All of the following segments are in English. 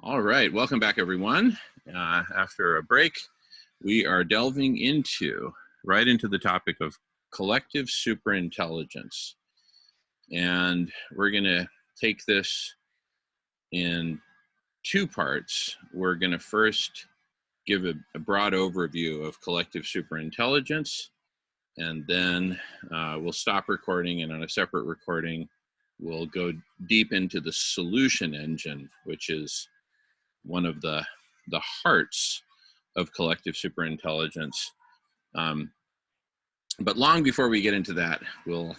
All right, welcome back, everyone. After a break, we are delving right into the topic of collective superintelligence. And we're going to take this in two parts. We're going to first give a broad overview of collective superintelligence, and then we'll stop recording, and on a separate recording, we'll go deep into the solution engine, which is one of the hearts of collective superintelligence. But long before we get into that, we'll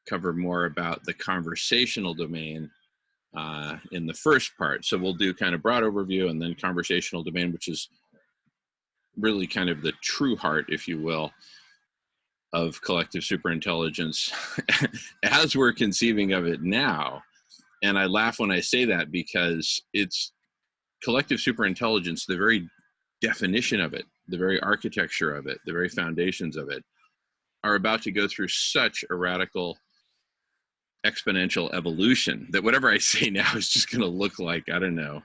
cover more about the conversational domain in the first part. So we'll do kind of broad overview and then conversational domain, which is really kind of the true heart, if you will, of collective superintelligence as we're conceiving of it now. And I laugh when I say that because it's collective superintelligence, the very definition of it, the very architecture of it, the very foundations of it are about to go through such a radical exponential evolution that whatever I say now is just going to look like, I don't know,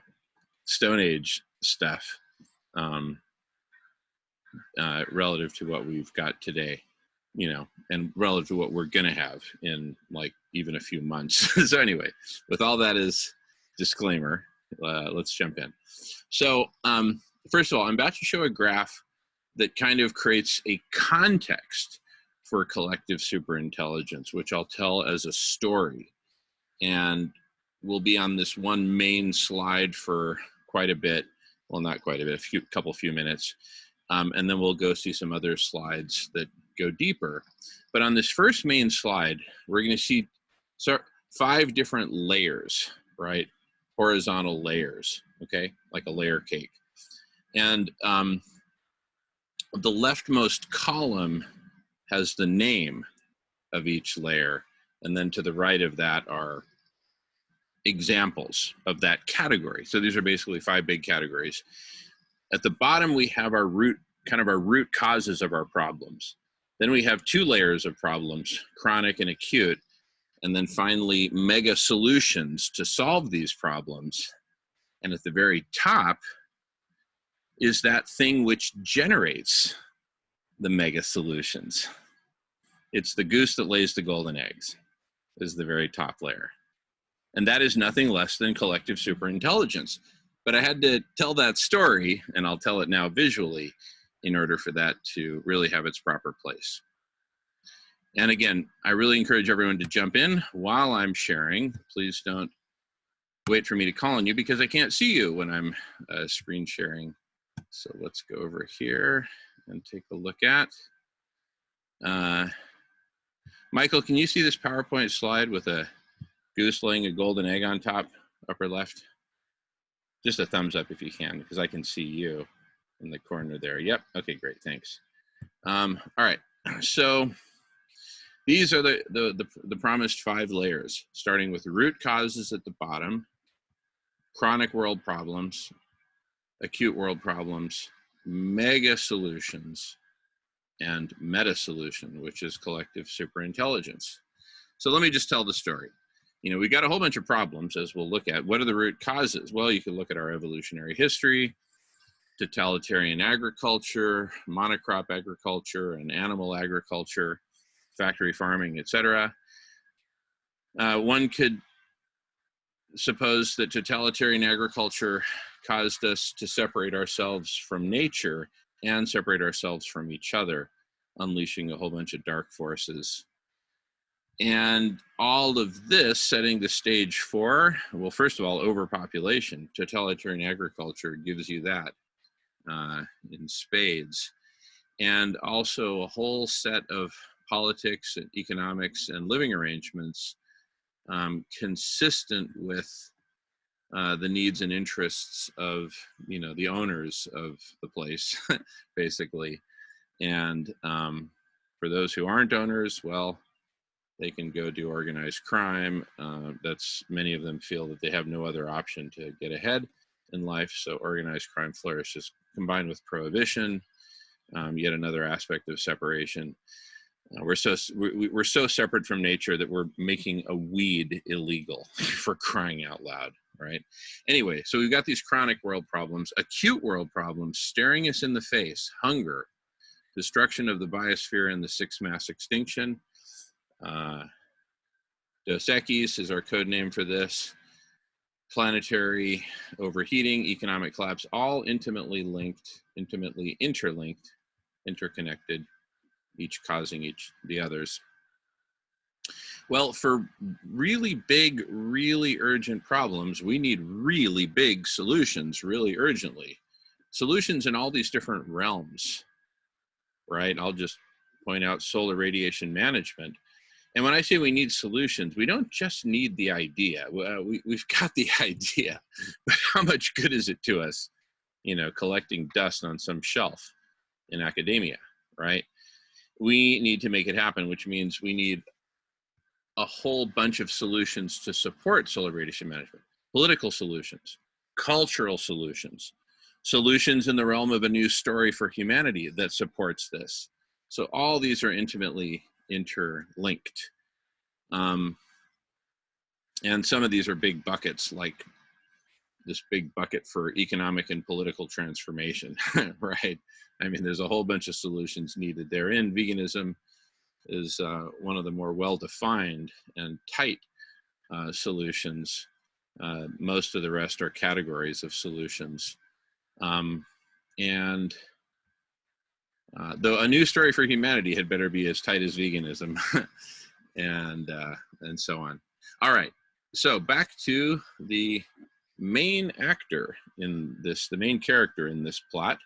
Stone Age stuff relative to what we've got today, and relative to what we're going to have in like even a few months. So anyway, with all that as disclaimer, let's jump in. So first of all, I'm about to show a graph that kind of creates a context for collective superintelligence, which I'll tell as a story. And we'll be on this one main slide for quite a bit. Well, not quite a bit, a few minutes. And then we'll go see some other slides that go deeper. But on this first main slide, we're going to see 5 different layers, right? Horizontal layers, okay? Like a layer cake. And the leftmost column has the name of each layer. And then to the right of that are examples of that category. So these are basically 5 big categories. At the bottom, we have our root causes of our problems. Then we have 2 layers of problems, chronic and acute. And then finally, mega solutions to solve these problems. And at the very top is that thing which generates the mega solutions. It's the goose that lays the golden eggs, is the very top layer. And that is nothing less than collective superintelligence. But I had to tell that story, and I'll tell it now visually, in order for that to really have its proper place. And again, I really encourage everyone to jump in while I'm sharing. Please don't wait for me to call on you because I can't see you when I'm screen sharing. So let's go over here and take a look at. Michael, can you see this PowerPoint slide with a goose laying a golden egg on top, upper left? Just a thumbs up if you can, because I can see you in the corner there. Yep, okay, great, thanks. All right, so these are the promised 5 layers, starting with root causes at the bottom, chronic world problems, acute world problems, mega solutions, and meta solution, which is collective superintelligence. So let me just tell the story. We got a whole bunch of problems, as we'll look at. What are the root causes? Well, you can look at our evolutionary history, totalitarian agriculture, monocrop agriculture, and animal agriculture, factory farming, etc. One could suppose that totalitarian agriculture caused us to separate ourselves from nature and separate ourselves from each other, unleashing a whole bunch of dark forces. And all of this setting the stage for, well, first of all, overpopulation. Totalitarian agriculture gives you that in spades. And also a whole set of politics and economics and living arrangements consistent with the needs and interests of, the owners of the place, basically. And for those who aren't owners, well, they can go do organized crime. Many of them feel that they have no other option to get ahead in life. So organized crime flourishes, combined with prohibition, yet another aspect of separation. We're so separate from nature that we're making a weed illegal for crying out loud, right? Anyway, so we've got these chronic world problems, acute world problems staring us in the face: hunger, destruction of the biosphere and the sixth mass extinction. Dos Equis is our code name for this. Planetary overheating, economic collapse, all intimately linked, intimately interlinked, interconnected, each causing the others. Well, for really big, really urgent problems, we need really big solutions really urgently. Solutions in all these different realms, right? I'll just point out solar radiation management. And when I say we need solutions, we don't just need the idea. We've got the idea, but how much good is it to us, you know, collecting dust on some shelf in academia, right? We need to make it happen, which means we need a whole bunch of solutions to support solar radiation management: political solutions, cultural solutions, solutions in the realm of a new story for humanity that supports this. So all these are intimately interlinked. And some of these are big buckets, like this big bucket for economic and political transformation, right? I mean, there's a whole bunch of solutions needed therein. Veganism is one of the more well-defined and tight solutions. Most of the rest are categories of solutions. And though a new story for humanity had better be as tight as veganism, and so on. All right, so back to the main actor in this, the main character in this plot,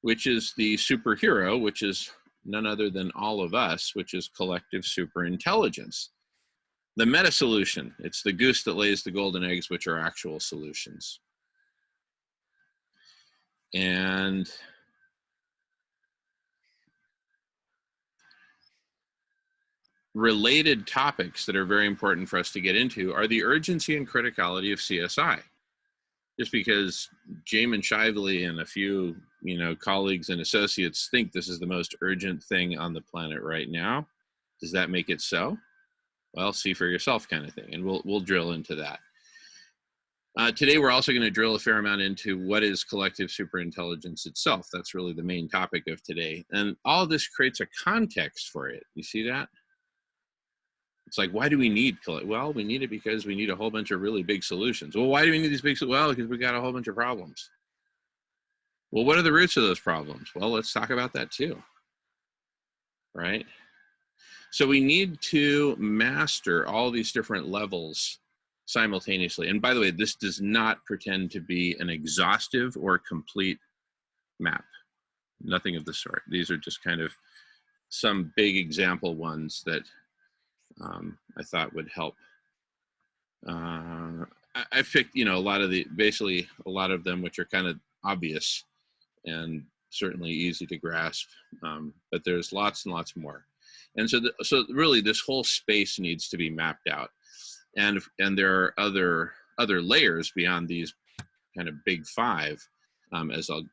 which is the superhero, which is none other than all of us, which is collective superintelligence. The meta solution, it's the goose that lays the golden eggs, which are actual solutions. And related topics that are very important for us to get into are the urgency and criticality of CSI. Just because Jamin Shively and a few, you know, colleagues and associates think this is the most urgent thing on the planet right now, does that make it so? Well, see for yourself, kind of thing, and we'll drill into that. Today, we're also going to drill a fair amount into what is collective superintelligence itself. That's really the main topic of today, and all of this creates a context for it. You see that? It's like, why do we need well, we need it because we need a whole bunch of really big solutions. Well, why do we need these big? Well, because we got a whole bunch of problems. Well, what are the roots of those problems? Well, let's talk about that too, right? So we need to master all these different levels simultaneously. And by the way, this does not pretend to be an exhaustive or complete map. Nothing of the sort. These are just kind of some big example ones that I thought would help. I picked, you know, basically a lot of them, which are kind of obvious and certainly easy to grasp, but there's lots and lots more. And so really this whole space needs to be mapped out. And there are other layers beyond these kind of big five, as I'll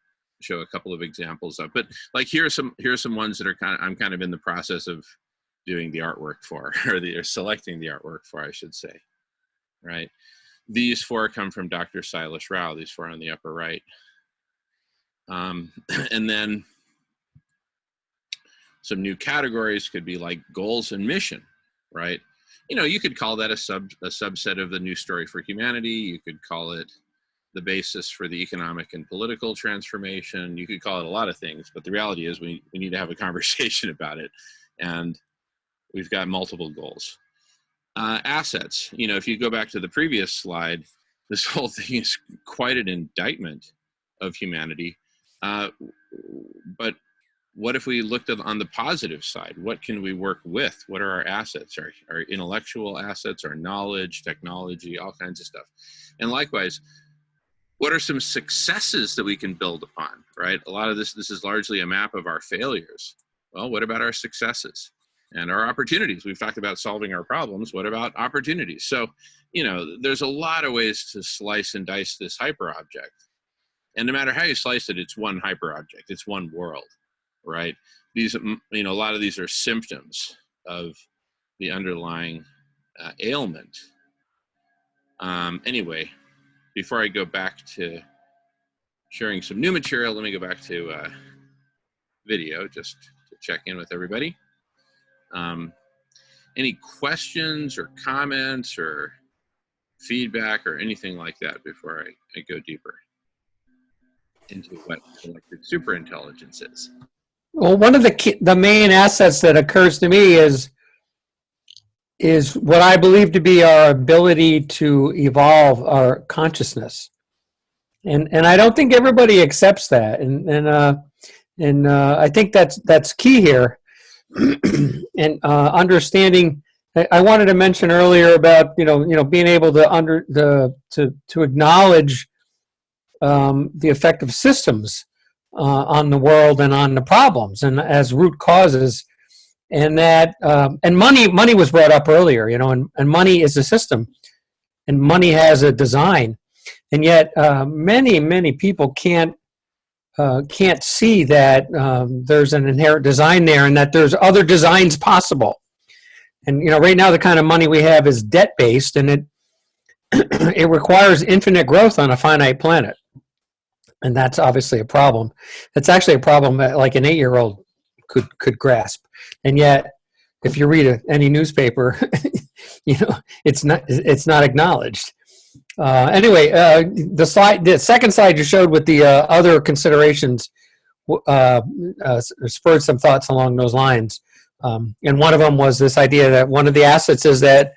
show a couple of examples of. But like here are some ones that are I'm kind of in the process of doing the artwork for, or selecting the artwork for, I should say, right? These four come from Dr. Silas Rao, these four on the upper right. And then some new categories could be like goals and mission, right? You know, you could call that a subset of the new story for humanity. You could call it the basis for the economic and political transformation. You could call it a lot of things, but the reality is we need to have a conversation about it. And we've got multiple goals. Assets, you know, if you go back to the previous slide, this whole thing is quite an indictment of humanity. But what if we looked on the positive side? What can we work with? What are our assets? Our intellectual assets, our knowledge, technology, all kinds of stuff. And likewise, what are some successes that we can build upon, right? A lot of this is largely a map of our failures. Well, what about our successes and our opportunities? We've talked about solving our problems. What about opportunities? So, you know, there's a lot of ways to slice and dice this hyperobject. And no matter how you slice it, it's one hyperobject. It's one world, right? these, you know, a lot of these are symptoms of the underlying ailment. Anyway, before I go back to sharing some new material, let me go back to video just to check in with everybody. Any questions or comments or feedback or anything like that before I go deeper into what collective superintelligence is? Well, one of the main assets that occurs to me is what I believe to be our ability to evolve our consciousness, and I don't think everybody accepts that, and I think that's key here, and understanding. I wanted to mention earlier about being able to acknowledge the effect of systems on the world and on the problems and as root causes, and that and money was brought up earlier, and money is a system, and money has a design, and yet many people can't see that there's an inherent design there, and that there's other designs possible. And right now the kind of money we have is debt based, and it requires infinite growth on a finite planet. And that's obviously a problem. It's actually a problem that like an 8-year-old could grasp. And yet, if you read any newspaper, it's not acknowledged. Anyway, the second slide you showed with the other considerations spurred some thoughts along those lines. And one of them was this idea that one of the assets is that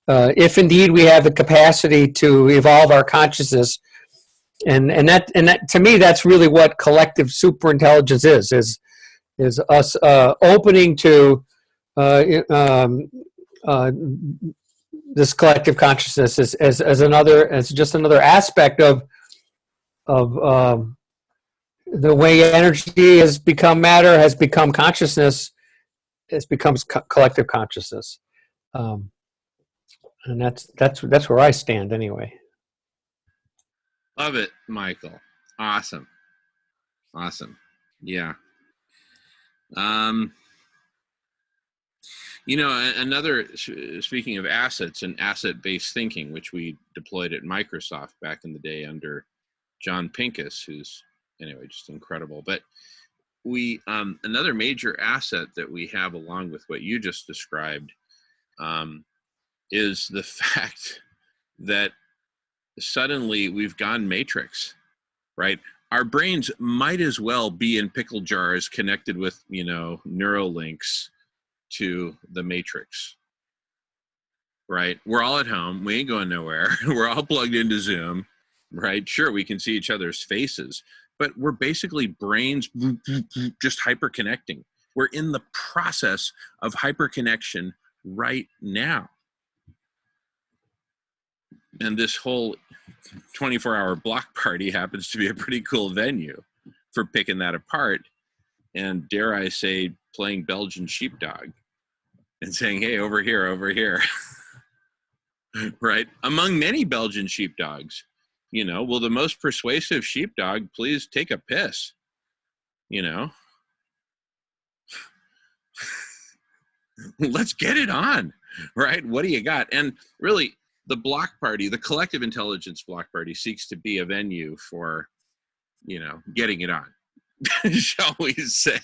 if indeed we have the capacity to evolve our consciousness, and that to me, that's really what collective superintelligence is us opening to this collective consciousness as just another aspect of the way energy has become matter, has become consciousness. It becomes collective consciousness, and that's where I stand anyway. Love it, Michael. Awesome. Yeah. Another, speaking of assets and asset-based thinking, which we deployed at Microsoft back in the day under John Pincus, who's anyway just incredible. But we another major asset that we have along with what you just described is the fact that suddenly we've gone matrix, right? Our brains might as well be in pickle jars connected with Neuralinks to the matrix, right? We're all at home, we ain't going nowhere. We're all plugged into Zoom, right? Sure, we can see each other's faces, but we're basically brains just hyperconnecting. We're in the process of hyperconnection right now. And this whole 24-hour block party happens to be a pretty cool venue for picking that apart. And dare I say, playing Belgian sheepdog and saying, hey, over here, right? Among many Belgian sheepdogs, will the most persuasive sheepdog please take a piss? Let's get it on, right? What do you got? And really, the block party, the collective intelligence block party, seeks to be a venue for, getting it on, shall we say.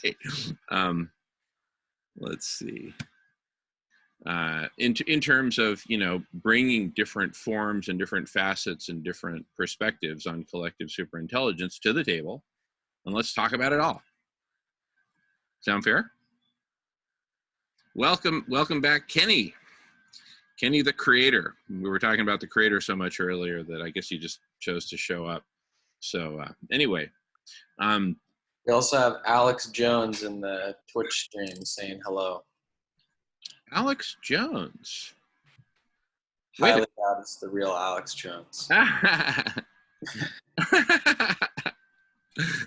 Let's see. In terms of, bringing different forms and different facets and different perspectives on collective superintelligence to the table, and let's talk about it all. Sound fair? Welcome back, Kenny. Kenny, the creator. We were talking about the creator so much earlier that I guess you just chose to show up. So anyway. We also have Alex Jones in the Twitch stream saying hello. Alex Jones. Highly doubt it's the real Alex Jones.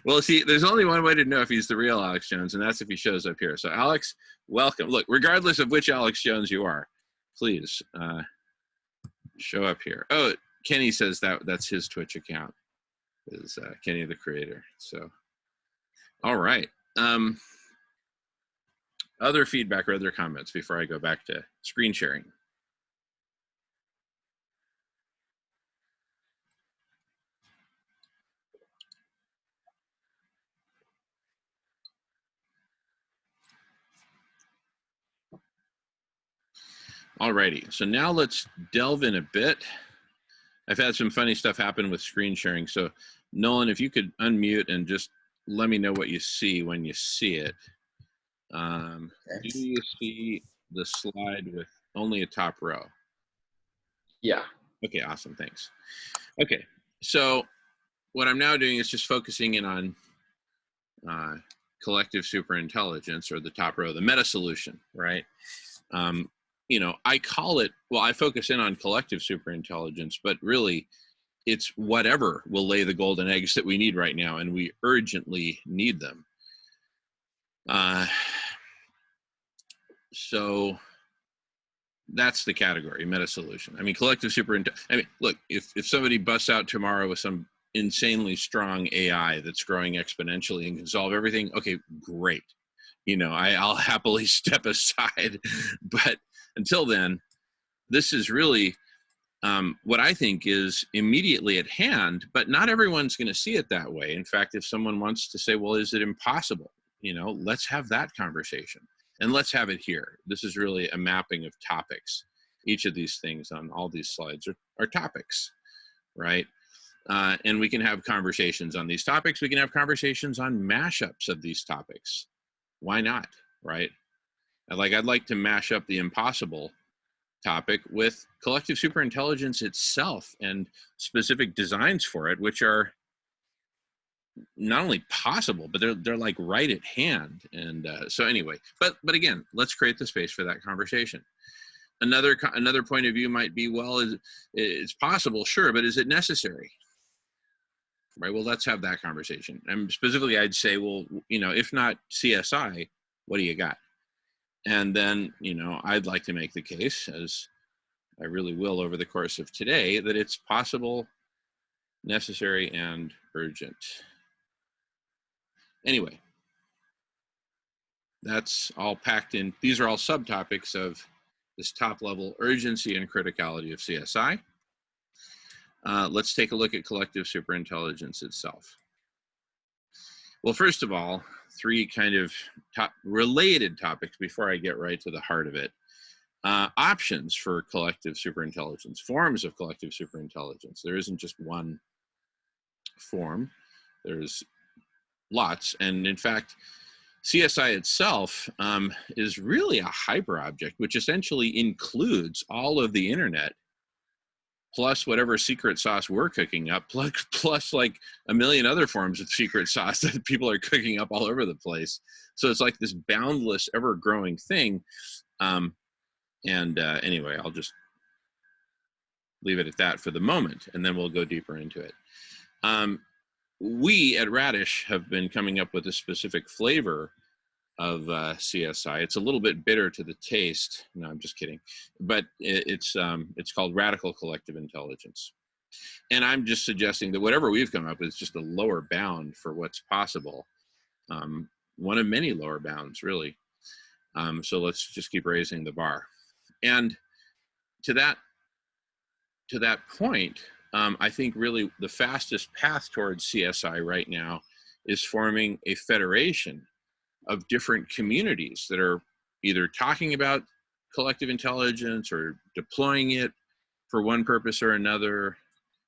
Well, see, there's only one way to know if he's the real Alex Jones, and that's if he shows up here. So, Alex, welcome. Look, regardless of which Alex Jones you are, please show up here. Oh, Kenny says that's his Twitch account, is Kenny the creator. So, all right. other feedback or other comments before I go back to screen sharing? Alrighty, so now let's delve in a bit. I've had some funny stuff happen with screen sharing. So Nolan, if you could unmute and just let me know what you see when you see it. Do you see the slide with only a top row? Yeah. Okay, awesome, thanks. Okay, so what I'm now doing is just focusing in on collective superintelligence, or the top row, the meta solution, right? You know, I call it, well, I focus in on collective superintelligence, but really it's whatever will lay the golden eggs that we need right now, and we urgently need them. So that's the category, meta solution. I mean, collective superintelligence. I mean, look, if somebody busts out tomorrow with some insanely strong AI that's growing exponentially and can solve everything, okay, great. You know, I'll happily step aside. But until then, this is really what I think is immediately at hand, but not everyone's going to see it that way. In fact, if someone wants to say, well, is it impossible? You know, let's have that conversation. And let's have it here. This is really a mapping of topics. Each of these things on all these slides are topics, right? And we can have conversations on these topics. We can have conversations on mashups of these topics. Why not, right? I'd like to mash up the impossible topic with collective superintelligence itself and specific designs for it, which are not only possible, but they're like right at hand. And so anyway, but again, let's create the space for that conversation. Another point of view might be, well, it's possible, sure, but is it necessary? Right. Well, let's have that conversation. And specifically, I'd say, well, you know, if not CSI, what do you got? And then, you know, I'd like to make the case, as I really will over the course of today, that it's possible, necessary, and urgent. Anyway, that's all packed in. These are all subtopics of this top level urgency and criticality of CSI. Let's take a look at collective superintelligence itself. Well, first of all, three kind of related topics before I get right to the heart of it. Options for collective superintelligence, forms of collective superintelligence. There isn't just one form, there's lots. And in fact, CSI itself is really a hyperobject, which essentially includes all of the internet, plus whatever secret sauce we're cooking up, plus like a million other forms of secret sauce that people are cooking up all over the place. So it's like this boundless, ever-growing thing. Anyway, I'll just leave it at that for the moment, and then we'll go deeper into it. We at Radish have been coming up with a specific flavor of CSI. It's a little bit bitter to the taste. No, I'm just kidding. But it's called radical collective intelligence. And I'm just suggesting that whatever we've come up with is just a lower bound for what's possible. One of many lower bounds, really. So let's just keep raising the bar. And to that point, I think really the fastest path towards CSI right now is forming a federation of different communities that are either talking about collective intelligence or deploying it for one purpose or another,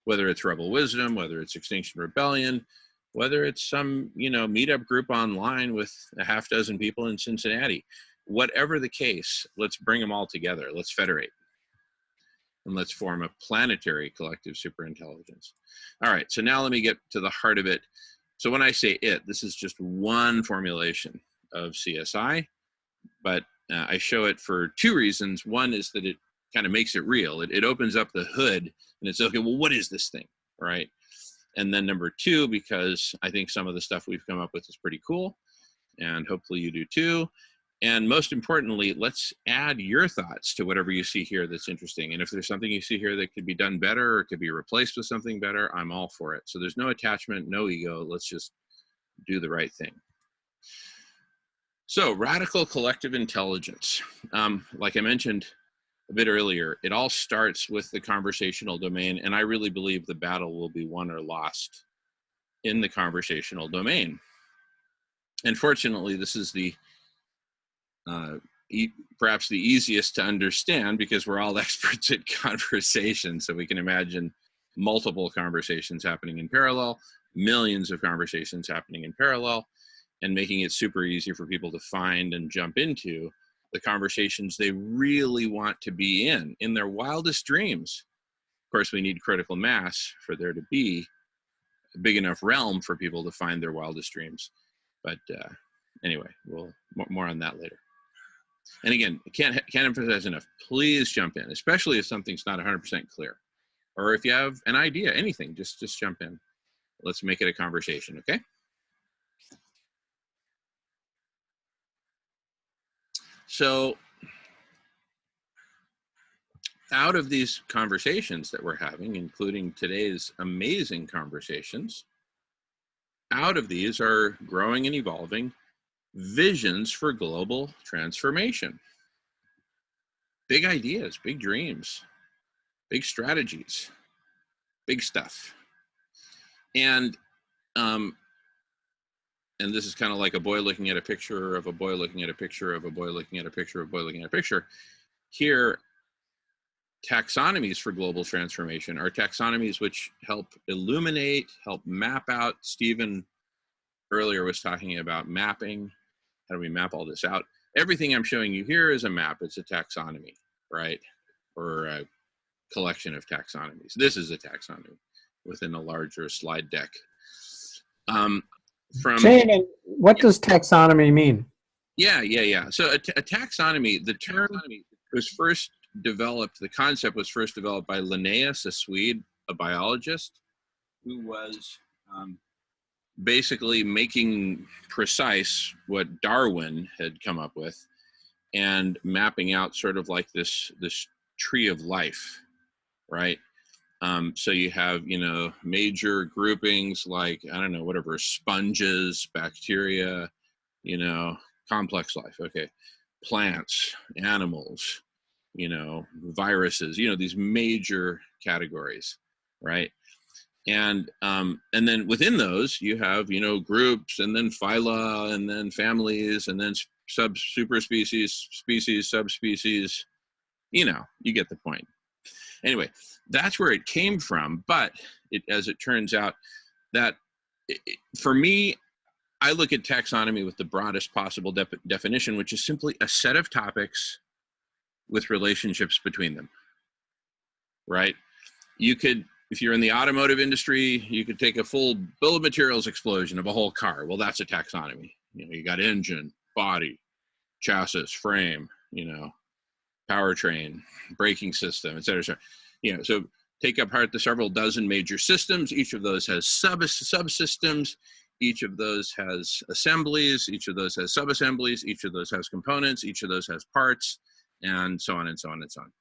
whether it's Rebel Wisdom, whether it's Extinction Rebellion, whether it's some, you know, meetup group online with a half dozen people in Cincinnati. Whatever the case, let's bring them all together. Let's federate. And let's form a planetary collective superintelligence. All right, so now let me get to the heart of it. So when I say it, this is just one formulation of CSI, but I show it for two reasons. One is that it kind of makes it real. It opens up the hood and it's, okay, well, what is this thing, right? And then number two, because I think some of the stuff we've come up with is pretty cool, and hopefully you do too. And most importantly, let's add your thoughts to whatever you see here that's interesting. And if there's something you see here that could be done better or could be replaced with something better, I'm all for it. So there's no attachment, no ego. Let's just do the right thing. So radical collective intelligence. Like I mentioned a bit earlier, it all starts with the conversational domain, and I really believe the battle will be won or lost in the conversational domain. And fortunately, this is the perhaps the easiest to understand because we're all experts at conversation. So we can imagine multiple conversations happening in parallel, millions of conversations happening in parallel, and making it super easy for people to find and jump into the conversations they really want to be in their wildest dreams. Of course, we need critical mass for there to be a big enough realm for people to find their wildest dreams. But anyway, we'll more on that later. And again, can't emphasize enough, please jump in, especially if something's not 100% clear. Or if you have an idea, anything, just jump in. Let's make it a conversation, okay? So out of these conversations that we're having, including today's amazing conversations, out of these are growing and evolving visions for global transformation. Big ideas, big dreams, big strategies, big stuff. And this is kind of like a boy looking at a picture of a boy looking at a picture of a boy looking at a picture of a boy looking at a picture. Here, taxonomies for global transformation are taxonomies which help illuminate, help map out. Stephen earlier was talking about mapping. How do we map all this out? Everything I'm showing you here is a map. It's a taxonomy, right? Or a collection of taxonomies. This is a taxonomy within a larger slide deck. Shane, what does taxonomy mean? Yeah. So a taxonomy, the term was first developed, the concept was first developed by Linnaeus, a Swede, a biologist, who was basically making precise what Darwin had come up with and mapping out sort of like this tree of life, right? So you have, major groupings like, I don't know, whatever, sponges, bacteria, complex life. Okay. Plants, animals, viruses, these major categories, right? And then within those you have, groups, and then phyla, and then families, and then superspecies, species, subspecies, you get the point. Anyway, that's where it came from. But as it turns out, that for me, I look at taxonomy with the broadest possible definition, which is simply a set of topics with relationships between them, right? You could, if you're in the automotive industry, you could take a full bill of materials explosion of a whole car. Well, that's a taxonomy. You got engine, body, chassis, frame, powertrain, braking system, et cetera, et cetera. So take apart the several dozen major systems. Each of those has subsystems. Each of those has assemblies. Each of those has subassemblies. Each of those has components. Each of those has parts, and so on and so on and so on.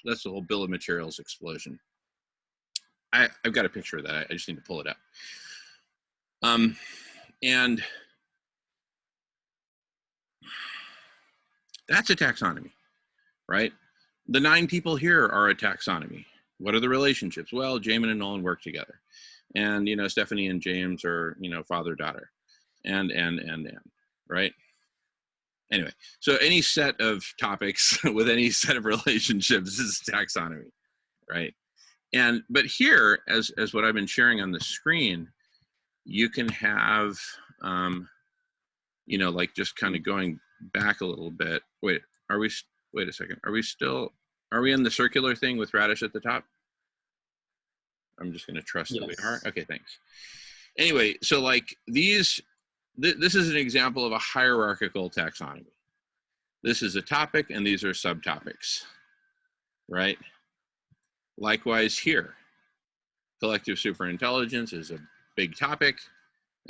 That's the whole bill of materials explosion. I've got a picture of that. I just need to pull it up. And that's a taxonomy, right? The 9 people here are a taxonomy. What are the relationships? Well, Jamin and Nolan work together. And, Stephanie and James are, father-daughter. And, right? Anyway, so any set of topics with any set of relationships is taxonomy, right? But here, as what I've been sharing on the screen, you can have, like just kind of going back a little bit. Wait a second. Are we in the circular thing with Radish at the top? I'm just going to trust that we are. Okay, thanks. Anyway, so like this is an example of a hierarchical taxonomy. This is a topic and these are subtopics, right? Likewise here, collective superintelligence is a big topic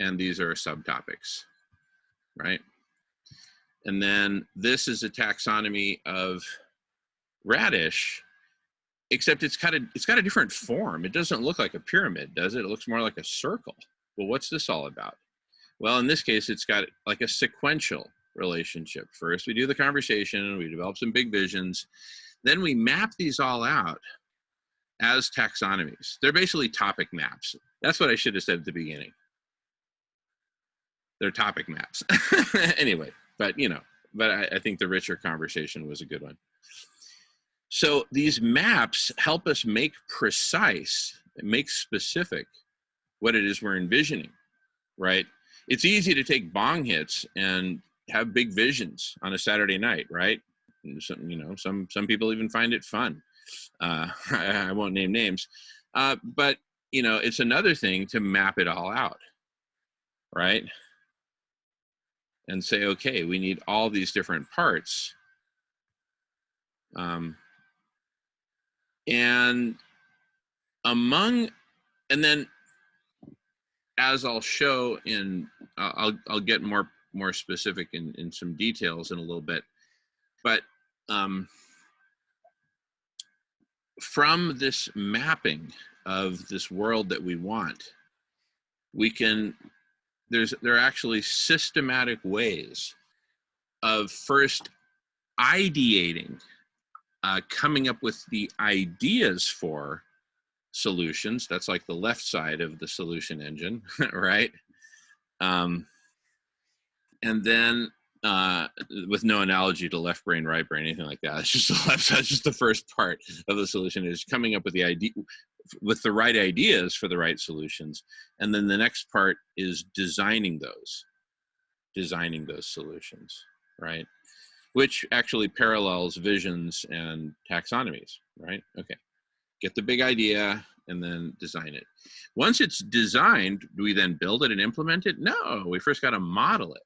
and these are subtopics, right? And then this is a taxonomy of Radish, except it's got a different form. It doesn't look like a pyramid, does it? It looks more like a circle. Well, what's this all about? Well, in this case, it's got like a sequential relationship. First, we do the conversation, we develop some big visions, then we map these all out as taxonomies. They're basically topic maps. That's what I should have said at the beginning. They're topic maps. Anyway, but I think the richer conversation was a good one. So these maps help us make precise, make specific what it is we're envisioning, right? It's easy to take bong hits and have big visions on a Saturday night, right? And some people even find it fun. I won't name names, but it's another thing to map it all out, right? And say, okay, we need all these different parts. And then as I'll show I'll get more specific in some details in a little bit, but from this mapping of this world that we want, there are actually systematic ways of first ideating, coming up with the ideas for solutions. That's like the left side of the solution engine, right? And then with no analogy to left brain, right brain, anything like that. It's just the left side. It's just the first part of the solution is coming up with the idea, with the right ideas for the right solutions. And then the next part is designing those solutions, right? Which actually parallels visions and taxonomies, right? Okay, get the big idea and then design it. Once it's designed, do we then build it and implement it? No, we first got to model it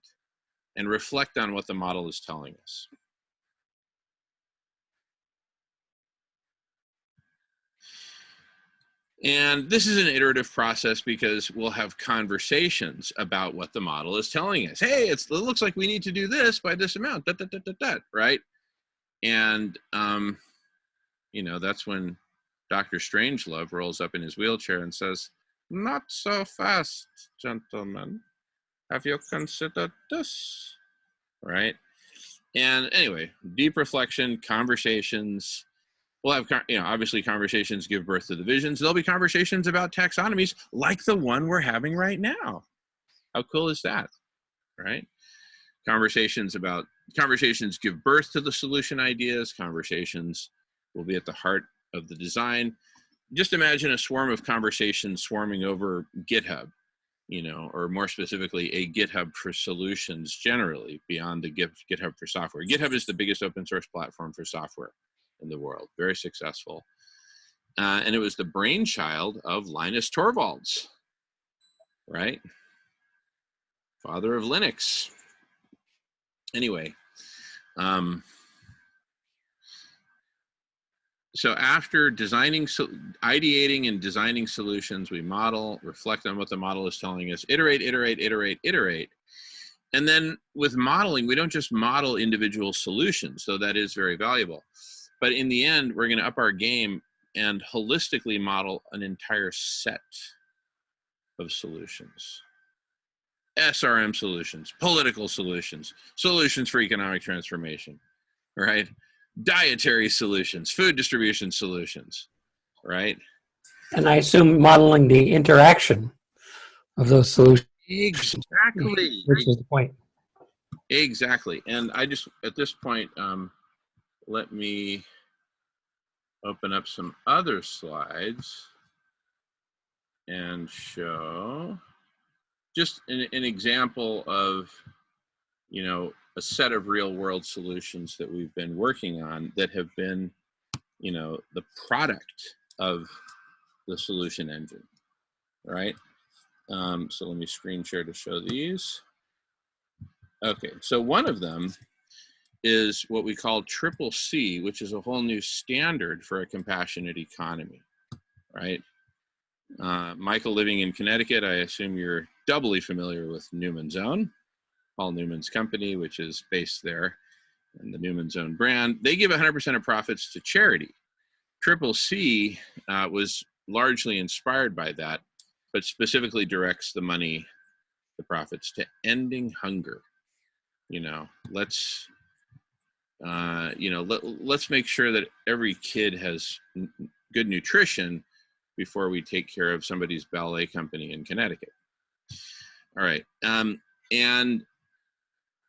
and reflect on what the model is telling us. And this is an iterative process because we'll have conversations about what the model is telling us. Hey, it looks like we need to do this by this amount, right? And, that's when Dr. Strangelove rolls up in his wheelchair and says, "Not so fast, gentlemen. Have you considered this?" Right? And anyway, deep reflection, conversations. We'll have, obviously conversations give birth to the visions. There'll be conversations about taxonomies like the one we're having right now. How cool is that, right? Conversations give birth to the solution ideas. Conversations will be at the heart of the design. Just imagine a swarm of conversations swarming over GitHub, or more specifically, a GitHub for solutions generally beyond the GitHub for software. GitHub is the biggest open source platform for software in the world, very successful. And it was the brainchild of Linus Torvalds, right? Father of Linux. Anyway, so after ideating and designing solutions, we model, reflect on what the model is telling us, iterate. And then with modeling, we don't just model individual solutions, though that is very valuable. But in the end, we're going to up our game and holistically model an entire set of solutions. SRM solutions, political solutions, solutions for economic transformation, right? Dietary solutions, food distribution solutions, right? And I assume modeling the interaction of those solutions. Exactly. Which is the point. Exactly. And I just, at this point, let me open up some other slides and show just an example of, a set of real world solutions that we've been working on that have been, the product of the solution engine, right? So let me screen share to show these. Okay, so one of them is what we call CCC, which is a whole new standard for a compassionate economy, right? Michael, living in Connecticut, I assume you're doubly familiar with Newman's Own, Paul Newman's company, which is based there, and the Newman's Own brand. They give 100% of profits to charity. CCC was largely inspired by that, but specifically directs the money the profits to ending hunger. Let's let's make sure that every kid has good nutrition before we take care of somebody's ballet company in Connecticut. All right, and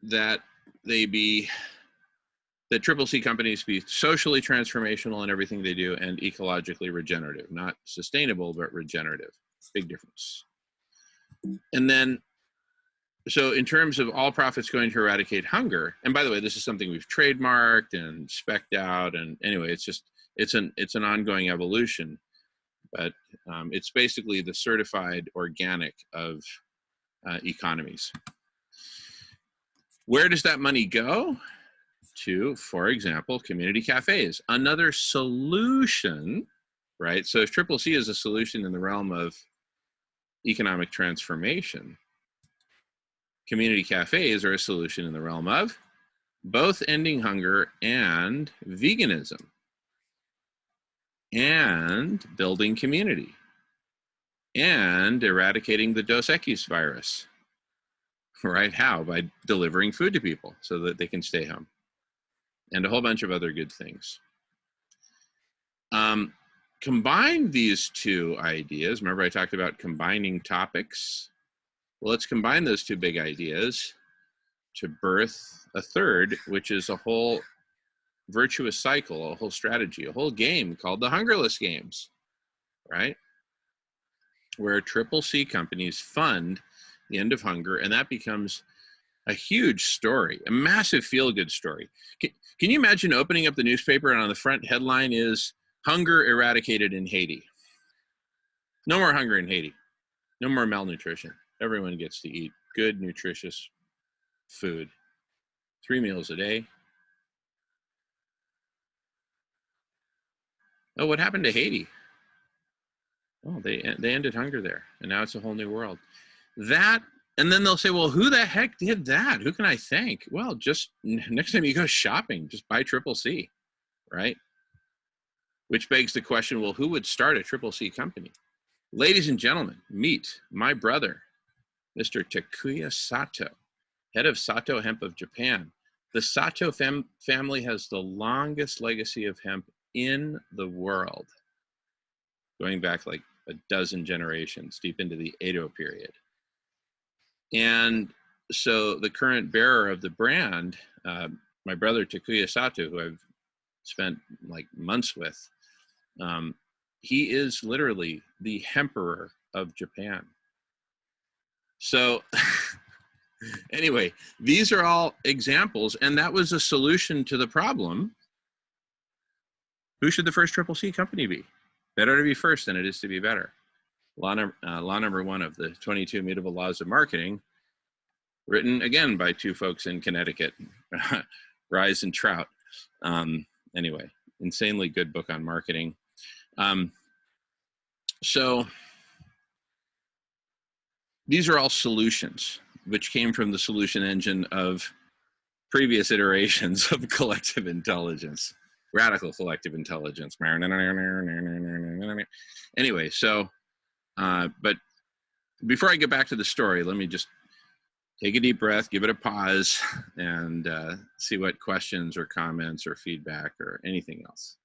that Triple C companies be socially transformational in everything they do and ecologically regenerative, not sustainable, but regenerative. Big difference. And then, so in terms of all profits going to eradicate hunger, and by the way, this is something we've trademarked and spec'd out, and anyway, it's an ongoing evolution, but it's basically the certified organic of economies. Where does that money go? To, for example, community cafes, another solution, right? So if Triple C is a solution in the realm of economic transformation, community cafes are a solution in the realm of both ending hunger and veganism and building community and eradicating the Dos Equis virus, right? How? By delivering food to people so that they can stay home, and a whole bunch of other good things. Combine these two ideas. Remember I talked about combining topics? Well, let's combine those two big ideas to birth a third, which is a whole virtuous cycle, a whole strategy, a whole game called the Hungerless Games, right? Where Triple C companies fund the end of hunger, and that becomes a huge story, a massive feel-good story. Can you imagine opening up the newspaper and on the front headline is hunger eradicated in Haiti? No more hunger in Haiti. No more malnutrition. Everyone gets to eat good, nutritious food. 3 meals a day. Oh, what happened to Haiti? Oh, they ended hunger there, and now it's a whole new world. That, and then they'll say, well, who the heck did that? Who can I thank? Well, just next time you go shopping, just buy Triple C, right? Which begs the question, well, who would start a Triple C company? Ladies and gentlemen, meet my brother, Mr. Takuya Sato, head of Sato Hemp of Japan. The Sato family has the longest legacy of hemp in the world, going back like a dozen generations, deep into the Edo period. And so the current bearer of the brand, my brother Takuya Sato, who I've spent like months with, he is literally the hemperor of Japan. So anyway, these are all examples, and that was a solution to the problem. Who should the first Triple C company be? Better to be first than it is to be better. Law number 1 of the 22 Immutable Laws of Marketing, written again by 2 folks in Connecticut, Rise and Trout. Anyway, insanely good book on marketing. So these are all solutions, which came from the solution engine of previous iterations of collective intelligence, radical collective intelligence. Anyway, so, but before I get back to the story, let me just take a deep breath, give it a pause, and see what questions or comments or feedback or anything else.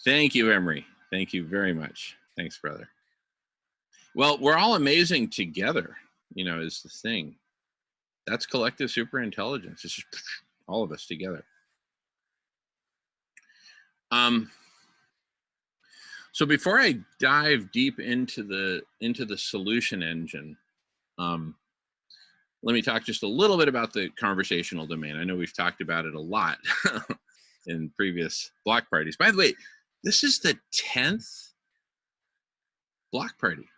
Thank you, Emery. Thank you very much. Thanks, brother. Well, we're all amazing together, is the thing. That's collective superintelligence. It's just all of us together. So before I dive deep into the solution engine, let me talk just a little bit about the conversational domain. I know we've talked about it a lot in previous block parties. By the way, This is the 10th block party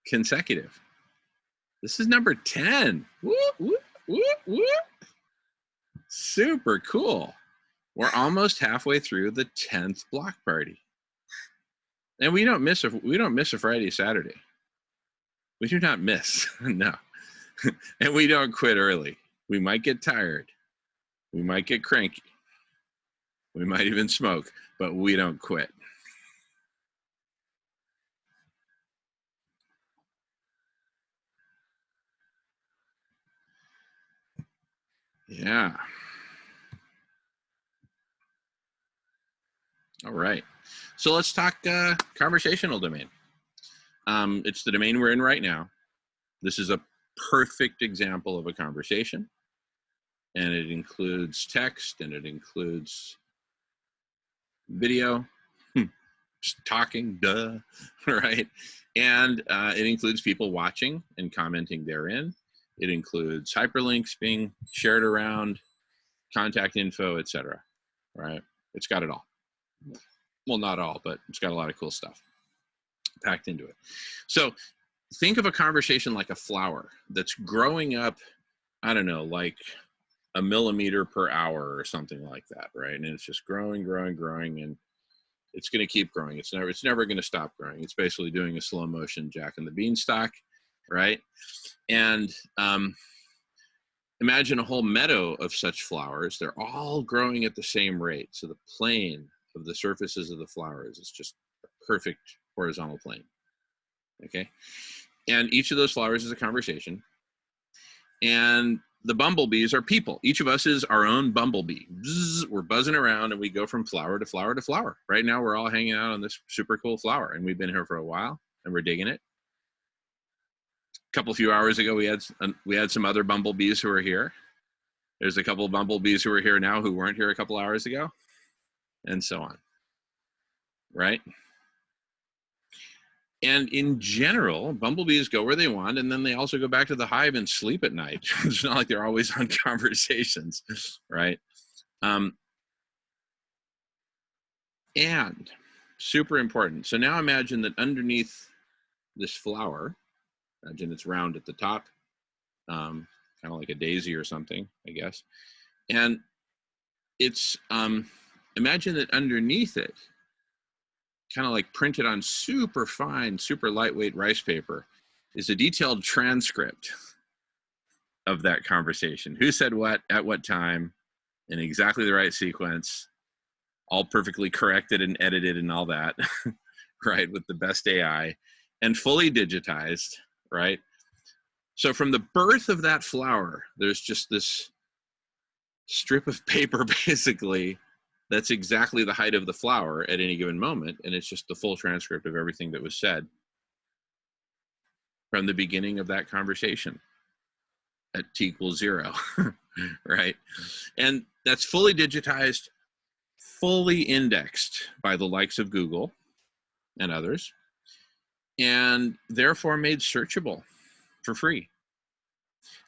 consecutive. This is number 10. Woo, woo, woo, woo. Super cool. We're almost halfway through the 10th block party. And we don't miss a Friday, Saturday. We do not miss. No. And we don't quit early. We might get tired. We might get cranky. We might even smoke, but we don't quit. Yeah. All right. So let's talk conversational domain. It's the domain we're in right now. This is a perfect example of a conversation. And it includes text and it includes video, just talking, duh, right? And it includes people watching and commenting therein. It includes hyperlinks being shared around, contact info, etc. Right? It's got it all. Well, not all, but it's got a lot of cool stuff packed into it. So think of a conversation like a flower that's growing up, I don't know, like a millimeter per hour or something like that, right? And it's just growing, and it's going to keep growing. It's never going to stop growing. It's basically doing a slow motion Jack and the Beanstalk, right? And imagine a whole meadow of such flowers. They're all growing at the same rate. So the plane of the surfaces of the flowers is just a perfect horizontal plane, okay? And each of those flowers is a conversation. And the bumblebees are people. Each of us is our own bumblebee. Bzz, we're buzzing around and we go from flower to flower to flower. Right now we're all hanging out on this super cool flower and we've been here for a while and we're digging it. A few hours ago we had some other bumblebees who are here. There's a couple of bumblebees who are here now who weren't here a couple hours ago, and so on, right? And in general, bumblebees go where they want, and then they also go back to the hive and sleep at night. It's not like they're always on conversations, right? And super important. So now imagine that underneath this flower, imagine it's round at the top, kind of like a daisy or something, I guess. And it's, imagine that underneath it, kind of like printed on super fine, super lightweight rice paper, is a detailed transcript of that conversation. Who said what, at what time, in exactly the right sequence, all perfectly corrected and edited and all that, right, with the best AI, and fully digitized, right? So from the birth of that flower, there's just this strip of paper, basically, that's exactly the height of the flower at any given moment, and it's just the full transcript of everything that was said from the beginning of that conversation at t=0, right? And that's fully digitized, fully indexed by the likes of Google and others, and therefore made searchable for free.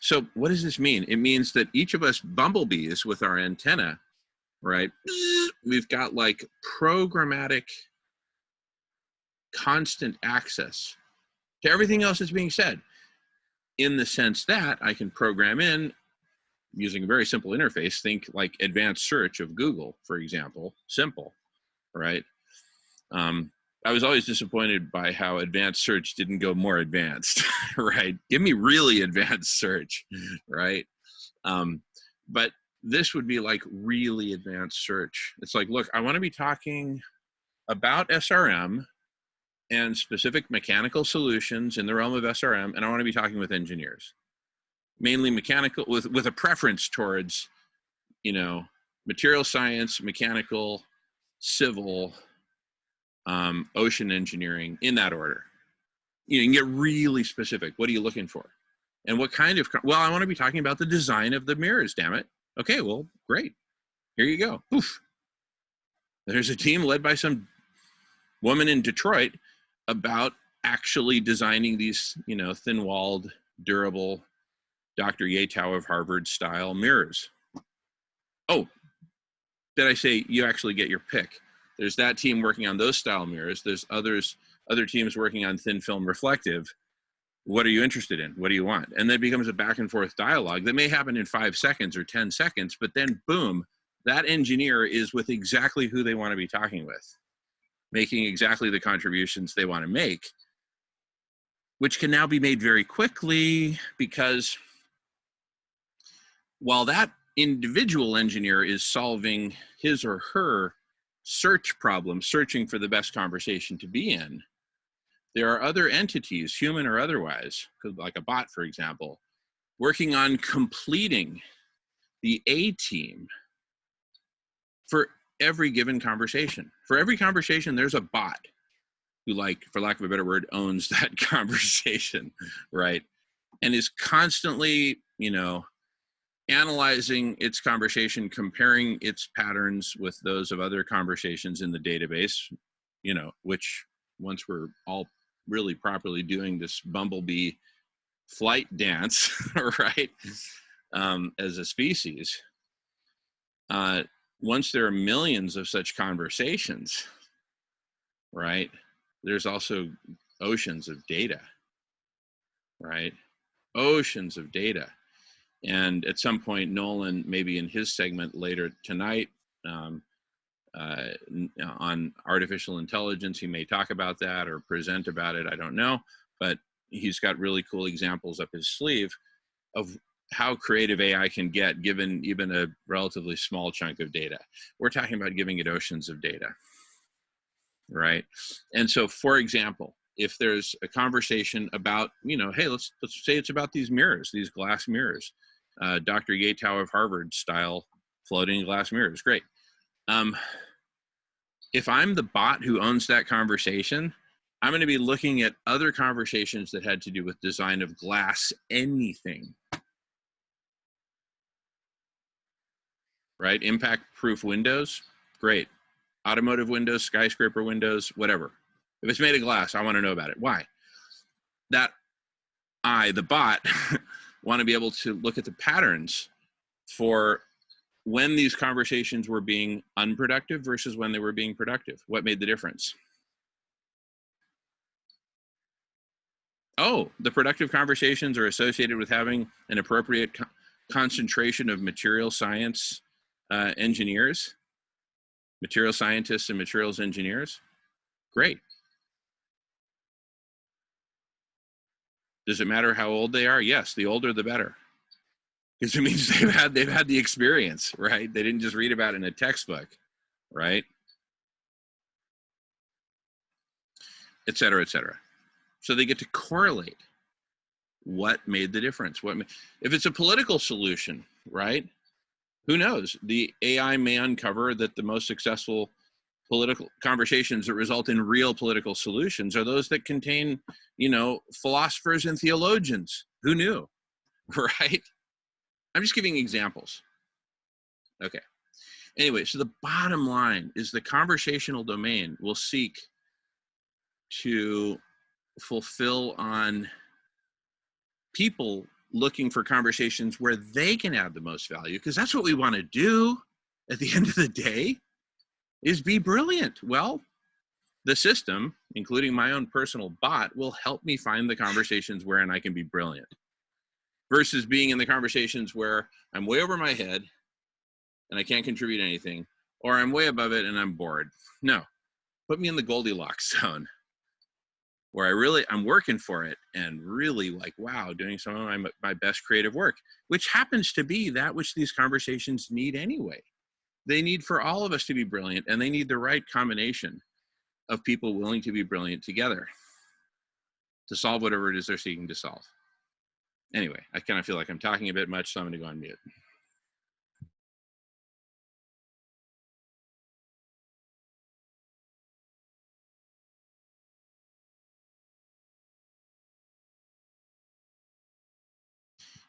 So what does this mean? It means that each of us bumblebees with our antenna, right, we've got like programmatic constant access to everything else that's being said, in the sense that I can program in using a very simple interface. Think like advanced search of Google, for example, simple, right? I was always disappointed by how advanced search didn't go more advanced, right? Give me really advanced search, right? But this would be like really advanced search. It's like, look, I want to be talking about SRM and specific mechanical solutions in the realm of SRM, and I want to be talking with engineers, mainly mechanical, with a preference towards, you know, material science, mechanical, civil, ocean engineering, in that order. You can get really specific. What are you looking for? And what kind of, well, I want to be talking about the design of the mirrors, damn it. Okay, well, great. Here you go. Oof. There's a team led by some woman in Detroit about actually designing these, you know, thin-walled, durable, Dr. Yatow of Harvard style mirrors. Oh, did I say you actually get your pick? There's that team working on those style mirrors. There's other teams working on thin film reflective. What are you interested in? What do you want? And then it becomes a back and forth dialogue that may happen in 5 seconds or 10 seconds, but then boom, that engineer is with exactly who they want to be talking with, making exactly the contributions they want to make, which can now be made very quickly, because while that individual engineer is solving his or her search problem, searching for the best conversation to be in, there are other entities, human or otherwise, like a bot, for example, working on completing the A team for every given conversation. For every conversation, there's a bot who, like, for lack of a better word, owns that conversation, right? And is constantly, analyzing its conversation, comparing its patterns with those of other conversations in the database, which once we're all really properly doing this bumblebee flight dance, right, as a species, once there are millions of such conversations, right, there's also oceans of data, right? Oceans of data. And at some point, Nolan, maybe in his segment later tonight, on artificial intelligence, he may talk about that or present about it, I don't know, but he's got really cool examples up his sleeve of how creative AI can get given even a relatively small chunk of data. We're talking about giving it oceans of data, right? And so, for example, if there's a conversation about, hey, let's say it's about these mirrors, these glass mirrors, Dr. Yatow of Harvard style floating glass mirrors, great. If I'm the bot who owns that conversation, I'm going to be looking at other conversations that had to do with design of glass, anything, right? Impact-proof windows, great. Automotive windows, skyscraper windows, whatever. If it's made of glass, I want to know about it. Why? That I, the bot, want to be able to look at the patterns for when these conversations were being unproductive versus when they were being productive. What made the difference? Oh, the productive conversations are associated with having an appropriate concentration of material science engineers, material scientists and materials engineers. Great. Does it matter how old they are? Yes, the older the better. Because it means they've had the experience, right? They didn't just read about it in a textbook, right? Et cetera, et cetera. So they get to correlate what made the difference. If it's a political solution, right? Who knows? The AI may uncover that the most successful political conversations that result in real political solutions are those that contain, philosophers and theologians. Who knew, right? I'm just giving examples. Okay. Anyway, so the bottom line is the conversational domain will seek to fulfill on people looking for conversations where they can add the most value, because that's what we want to do at the end of the day, is be brilliant. Well, the system, including my own personal bot, will help me find the conversations wherein I can be brilliant, versus being in the conversations where I'm way over my head and I can't contribute anything, or I'm way above it and I'm bored. No, put me in the Goldilocks zone where I'm working for it and really, like, wow, doing some of my best creative work, which happens to be that which these conversations need anyway. They need for all of us to be brilliant, and they need the right combination of people willing to be brilliant together to solve whatever it is they're seeking to solve. Anyway, I kind of feel like I'm talking a bit much, so I'm going to go on mute.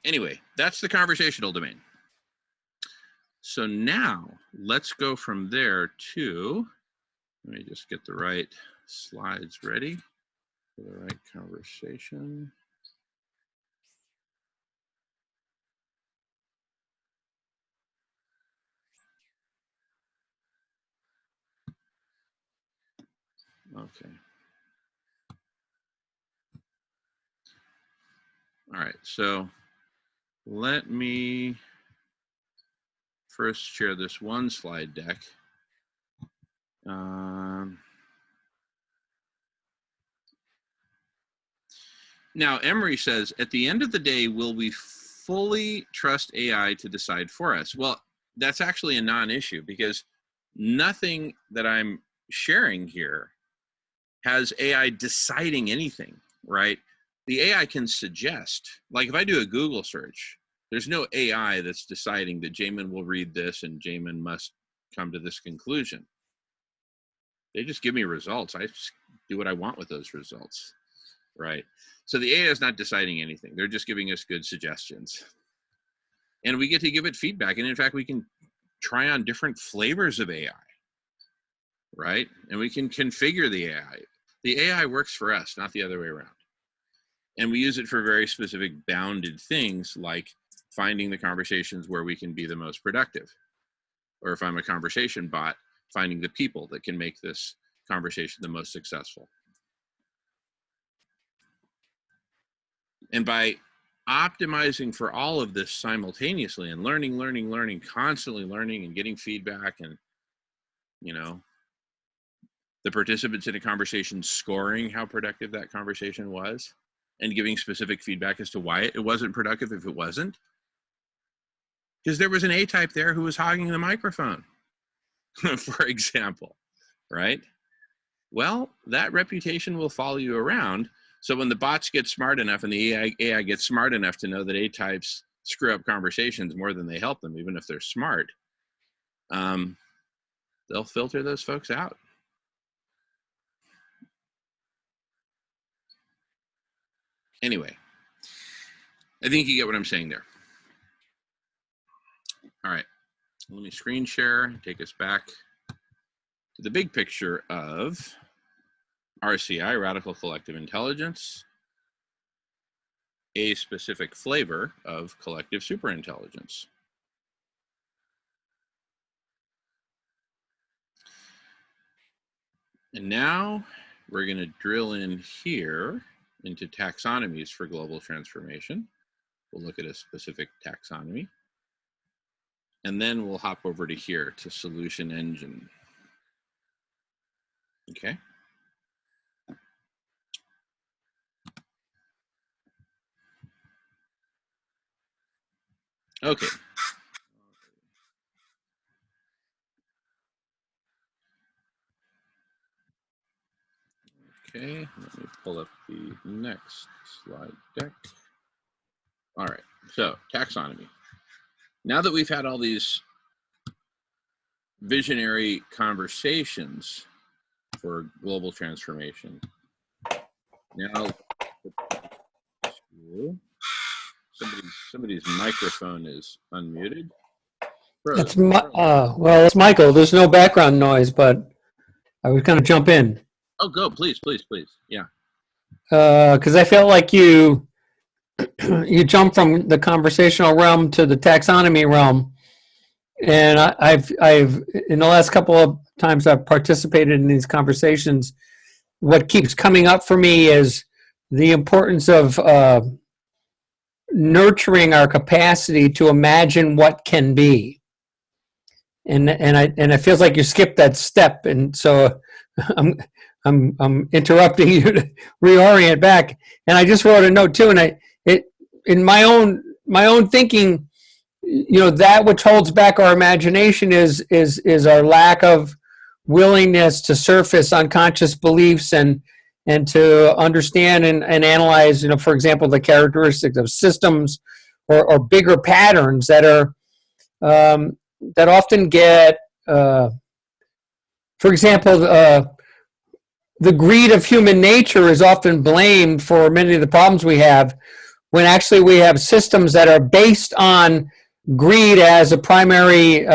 Anyway, that's the conversational domain. So now let's go from there to, let me just get the right slides ready for the right conversation. Okay. All right, so let me first share this one slide deck. Now, Emery says, at the end of the day, will we fully trust AI to decide for us? Well, that's actually a non-issue because nothing that I'm sharing here has AI deciding anything, right? The AI can suggest, like if I do a Google search, there's no AI that's deciding that Jamin will read this and Jamin must come to this conclusion. They just give me results. I just do what I want with those results, right? So the AI is not deciding anything. They're just giving us good suggestions. And we get to give it feedback. And in fact, we can try on different flavors of AI, right? And we can configure the AI. The AI works for us, not the other way around. And we use it for very specific bounded things like finding the conversations where we can be the most productive. Or if I'm a conversation bot, finding the people that can make this conversation the most successful. And by optimizing for all of this simultaneously and learning, constantly learning and getting feedback and, you know, the participants in a conversation scoring how productive that conversation was and giving specific feedback as to why it wasn't productive if it wasn't. Because there was an A-type there who was hogging the microphone, for example, right? Well, that reputation will follow you around. So when the bots get smart enough and the AI gets smart enough to know that A-types screw up conversations more than they help them, even if they're smart, they'll filter those folks out. Anyway, I think you get what I'm saying there. All right, let me screen share, take us back to the big picture of RCI, Radical Collective Intelligence, a specific flavor of collective superintelligence. And now we're going to drill in here into taxonomies for global transformation. We'll look at a specific taxonomy. And then we'll hop over to here to Solution Engine. Okay. Okay. Okay, let me pull up the next slide deck. All right, so taxonomy. Now that we've had all these visionary conversations for global transformation, now somebody's microphone is unmuted. It's well, it's Michael. There's no background noise, but I was going to jump in. Oh, go, please. Yeah. Because I felt like you jumped from the conversational realm to the taxonomy realm, and I've in the last couple of times I've participated in these conversations, what keeps coming up for me is the importance of nurturing our capacity to imagine what can be. And it feels like you skipped that step, and so I'm interrupting you to reorient back. And I just wrote a note too, and in my own thinking, you know, that which holds back our imagination is our lack of willingness to surface unconscious beliefs and to understand and analyze, you know, for example, the characteristics of systems or bigger patterns that are that often get, for example, the greed of human nature is often blamed for many of the problems we have, when actually we have systems that are based on greed as a primary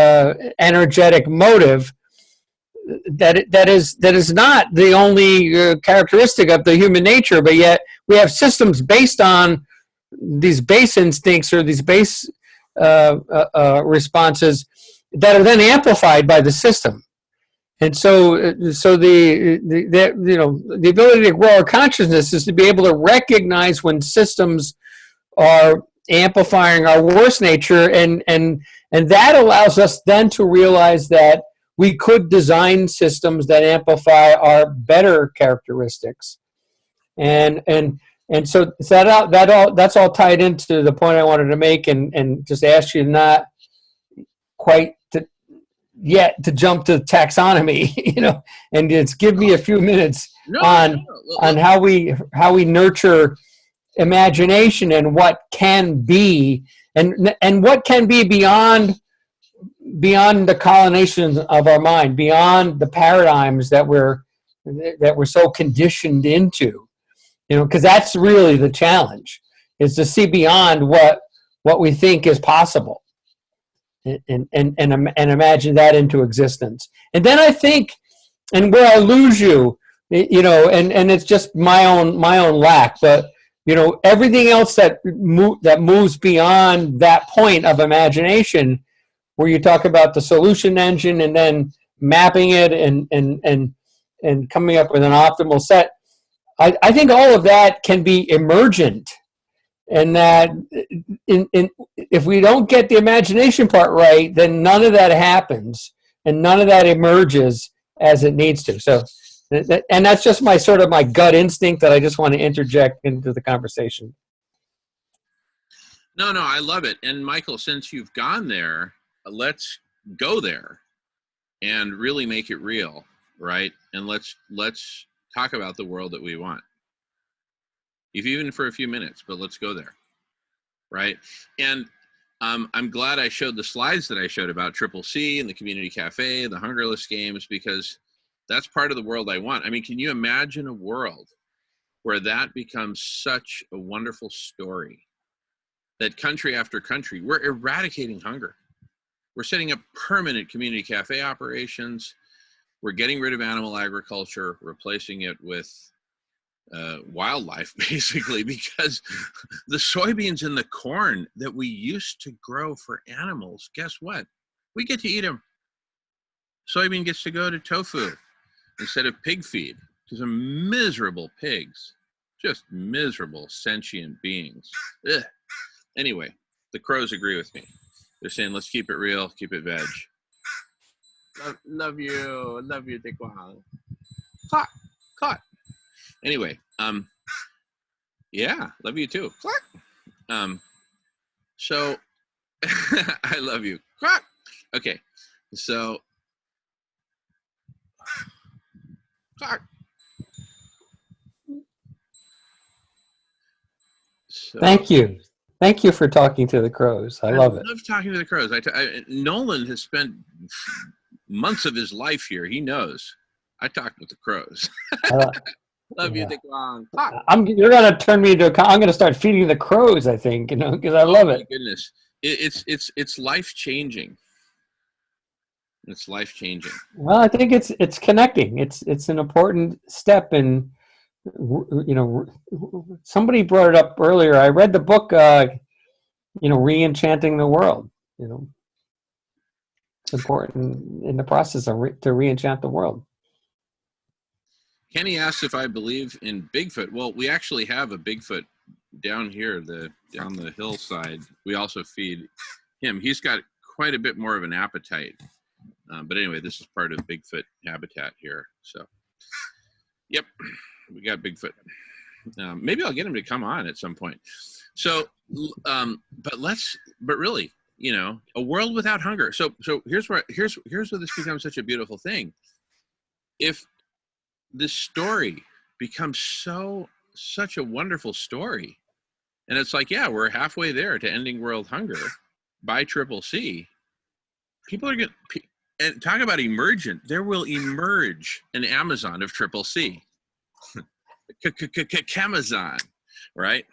energetic motive. That is not the only characteristic of the human nature, but yet we have systems based on these base instincts or these base responses that are then amplified by the system. And so the ability to grow our consciousness is to be able to recognize when systems are amplifying our worst nature, and that allows us then to realize that we could design systems that amplify our better characteristics, and so that's all tied into the point I wanted to make, and just ask you not quite to jump to taxonomy, and just give me a few minutes on how we nurture imagination and what can be, and what can be beyond the colonization of our mind, beyond the paradigms that we're so conditioned into, because that's really the challenge, is to see beyond what we think is possible. And imagine that into existence. And then I think, and where I lose you, and it's just my own lack, but everything else that moves beyond that point of imagination, where you talk about the solution engine and then mapping it and coming up with an optimal set. I think all of that can be emergent. And that if we don't get the imagination part right, then none of that happens, and none of that emerges as it needs to. So, and that's just my gut instinct that I just want to interject into the conversation. No, I love it. And Michael, since you've gone there, let's go there and really make it real, right? And let's talk about the world that we want. If even for a few minutes, but let's go there, right? And I'm glad I showed the slides that I showed about Triple C and the Community Cafe, the Hungerless Games, because that's part of the world I want. I mean, can you imagine a world where that becomes such a wonderful story, that country after country, we're eradicating hunger. We're setting up permanent community cafe operations. We're getting rid of animal agriculture, replacing it with wildlife, basically, because the soybeans and the corn that we used to grow for animals, guess what? We get to eat them. Soybean gets to go to tofu instead of pig feed, because they're miserable pigs, just miserable sentient beings. Ugh. Anyway, the crows agree with me. They're saying, let's keep it real, keep it veg. Love you, Daquan. Caught. Anyway, yeah, love you too. So, I love you. Okay, so, Thank you for talking to the crows. I love it. I love talking to the crows. Nolan has spent months of his life here. He knows. I talk with the crows. Love you, Daquan. You're gonna turn me into. I'm gonna start feeding the crows, I think, because I love it. My goodness, it's life changing. It's life changing. Well, I think it's connecting. It's an important step in. Somebody brought it up earlier. I read the book, Re-Enchanting the World. It's important in the process to re-enchant the world. Kenny asked if I believe in Bigfoot. Well, we actually have a Bigfoot down here, down the hillside. We also feed him. He's got quite a bit more of an appetite. But anyway, this is part of Bigfoot habitat here. So, yep, we got Bigfoot. Maybe I'll get him to come on at some point. So, but really, a world without hunger. So here's where this becomes such a beautiful thing. If this story becomes such a wonderful story, and it's like, yeah, we're halfway there to ending world hunger by Triple C. People are going to, and talk about emergent, there will emerge an Amazon of Triple C. Amazon, right?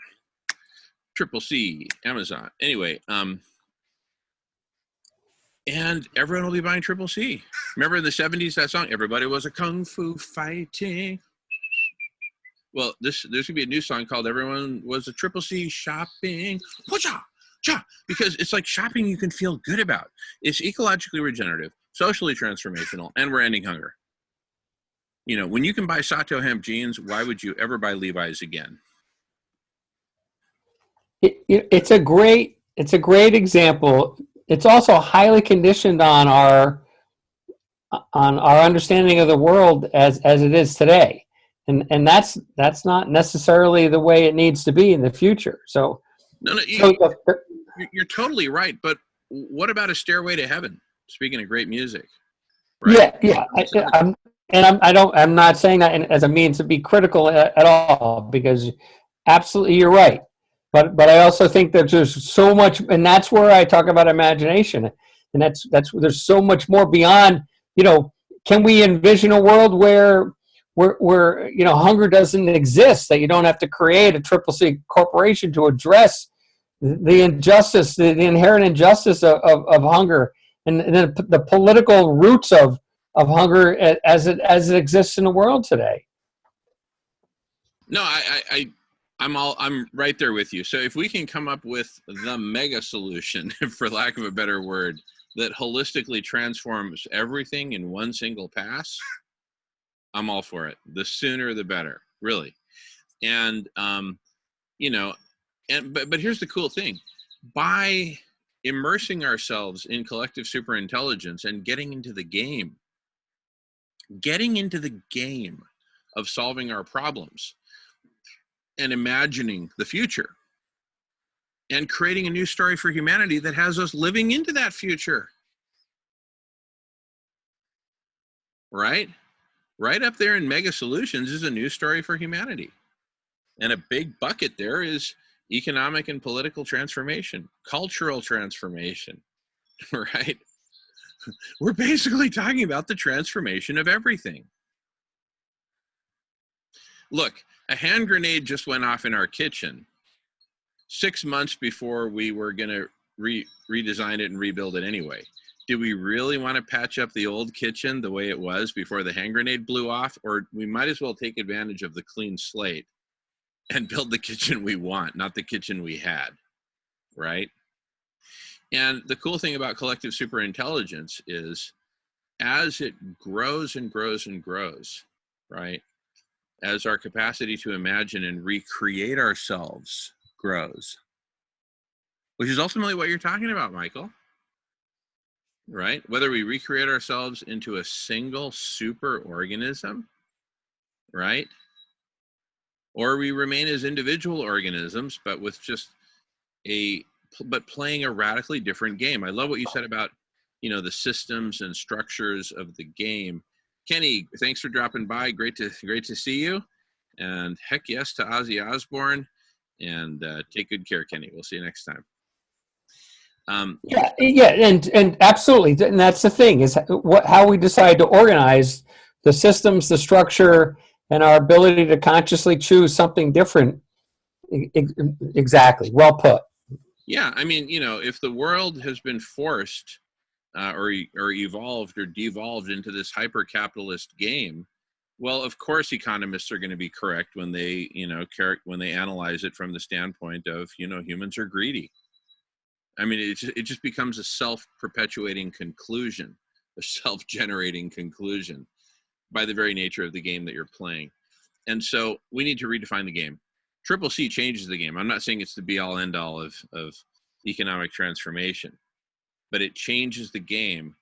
Triple C, Amazon. Anyway, and everyone will be buying Triple C. Remember in the 70s, that song, everybody was a kung fu fighting. Well, there's going to be a new song called Everyone Was a Triple C Shopping. Because it's like shopping you can feel good about. It's ecologically regenerative. socially transformational, and we're ending hunger. You know, when you can buy Sato hemp jeans, why would you ever buy Levi's again? It's a great example. It's also highly conditioned on our understanding of the world as it is today, and that's not necessarily the way it needs to be in the future. So, no, you're totally right. But what about A Stairway to Heaven? Speaking of great music, right? Yeah. I'm not saying that as a means to be critical at all, because absolutely you're right. But I also think that there's so much, and that's where I talk about imagination, and that's there's so much more beyond. You know, can we envision a world where hunger doesn't exist, that you don't have to create a Triple C corporation to address the injustice, the inherent injustice of hunger, and then the political roots of hunger as it exists in the world today. No, I'm right there with you. So if we can come up with the mega solution, for lack of a better word, that holistically transforms everything in one single pass, I'm all for it. The sooner the better, really. And but here's the cool thing: by immersing ourselves in collective superintelligence and getting into the game of solving our problems and imagining the future and creating a new story for humanity that has us living into that future. Right up there in Mega Solutions is a new story for humanity. And a big bucket there is economic and political transformation, cultural transformation, right? We're basically talking about the transformation of everything. Look, a hand grenade just went off in our kitchen 6 months before we were going to redesign it and rebuild it anyway. Do we really want to patch up the old kitchen the way it was before the hand grenade blew off? Or we might as well take advantage of the clean slate and build the kitchen we want, not the kitchen we had, right? And the cool thing about collective superintelligence is as it grows and grows and grows, right? As our capacity to imagine and recreate ourselves grows, which is ultimately what you're talking about, Michael, right? Whether we recreate ourselves into a single super organism, right? Or we remain as individual organisms, but with just but playing a radically different game. I love what you said about, the systems and structures of the game. Kenny, thanks for dropping by. Great to see you. And heck yes to Ozzy Osbourne. And take good care, Kenny. We'll see you next time. And absolutely, and that's the thing, is how we decide to organize the systems, the structure, and our ability to consciously choose something different. Exactly, well put. Yeah, I mean, if the world has been forced or evolved or devolved into this hyper-capitalist game, well, of course, economists are going to be correct when they, when they analyze it from the standpoint of, humans are greedy. I mean, it just becomes a self-perpetuating conclusion, a self-generating conclusion by the very nature of the game that you're playing. And so we need to redefine the game. Triple C changes the game. I'm not saying it's the be-all, end-all of economic transformation, but it changes the game.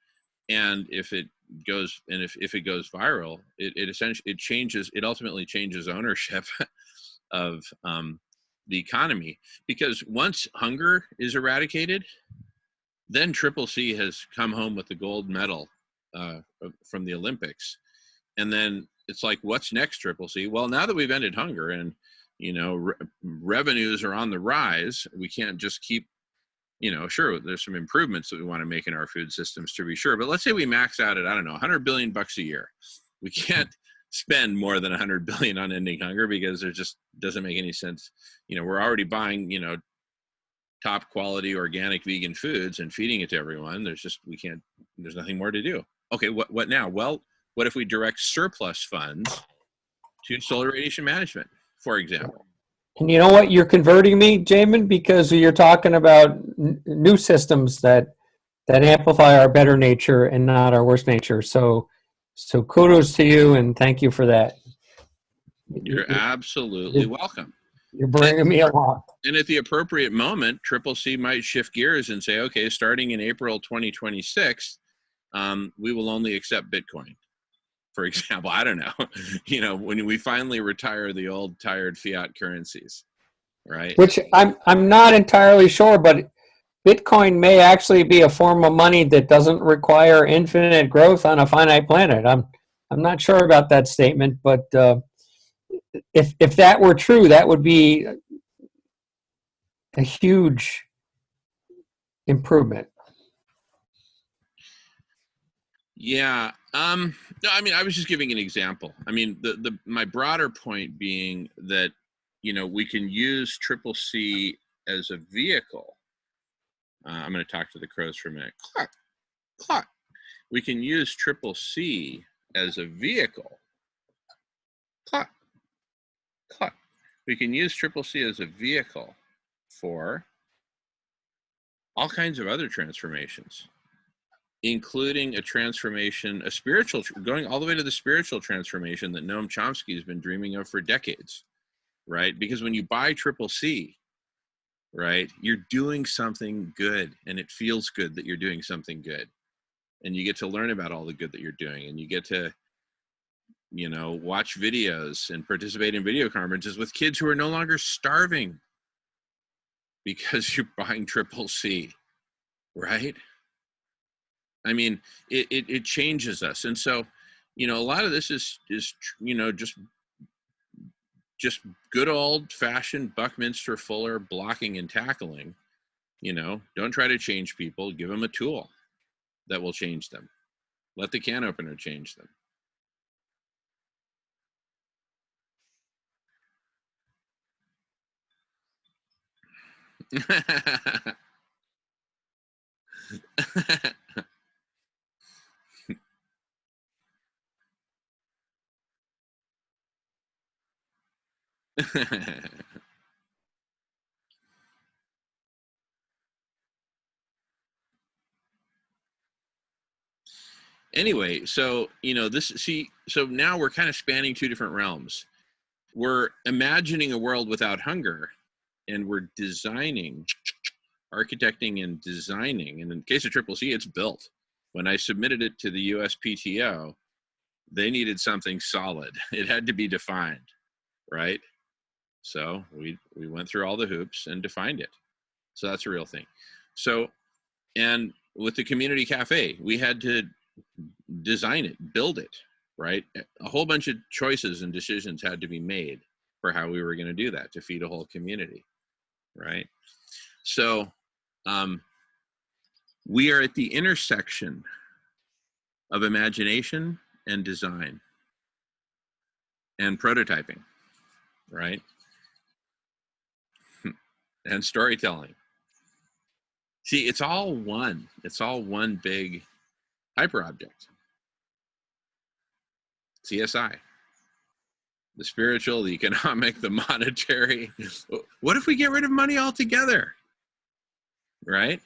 And if it goes viral, it ultimately changes ownership of the economy, because once hunger is eradicated, then Triple C has come home with the gold medal from the Olympics. And then it's like, what's next, Triple C? Well, now that we've ended hunger and revenues are on the rise, we can't just keep, sure, there's some improvements that we want to make in our food systems, to be sure, but let's say we max out at, I don't know, $100 billion a year. We can't spend more than $100 billion on ending hunger, because it just doesn't make any sense. We're already buying, top quality organic vegan foods and feeding it to everyone. There's nothing more to do. Okay, what now? Well, what if we direct surplus funds to solar radiation management, for example? And you know what? You're converting me, Jamin, because you're talking about new systems that that amplify our better nature and not our worse nature. So kudos to you and thank you for that. You're absolutely welcome. You're bringing me along. And at the appropriate moment, Triple C might shift gears and say, okay, starting in April 2026, we will only accept Bitcoin, for example. I don't know. When we finally retire the old tired fiat currencies, right? Which I'm not entirely sure, but Bitcoin may actually be a form of money that doesn't require infinite growth on a finite planet. I'm not sure about that statement, but if that were true, that would be a huge improvement. Yeah. No, I mean, I was just giving an example. I mean, my broader point being that, we can use Triple C as a vehicle. I'm going to talk to the crows for a minute. Cluck, cluck. We can use Triple C as a vehicle. Cluck, cluck. We can use Triple C as a vehicle for all kinds of other transformations, including a transformation, a spiritual, going all the way to the spiritual transformation that Noam Chomsky has been dreaming of for decades, right? Because when you buy Triple C, right, you're doing something good, and it feels good that you're doing something good, and you get to learn about all the good that you're doing, and you get to, watch videos and participate in video conferences with kids who are no longer starving because you're buying Triple C, right? I mean, it changes us. And so, a lot of this is just good old fashioned Buckminster Fuller blocking and tackling. Don't try to change people. Give them a tool that will change them. Let the can opener change them. Anyway, so so now we're kind of spanning two different realms. We're imagining a world without hunger, and we're architecting and designing. And in the case of Triple C, it's built. When I submitted it to the USPTO, they needed something solid. It had to be defined, right? So we went through all the hoops and defined it. So that's a real thing. So, and with the community cafe, we had to design it, build it, right? A whole bunch of choices and decisions had to be made for how we were going to do that to feed a whole community, right? So we are at the intersection of imagination and design and prototyping, right? And storytelling. See, it's all one. It's all one big hyperobject. CSI. The spiritual, the economic, the monetary. What if we get rid of money altogether? Right?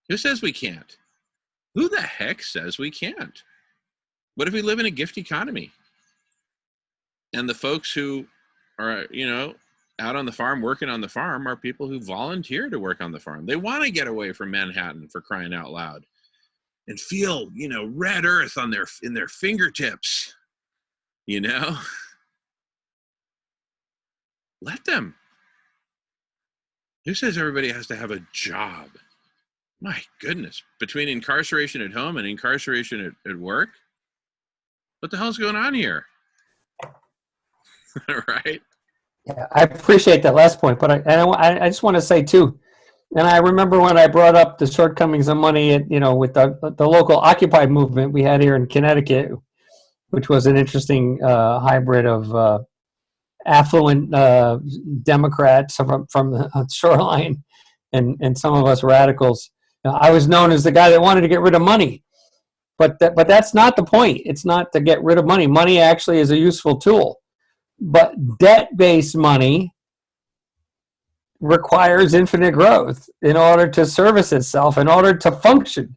Who says we can't? Who the heck says we can't? What if we live in a gift economy? And the folks who are, out on the farm, working on the farm, are people who volunteer to work on the farm. They want to get away from Manhattan, for crying out loud, and feel, red earth in their fingertips, Let them. Who says everybody has to have a job? My goodness, between incarceration at home and incarceration at work, what the hell's going on here? Right? Yeah, I appreciate that last point, but I just want to say too, and I remember when I brought up the shortcomings of money, with the local Occupy movement we had here in Connecticut, which was an interesting hybrid of affluent Democrats from the shoreline and some of us radicals. I was known as the guy that wanted to get rid of money, but that's not the point. It's not to get rid of money. Money actually is a useful tool. But debt-based money requires infinite growth in order to service itself, in order to function.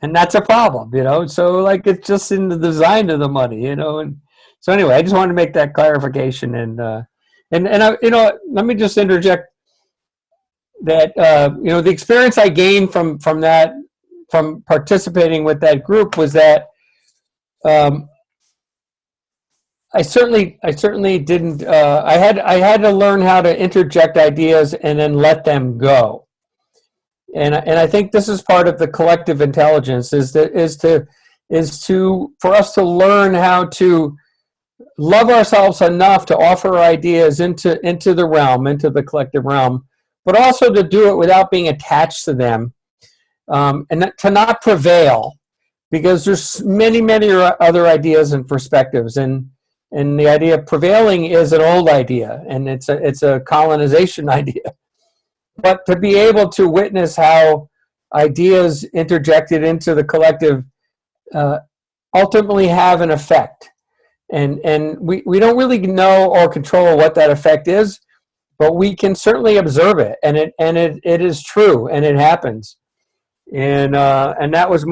And that's a problem, you know. So like it's just in the design of the money, you know. And so anyway, I just wanted to make that clarification. And I, you know, let me just interject that you know, the experience I gained from that, from participating with that group, was that um, I certainly didn't. I had to learn how to interject ideas and then let them go. And I think this is part of the collective intelligence, is to for us to learn how to love ourselves enough to offer ideas into the realm, into the collective realm, but also to do it without being attached to them, and to not prevail, because there's many other ideas and perspectives, and the idea of prevailing is an old idea, and it's a colonization idea. But to be able to witness how ideas interjected into the collective ultimately have an effect, and we don't really know or control what that effect is, but we can certainly observe it, and it is true, and it happens. And that was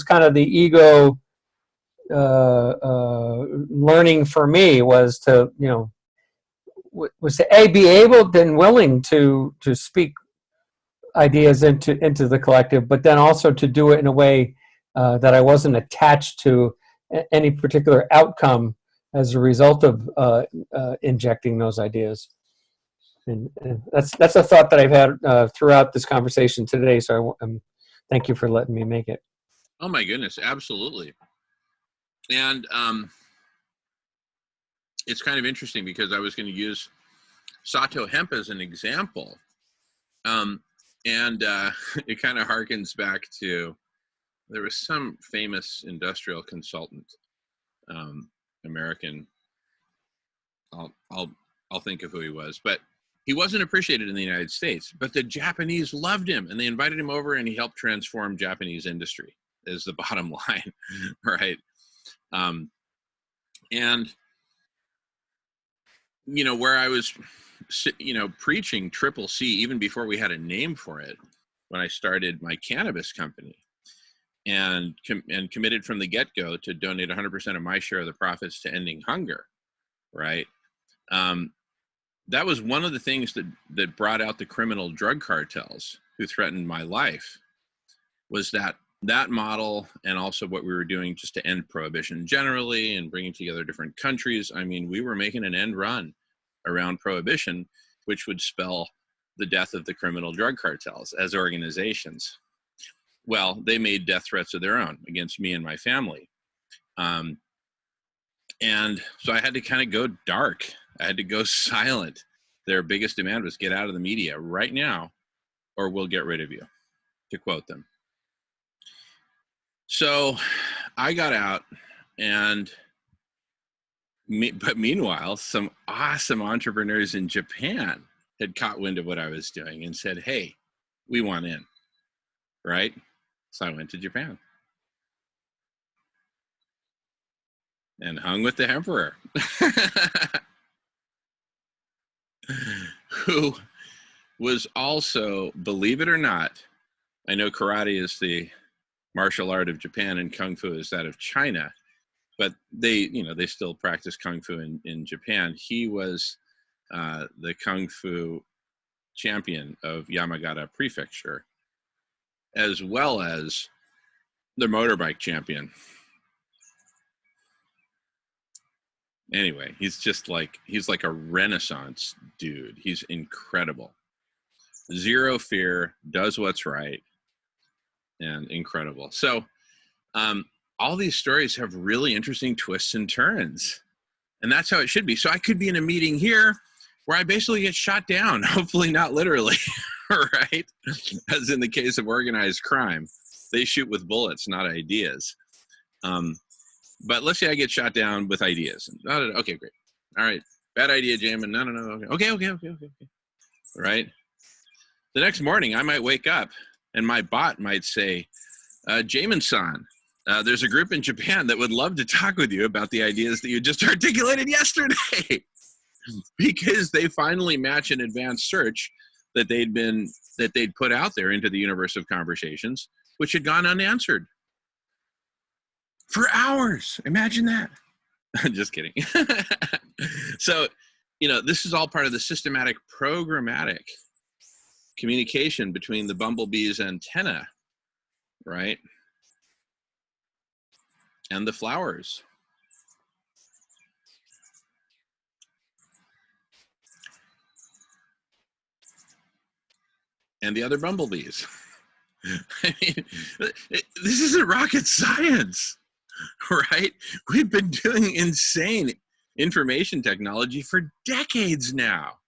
kind of the ego learning for me, was to, you know, was to be able and willing to speak ideas into the collective, but then also to do it in a way that I wasn't attached to any particular outcome as a result of injecting those ideas. And that's a thought that I've had throughout this conversation today. So thank you for letting me make it. Oh my goodness, absolutely. And it's kind of interesting because I was going to use Sato hemp as an example. And it kind of harkens back to, there was some famous industrial consultant, American. I'll think of who he was, but he wasn't appreciated in the United States, but the Japanese loved him, and they invited him over, and he helped transform Japanese industry, is the bottom line, right? And you know, where I was, you know, preaching Triple C even before we had a name for it, when I started my cannabis company, and committed from the get-go to donate 100% of my share of the profits to ending hunger, right? That was one of the things that brought out the criminal drug cartels who threatened my life, was that model, and also what we were doing just to end prohibition generally and bringing together different countries. I mean, we were making an end run around prohibition, which would spell the death of the criminal drug cartels as organizations. Well, they made death threats of their own against me and my family. And so I had to kind of go dark. I had to go silent. Their biggest demand was, get out of the media right now, or we'll get rid of you, to quote them. So I got out, but meanwhile, some awesome entrepreneurs in Japan had caught wind of what I was doing and said, hey, we want in, right? So I went to Japan and hung with the emperor, who was also, believe it or not, I know karate is the martial art of Japan and kung fu is that of China, but they still practice kung fu in Japan. He was the kung fu champion of Yamagata Prefecture, as well as the motorbike champion. Anyway, he's like a Renaissance dude. He's incredible. Zero fear, does what's right, and incredible. So all these stories have really interesting twists and turns, and that's how it should be. So I could be in a meeting here where I basically get shot down, hopefully not literally, right? As in the case of organized crime, they shoot with bullets, not ideas. But let's say I get shot down with ideas. Okay, great. All right, bad idea, Jamin. No. Okay. Right? The next morning, I might wake up and my bot might say, Jamin-san, there's a group in Japan that would love to talk with you about the ideas that you just articulated yesterday. Because they finally match an advanced search that they'd put out there into the universe of conversations which had gone unanswered for hours. Imagine that. Just kidding. So, this is all part of the systematic programmatic communication between the bumblebee's antenna, right? And the flowers. And the other bumblebees. I mean, this isn't rocket science, right? We've been doing insane information technology for decades now.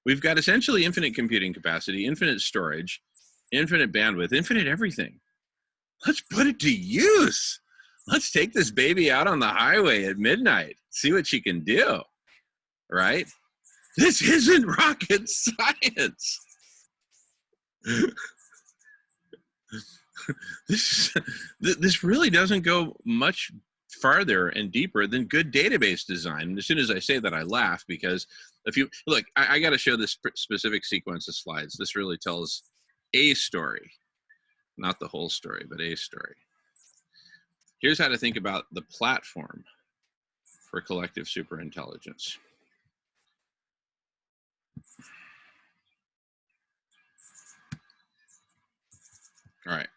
We've got essentially infinite computing capacity, infinite storage, infinite bandwidth, infinite everything. Let's put it to use. Let's take this baby out on the highway at midnight, see what she can do, right? This isn't rocket science. This really doesn't go much farther and deeper than good database design. And as soon as I say that, I laugh, because if you look, I got to show this specific sequence of slides. This really tells a story, not the whole story, but a story. Here's how to think about the platform for collective superintelligence. All right.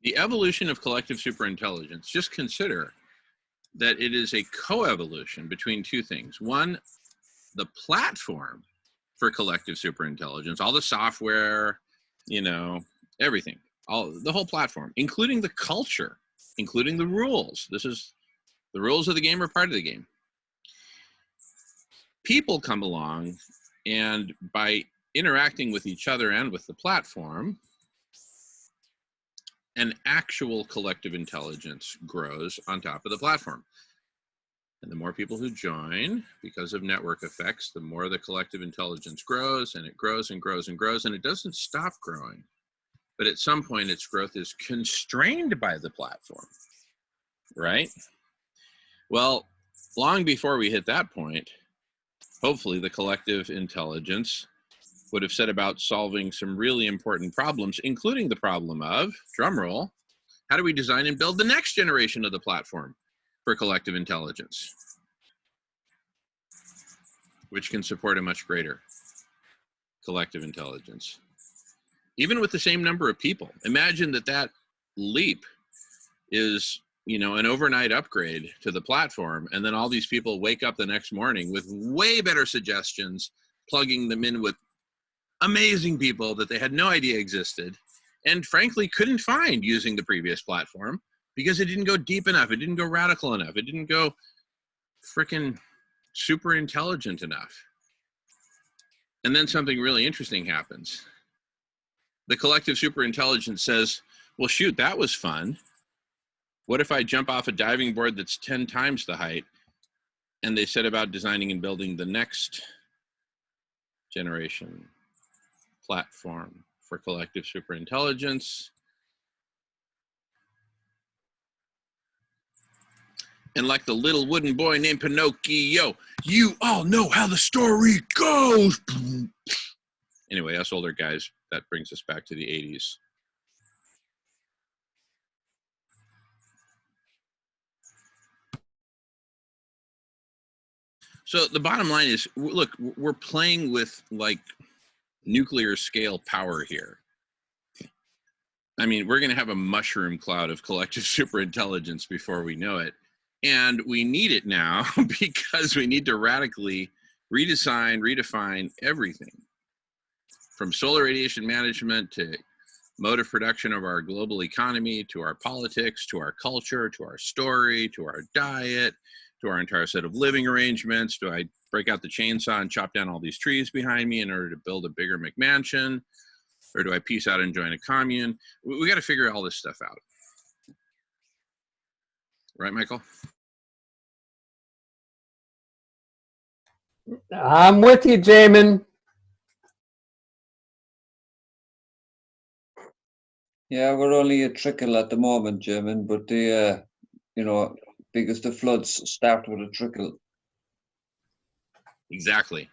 The evolution of collective superintelligence, just consider that it is a coevolution between two things. One, the platform for collective superintelligence, all the software, everything, the whole platform, including the culture, including the rules. This is the rules of the game are part of the game. People come along, and by interacting with each other and with the platform, an actual collective intelligence grows on top of the platform. And the more people who join, because of network effects, the more the collective intelligence grows, and it grows and grows and grows, and it doesn't stop growing. But at some point, its growth is constrained by the platform, right? Well, long before we hit that point, hopefully the collective intelligence would have set about solving some really important problems, including the problem of, drumroll, how do we design and build the next generation of the platform for collective intelligence, which can support a much greater collective intelligence, even with the same number of people. Imagine that leap is, an overnight upgrade to the platform, and then all these people wake up the next morning with way better suggestions, plugging them in with amazing people that they had no idea existed, and frankly couldn't find using the previous platform, because it didn't go deep enough, it didn't go radical enough, it didn't go frickin' super intelligent enough. And then something really interesting happens. The collective superintelligence says, well, shoot, that was fun. What if I jump off a diving board that's 10 times the height? And they set about designing and building the next generation platform for collective superintelligence. And like the little wooden boy named Pinocchio, you all know how the story goes. Anyway, us older guys, that brings us back to the 80s. So the bottom line is, look, we're playing with like nuclear scale power here. I mean, we're going to have a mushroom cloud of collective superintelligence before we know it. And we need it now because we need to radically redefine everything, from solar radiation management to mode of production of our global economy, to our politics, to our culture, to our story, to our diet, to our entire set of living arrangements. Do I break out the chainsaw and chop down all these trees behind me in order to build a bigger McMansion? Or do I peace out and join a commune? We got to figure all this stuff out. Right, Michael? I'm with you, Jamin. Yeah, we're only a trickle at the moment, Jamin, but the, because the floods start with a trickle. Exactly.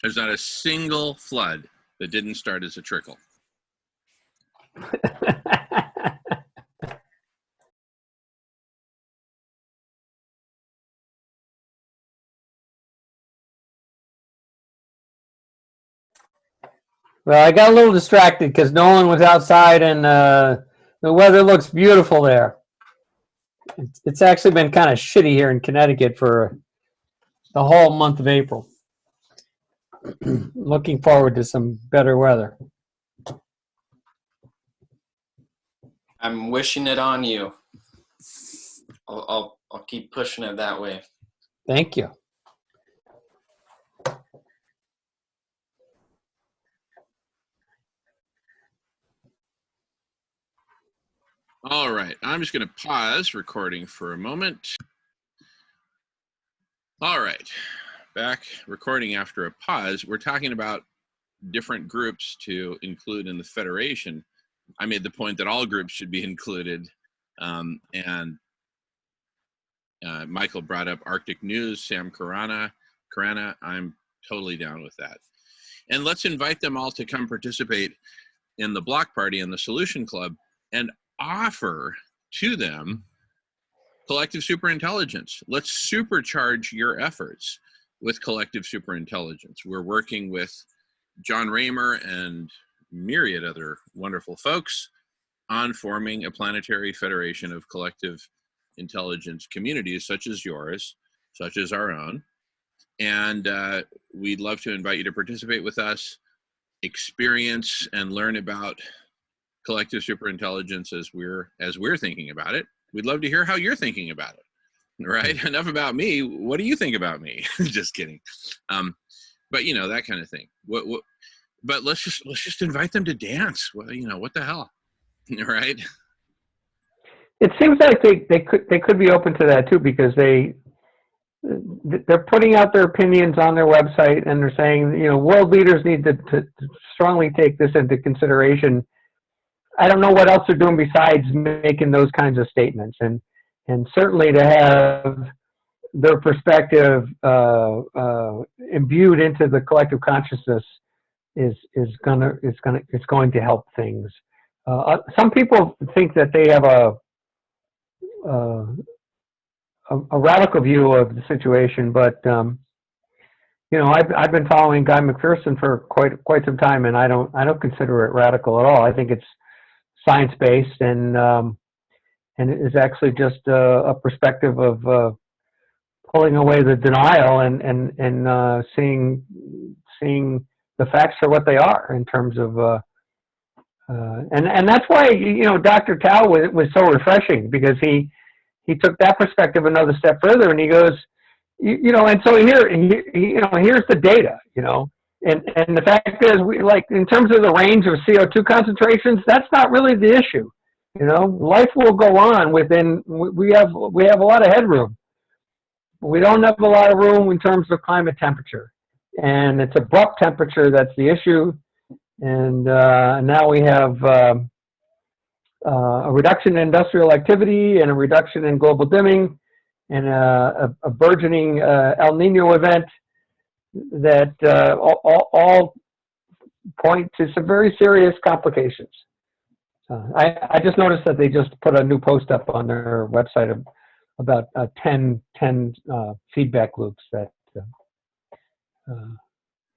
There's not a single flood that didn't start as a trickle. Well, I got a little distracted because Nolan was outside and the weather looks beautiful there. It's actually been kind of shitty here in Connecticut for the whole month of April. Looking forward to some better weather. I'm wishing it on you. I'll keep pushing it that way. Thank you. All right, I'm just going to pause recording for a moment. All right, back recording after a pause. We're talking about different groups to include in the Federation. I made the point that all groups should be included, and Michael brought up Arctic News, Sam Karana. I'm totally down with that. And let's invite them all to come participate in the block party and the Solution Club and offer to them collective superintelligence. Let's supercharge your efforts with collective superintelligence. We're working with John Raymer and myriad other wonderful folks on forming a planetary federation of collective intelligence communities such as yours, such as our own. And we'd love to invite you to participate with us, experience and learn about collective superintelligence as we're thinking about it. We'd love to hear how you're thinking about it. Right? Enough about me. What do you think about me? Just kidding. But you know, that kind of thing. But let's just invite them to dance. Well, you know, what the hell? Right? It seems like they could be open to that too, because they're putting out their opinions on their website, and they're saying, you know, world leaders need to strongly take this into consideration. I don't know what else they're doing besides making those kinds of statements, and certainly to have their perspective imbued into the collective consciousness is going to help things. Some people think that they have a radical view of the situation, but you know, I've been following Guy McPherson for quite some time, and I don't consider it radical at all. I think it's science-based, and it is actually just a perspective of pulling away the denial and seeing the facts for what they are in terms of and that's why, you know, Dr. Tao was so refreshing, because he took that perspective another step further, and he goes, you know, and so here's the data, you know. And the fact is, we, like, in terms of the range of CO2 concentrations, that's not really the issue. You know, life will go on within. We have a lot of headroom. We don't have a lot of room in terms of climate temperature, and it's abrupt temperature that's the issue. And now we have a reduction in industrial activity and a reduction in global dimming, and a burgeoning El Nino event that all point to some very serious complications. I just noticed that they just put a new post up on their website about 10 feedback loops that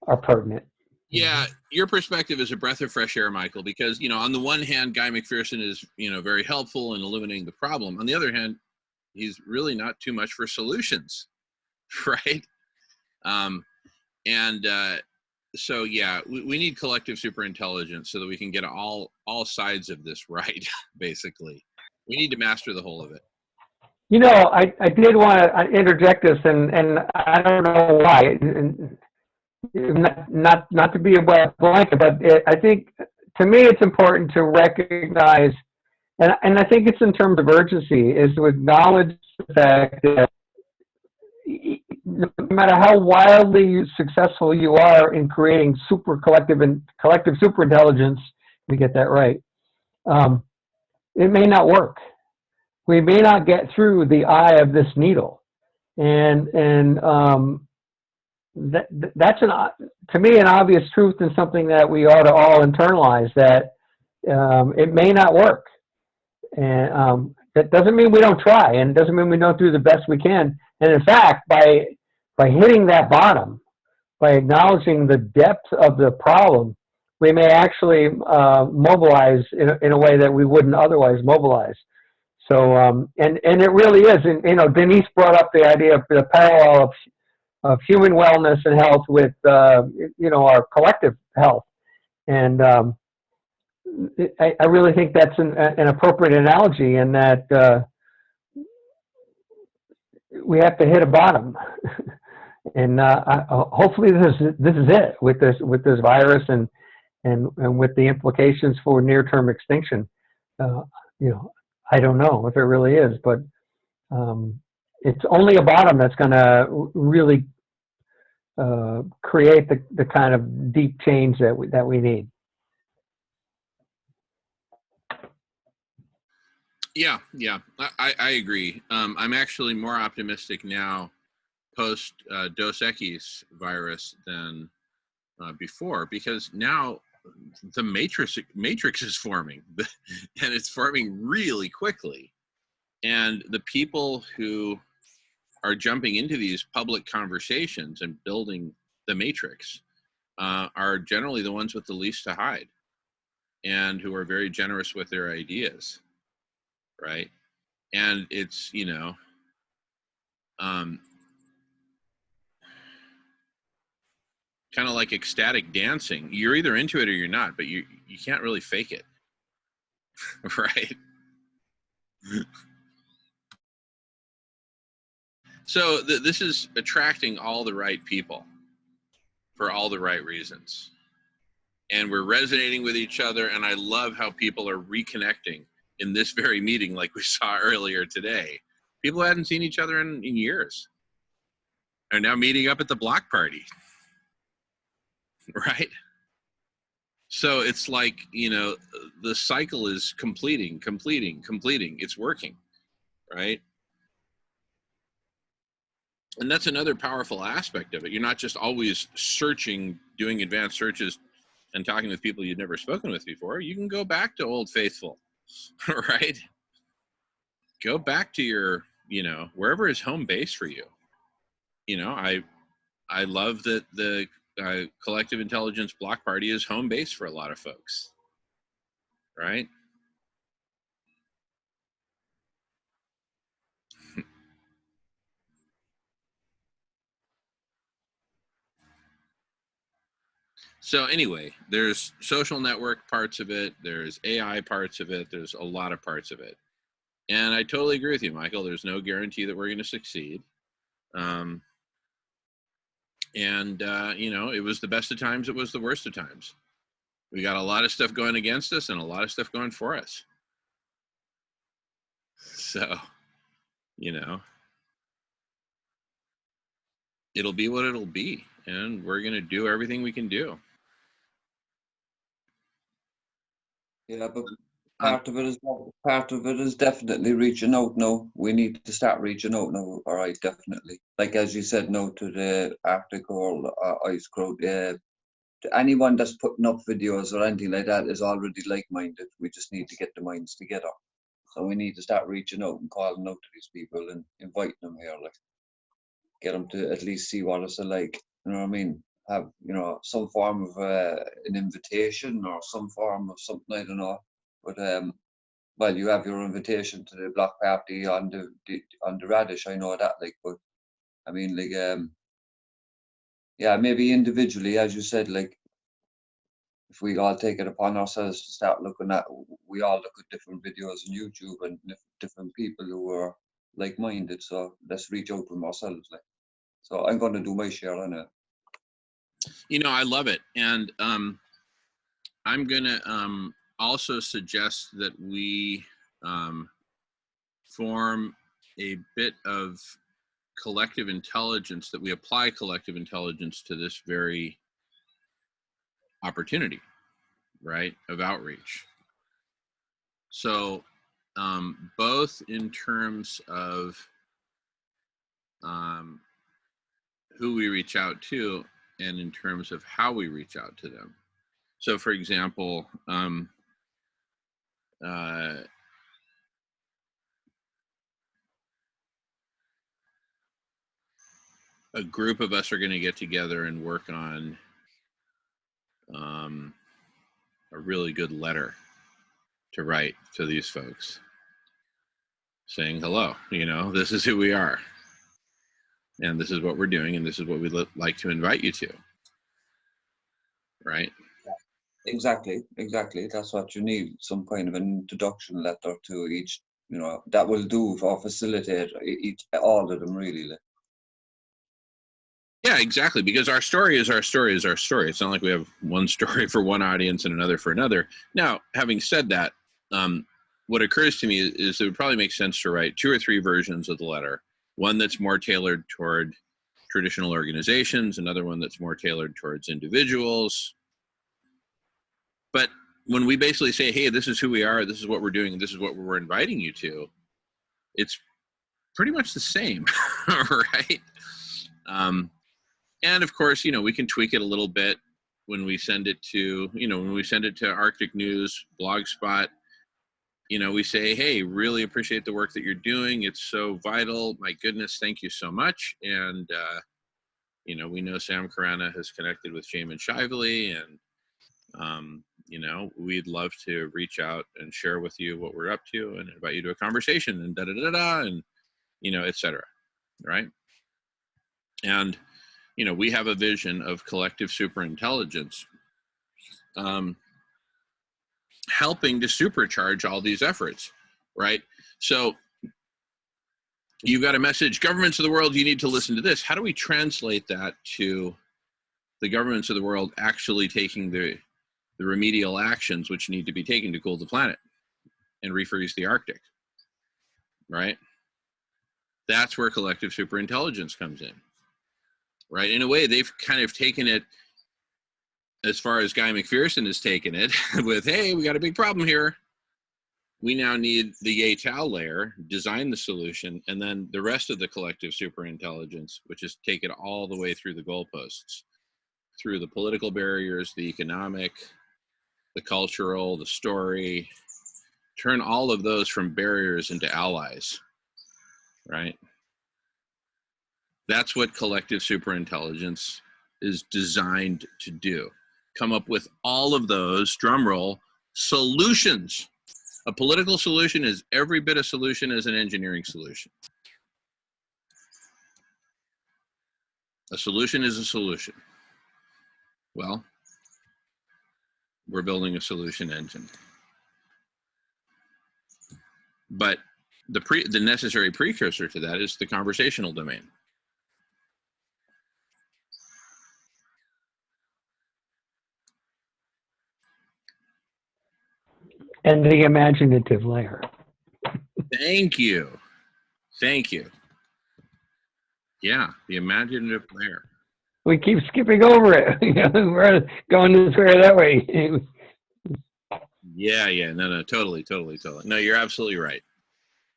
are pertinent. Yeah, your perspective is a breath of fresh air, Michael, because, you know, on the one hand, Guy McPherson is, you know, very helpful in illuminating the problem. On the other hand, he's really not too much for solutions, right? So yeah, we need collective superintelligence so that we can get all sides of this right. Basically, we need to master the whole of it. You know, I did want to interject this, and I don't know why, not to be a blanket, but I think, to me, it's important to recognize, and I think it's in terms of urgency, is to acknowledge the fact that no matter how wildly successful you are in creating collective superintelligence, to get that right, it may not work. We may not get through the eye of this needle, and that's to me, an obvious truth and something that we ought to all internalize, that it may not work. And that doesn't mean we don't try, and doesn't mean we don't do the best we can. And in fact, by hitting that bottom, by acknowledging the depth of the problem, we may actually mobilize in a way that we wouldn't otherwise mobilize. So, and it really is. And, Denise brought up the idea of the parallel of human wellness and health with, our collective health. And I really think that's an appropriate analogy, in that we have to hit a bottom. And hopefully this is it with this virus and with the implications for near-term extinction. I don't know if it really is, but it's only a bottom that's going to really create the kind of deep change that we need. Yeah, I agree. I'm actually more optimistic now post Dos Equis virus than before, because now the matrix is forming, and it's forming really quickly. And the people who are jumping into these public conversations and building the matrix are generally the ones with the least to hide, and who are very generous with their ideas, right? And it's, kind of like ecstatic dancing. You're either into it or you're not, but you can't really fake it, right? So this is attracting all the right people for all the right reasons. And we're resonating with each other, and I love how people are reconnecting in this very meeting, like we saw earlier today. People who hadn't seen each other in years are now meeting up at the block party, right? So it's like, the cycle is completing. It's working, right? And that's another powerful aspect of it. You're not just always searching, doing advanced searches and talking with people you've never spoken with before. You can go back to Old Faithful, right? Go back to your, wherever is home base for you. I love that the Collective Intelligence Block Party is home base for a lot of folks, right? So anyway, there's social network parts of it, there's AI parts of it, there's a lot of parts of it. And I totally agree with you, Michael. There's no guarantee that we're going to succeed. It was the best of times, it was the worst of times. We got a lot of stuff going against us and a lot of stuff going for us. So, it'll be what it'll be, and we're going to do everything we can do. Yeah, but part of it is definitely reaching out now. We need to start reaching out now. All right, definitely. Like as you said, no to the Arctic or Ice Crowd. To anyone that's putting up videos or anything like that is already like-minded. We just need to get the minds together. So we need to start reaching out and calling out to these people and inviting them here, like get them to at least see what it's like. You know what I mean? Have some form of an invitation or some form of something, I don't know. But well, you have your invitation to the block party on the Radish. I know that, like, but I mean, like, yeah, maybe individually, as you said, like, if we all take it upon ourselves to start looking at, we all look at different videos on YouTube and different people who are like-minded. So let's reach out to them ourselves, like. So I'm going to do my share on it. I love it. And I'm going to also suggest that we form a bit of collective intelligence, that we apply collective intelligence to this very opportunity, right, of outreach. So both in terms of who we reach out to and in terms of how we reach out to them. So, for example, a group of us are going to get together and work on a really good letter to write to these folks saying, hello, this is who we are. And this is what we're doing. And this is what we'd like to invite you to. Right? Exactly. That's what you need, some kind of an introduction letter to each, that will do for facilitate all of them really. Yeah, exactly. Because our story is our story is our story. It's not like we have one story for one audience and another for another. Now, having said that, what occurs to me is it would probably make sense to write 2 or 3 versions of the letter. One that's more tailored toward traditional organizations, another one that's more tailored towards individuals. But when we basically say, hey, this is who we are, this is what we're doing, and this is what we're inviting you to, it's pretty much the same, right? And of course, we can tweak it a little bit when we send it to, Arctic News, Blogspot. We say, hey, really appreciate the work that you're doing. It's so vital. My goodness, thank you so much. And, we know Sam Carana has connected with Jamin Shively, and, we'd love to reach out and share with you what we're up to and invite you to a conversation and da-da-da-da, and, et cetera, right? And, we have a vision of collective superintelligence helping to supercharge all these efforts, right? So you've got a message, governments of the world, you need to listen to this. How do we translate that to the governments of the world actually taking the remedial actions which need to be taken to cool the planet and refreeze the Arctic, right? That's where collective superintelligence comes in, right? In a way, they've kind of taken it as far as Guy McPherson has taken it with, hey, we got a big problem here. We now need the YATAL layer, design the solution, and then the rest of the collective superintelligence, which is take it all the way through the goalposts, through the political barriers, the economic, the cultural, the story, turn all of those from barriers into allies, right? That's what collective superintelligence is designed to do. Come up with all of those, drumroll, solutions. A political solution is every bit a solution as an engineering solution. A solution is a solution. Well, we're building a solution engine. But the necessary precursor to that is the conversational domain. And the imaginative layer. Thank you. Yeah, the imaginative layer. We keep skipping over it. We're going this way or that way. Yeah. No, totally. No, you're absolutely right.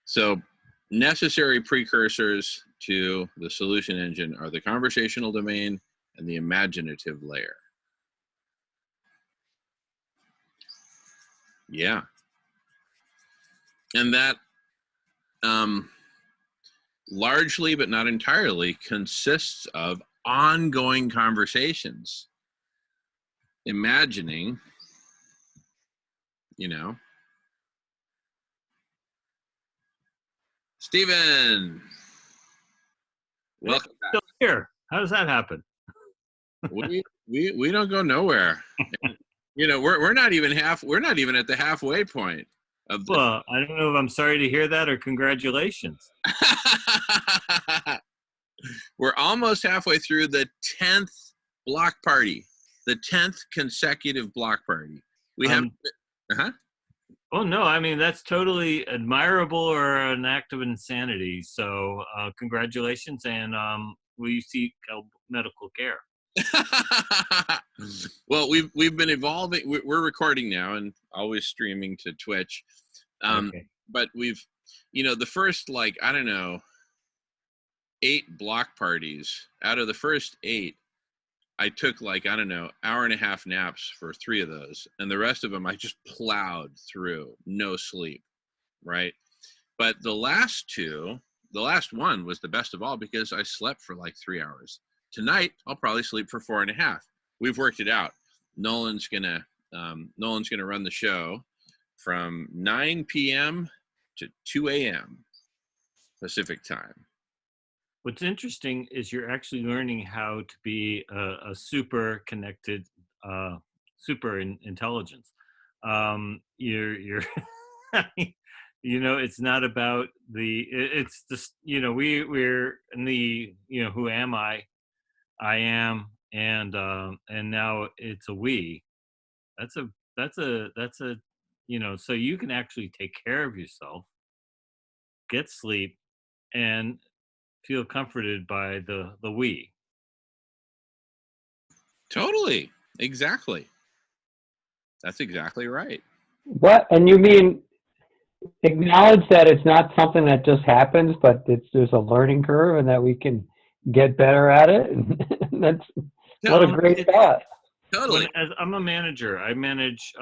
So necessary precursors to the solution engine are the conversational domain and the imaginative layer. Yeah. And that largely, but not entirely, consists of ongoing conversations. Imagining, Stephen, welcome back. Still here. How does that happen? We don't go nowhere. We're not even at the halfway point of the. Well, I don't know if I'm sorry to hear that or congratulations. We're almost halfway through the 10th block party, the 10th consecutive block party. We have. Oh no, I mean that's totally admirable or an act of insanity. So congratulations, and will you seek medical care? Well, we've been evolving. We're recording now and always streaming to Twitch. Okay. But we've, the first, I don't know, 8 block parties. Out of the first 8, I took like, I don't know, hour and a half naps for 3 of those. And the rest of them, I just plowed through, no sleep, right? But the last one was the best of all because I slept for like 3 hours. Tonight, I'll probably sleep for 4.5. We've worked it out. Nolan's gonna run the show from 9 p.m. to 2 a.m. Pacific time. What's interesting is you're actually learning how to be a super connected, intelligence. You're it's not about it's just, we're in the, who am I am, and now it's a we. That's a so you can actually take care of yourself, get sleep, and feel comforted by the we. Totally. Exactly. That's exactly right. What? And you mean acknowledge that it's not something that just happens, but there's a learning curve, and that we can get better at it. And that's what a great thought. Totally. As I'm a manager, I manage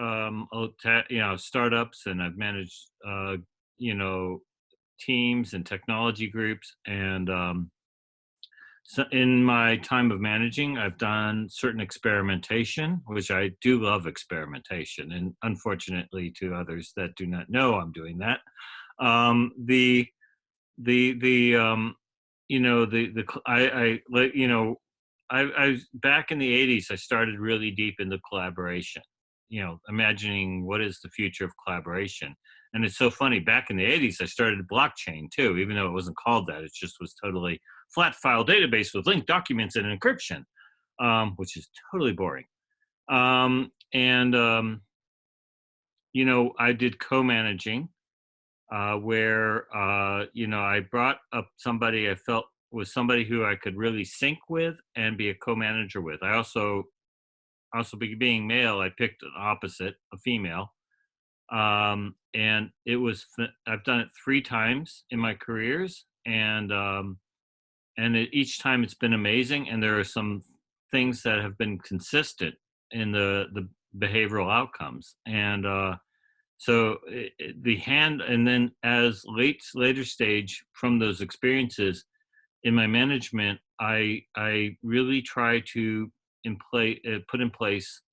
startups, and I've managed teams and technology groups, and so in my time of managing, I've done certain experimentation, which I do love experimentation, and unfortunately to others that do not know I'm doing that. I back in the 80s, I started really deep into collaboration, imagining what is the future of collaboration. And it's so funny, back in the 80s, I started blockchain too, even though it wasn't called that. It just was totally flat file database with linked documents and encryption, which is totally boring. I did co-managing, where I brought up somebody I felt was somebody who I could really sync with and be a co-manager with. I also being male, I picked an opposite, a female, and it was I've done it 3 times in my careers, and each time it's been amazing. And there are some things that have been consistent in the behavioral outcomes, and and then as later stage from those experiences in my management, I really try to put in place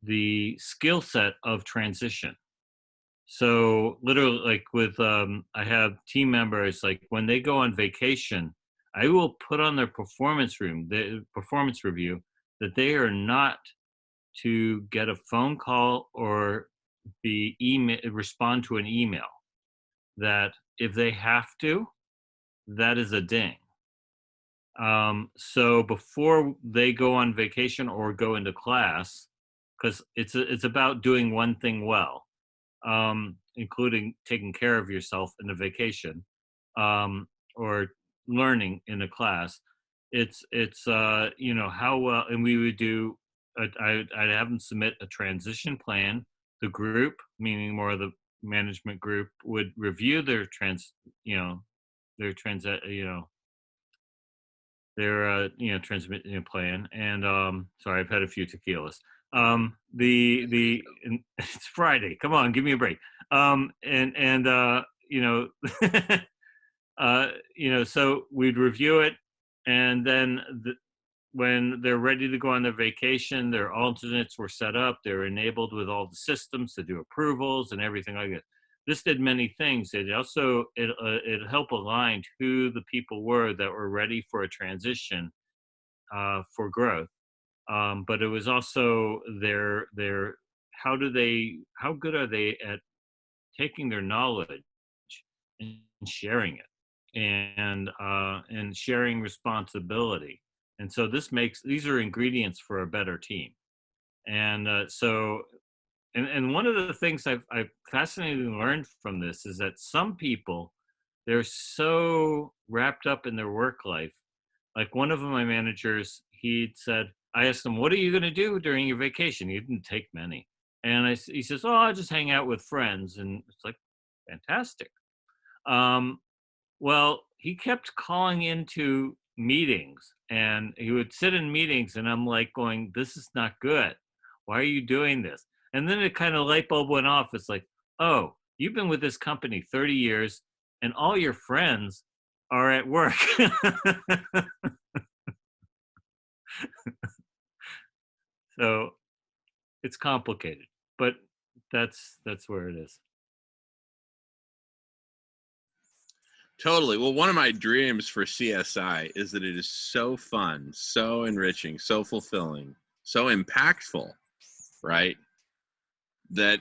the skill set of transition. So literally, like with I have team members, like when they go on vacation, I will put on their the performance review, that they are not to get a phone call or respond to an email. That if they have to, that is a ding. So before they go on vacation or go into class, because it's about doing one thing well, including taking care of yourself in a vacation, or learning in a class. It's how well, and we would do. I'd have them submit a transition plan. The group, meaning more of the management group, would review their transmit plan. And sorry, I've had a few tequilas. It's Friday, come on, give me a break. So we'd review it, and then when they're ready to go on their vacation, their alternates were set up, they're enabled with all the systems to do approvals and everything like that. This did many things. It also it helped align who the people were that were ready for a transition, for growth. But it was also their how good are they at taking their knowledge and sharing it, and sharing responsibility. And so these are ingredients for a better team. And and one of the things I've fascinatingly learned from this is that some people, they're so wrapped up in their work life. Like one of my managers, he'd said, I asked him, "What are you going to do during your vacation?" He didn't take many. And he says, "Oh, I'll just hang out with friends." And it's like, fantastic. Well, he kept calling into meetings, and he would sit in meetings, and I'm like going, this is not good. Why are you doing this? And then it kind of light bulb went off. It's like, oh, you've been with this company 30 years and all your friends are at work. So it's complicated, but that's where it is. Totally. Well, one of my dreams for CSI is that it is so fun, so enriching, so fulfilling, so impactful, right? That,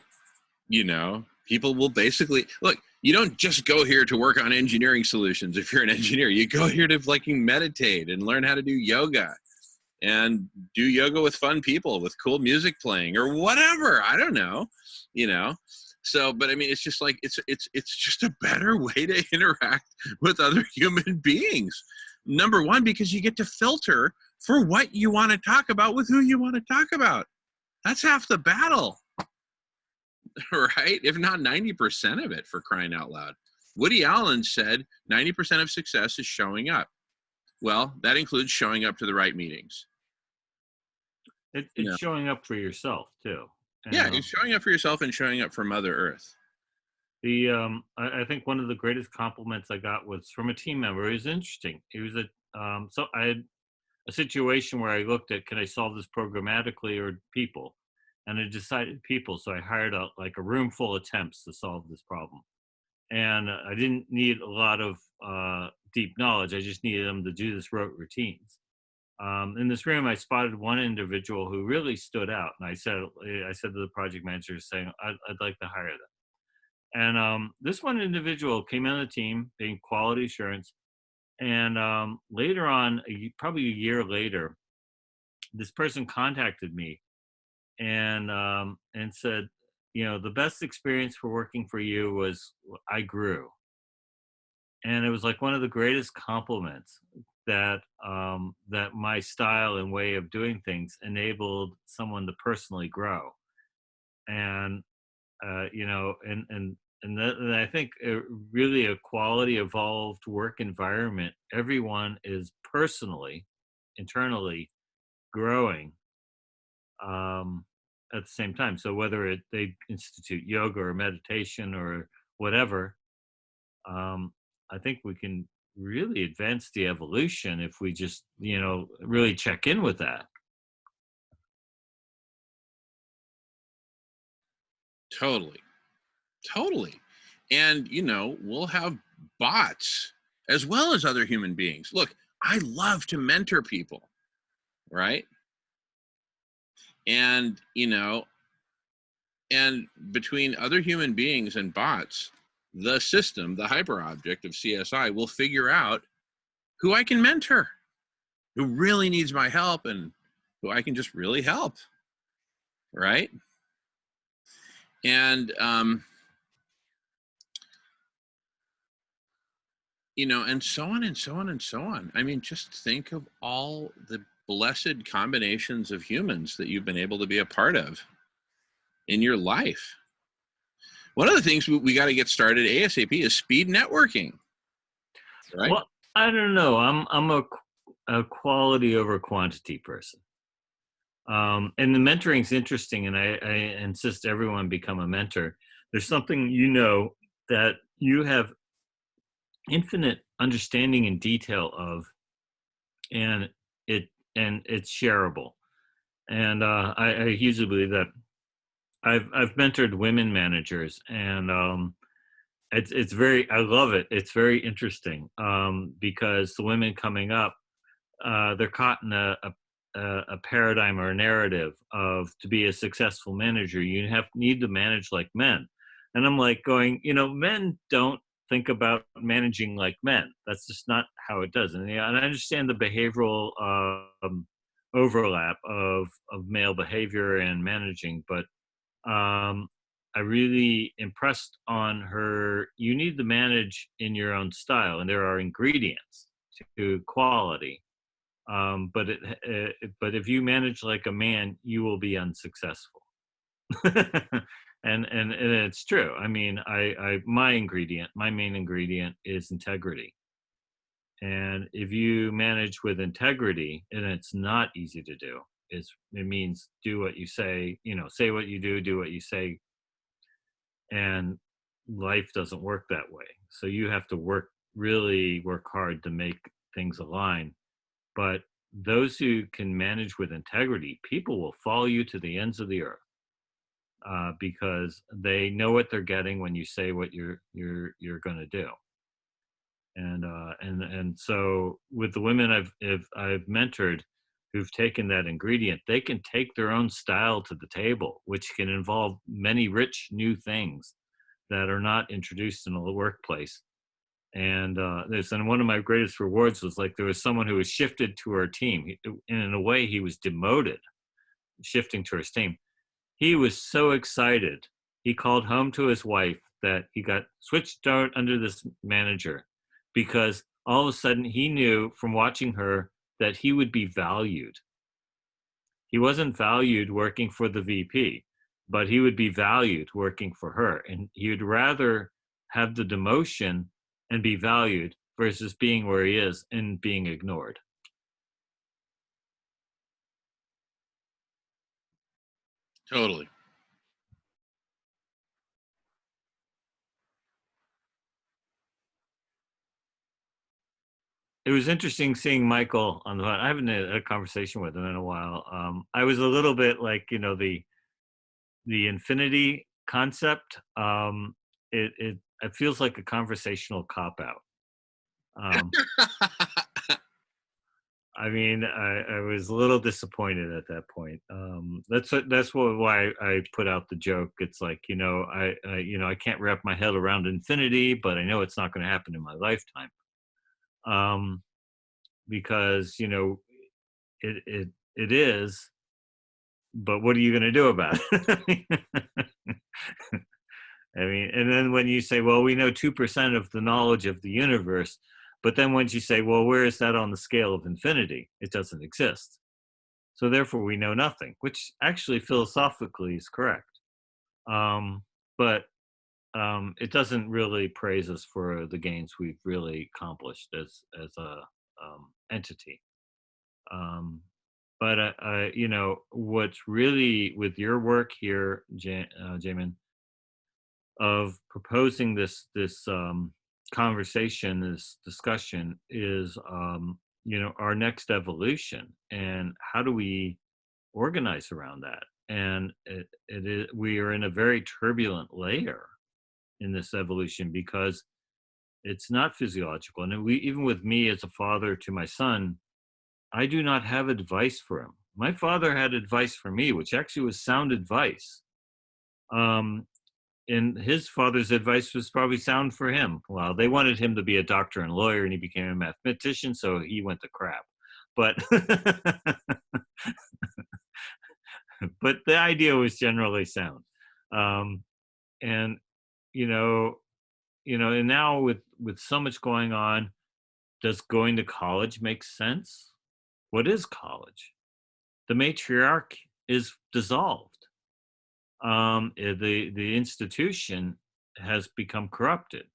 people will basically look, you don't just go here to work on engineering solutions. If you're an engineer, you go here to meditate and learn how to do yoga and do yoga with fun people with cool music playing or whatever. I don't know, So, but I mean, it's just like, it's just a better way to interact with other human beings. Number one, because you get to filter for what you want to talk about with who you want to talk about. That's half the battle, right? If not 90% of it, for crying out loud. Woody Allen said 90% of success is showing up. Well, that includes showing up to the right meetings. It's showing up for yourself too. Yeah, it's showing up for yourself and showing up for Mother Earth. I think one of the greatest compliments I got was from a team member. It was interesting. It was so I had a situation where I looked at, can I solve this programmatically or people? And I decided people. So I hired a room full of temps to solve this problem. And I didn't need a lot of deep knowledge. I just needed them to do this rote routines. In this room, I spotted one individual who really stood out, and I said to the project manager, saying, "I'd like to hire them." And this one individual came on the team, being quality assurance, and later on, probably a year later, this person contacted me and said, the best experience for working for you was I grew, and it was like one of the greatest compliments that that my style and way of doing things enabled someone to personally grow. And and I think really a quality evolved work environment, everyone is personally, internally growing at the same time. So whether they institute yoga or meditation or whatever, I think we can really advance the evolution if we just, really check in with that. Totally. And, we'll have bots as well as other human beings. Look, I love to mentor people, right? And, and between other human beings and bots, the system, the hyper object of CSI will figure out who I can mentor, who really needs my help and who I can just really help, right? And, and so on and so on and so on. I mean, just think of all the blessed combinations of humans that you've been able to be a part of in your life. One of the things we got to get started ASAP is speed networking, right? Well, I don't know. I'm a quality over quantity person. And the mentoring is interesting, and I insist everyone become a mentor. There's something that you have infinite understanding and detail of, and it's shareable. And I hugely believe that. I've mentored women managers, and it's very, I love it. It's very interesting because the women coming up, they're caught in a paradigm or a narrative of, to be a successful manager, you need to manage like men. And I'm like going, men don't think about managing like men. That's just not how it does. And I understand the behavioral overlap of male behavior and managing, but I really impressed on her, you need to manage in your own style, and there are ingredients to quality. But if you manage like a man, you will be unsuccessful. and it's true. I mean, my main ingredient is integrity. And if you manage with integrity, and it's not easy to do, it means do what you say, say what you do what you say, and life doesn't work that way. So you have to really work hard to make things align. But those who can manage with integrity, people will follow you to the ends of the earth, because they know what they're getting when you say what you're going to do. And so with the women I've mentored who've taken that ingredient, they can take their own style to the table, which can involve many rich new things that are not introduced in the workplace. And one of my greatest rewards was, like, there was someone who was shifted to our team. And in a way, he was demoted, shifting to his team. He was so excited. He called home to his wife that he got switched out under this manager, because all of a sudden he knew from watching her that he would be valued. He wasn't valued working for the VP, but he would be valued working for her. And he would rather have the demotion and be valued versus being where he is and being ignored. Totally. It was interesting seeing Michael on the phone. I haven't had a conversation with him in a while. I was a little bit like, the infinity concept. It feels like a conversational cop out. I mean, I was a little disappointed at that point. That's why I put out the joke. It's like, I can't wrap my head around infinity, but I know it's not going to happen in my lifetime. Because it is, but what are you going to do about it? I mean, and then when you say, well, we know 2% of the knowledge of the universe, but then once you say, well, where is that on the scale of infinity? It doesn't exist. So therefore we know nothing, which actually philosophically is correct. But it doesn't really praise us for the gains we've really accomplished as a entity. But what's really with your work here, Jamin, of proposing this conversation, this discussion, is our next evolution, and how do we organize around that? And we are in a very turbulent layer in this evolution, because it's not physiological. And even with me as a father to my son, I do not have advice for him. My father had advice for me, which actually was sound advice. And his father's advice was probably sound for him. Well, they wanted him to be a doctor and lawyer, and he became a mathematician, so he went to crap. But but the idea was generally sound. And and now with so much going on, does going to college make sense? What is college? The matriarch is dissolved. The institution has become corrupted.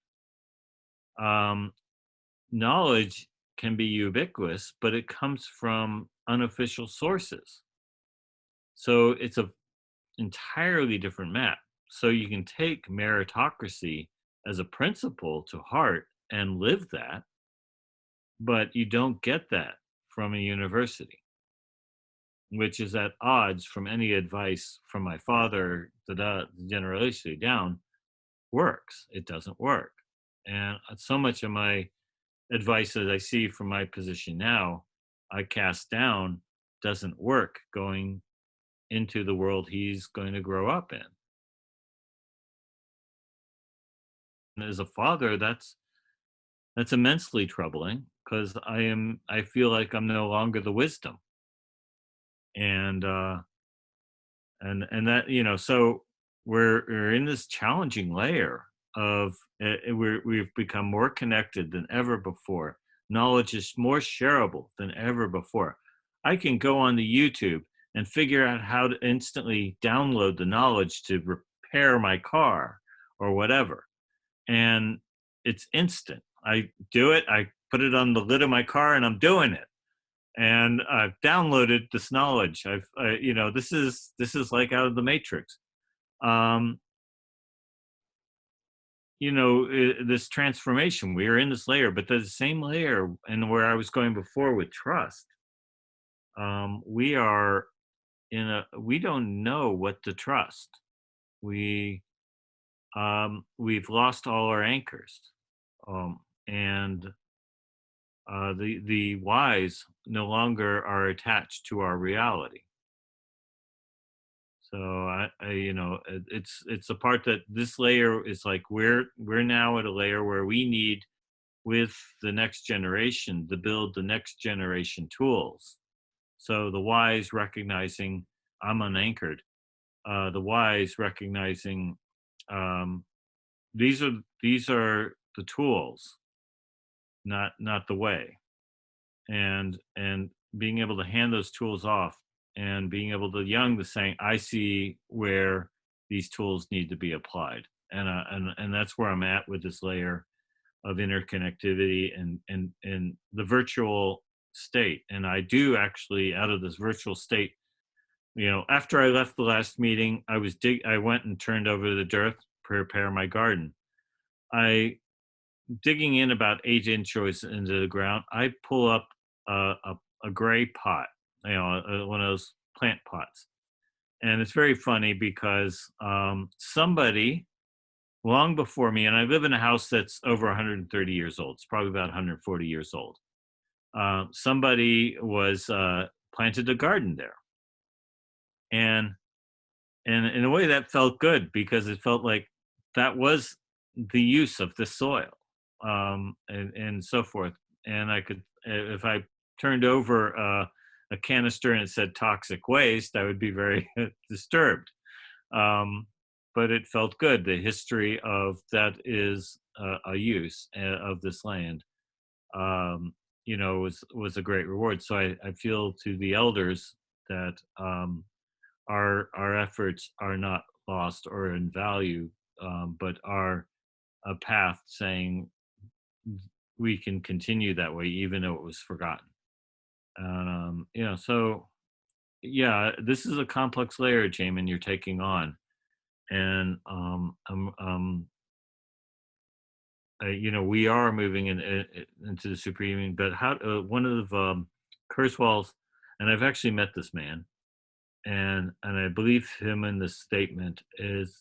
Knowledge can be ubiquitous, but it comes from unofficial sources. So it's a entirely different map. So you can take meritocracy as a principle to heart and live that, but you don't get that from a university, which is at odds from any advice from my father, the generation down, works. It doesn't work. And so much of my advice that I see from my position now, I cast down, doesn't work going into the world he's going to grow up in. And as a father, that's immensely troubling, because I feel like I'm no longer the wisdom. And that, so we're in this challenging layer of we've become more connected than ever before. Knowledge is more shareable than ever before. I can go on the YouTube and figure out how to instantly download the knowledge to repair my car or whatever, and it's instant. I do it, I put it on the lid of my car, and I'm doing it. And I've downloaded this knowledge. This is like out of the Matrix. This transformation, we are in this layer, but the same layer, and where I was going before with trust, we are we don't know what to trust. We've lost all our anchors, and the whys no longer are attached to our reality. So it's a part that this layer is like we're now at a layer where we need, with the next generation, to build the next generation tools. So the whys recognizing I'm unanchored, the whys recognizing these are the tools, not the way, and being able to hand those tools off, and being able to young the saying, I see where these tools need to be applied, and that's where I'm at with this layer of interconnectivity and the virtual state. And I do actually, out of this virtual state, after I left the last meeting, I went and turned over the dirt, prepare my garden. Digging in about 8 inches into the ground, I pull up a gray pot, one of those plant pots. And it's very funny because somebody long before me, and I live in a house that's over 130 years old. It's probably about 140 years old. Somebody was planted a garden there. And in a way that felt good, because it felt like that was the use of the soil, and so forth. And I could, if I turned over a canister and it said toxic waste, I would be very disturbed. But it felt good. The history of that is a use of this land, was a great reward. So I feel to the elders that our efforts are not lost or in value, but are a path saying we can continue that way, even though it was forgotten. So yeah, this is a complex layer, Jamin, you're taking on. And we are moving into the supreme. But one of Kurzweil's, and I've actually met this man, and I believe him in this statement is,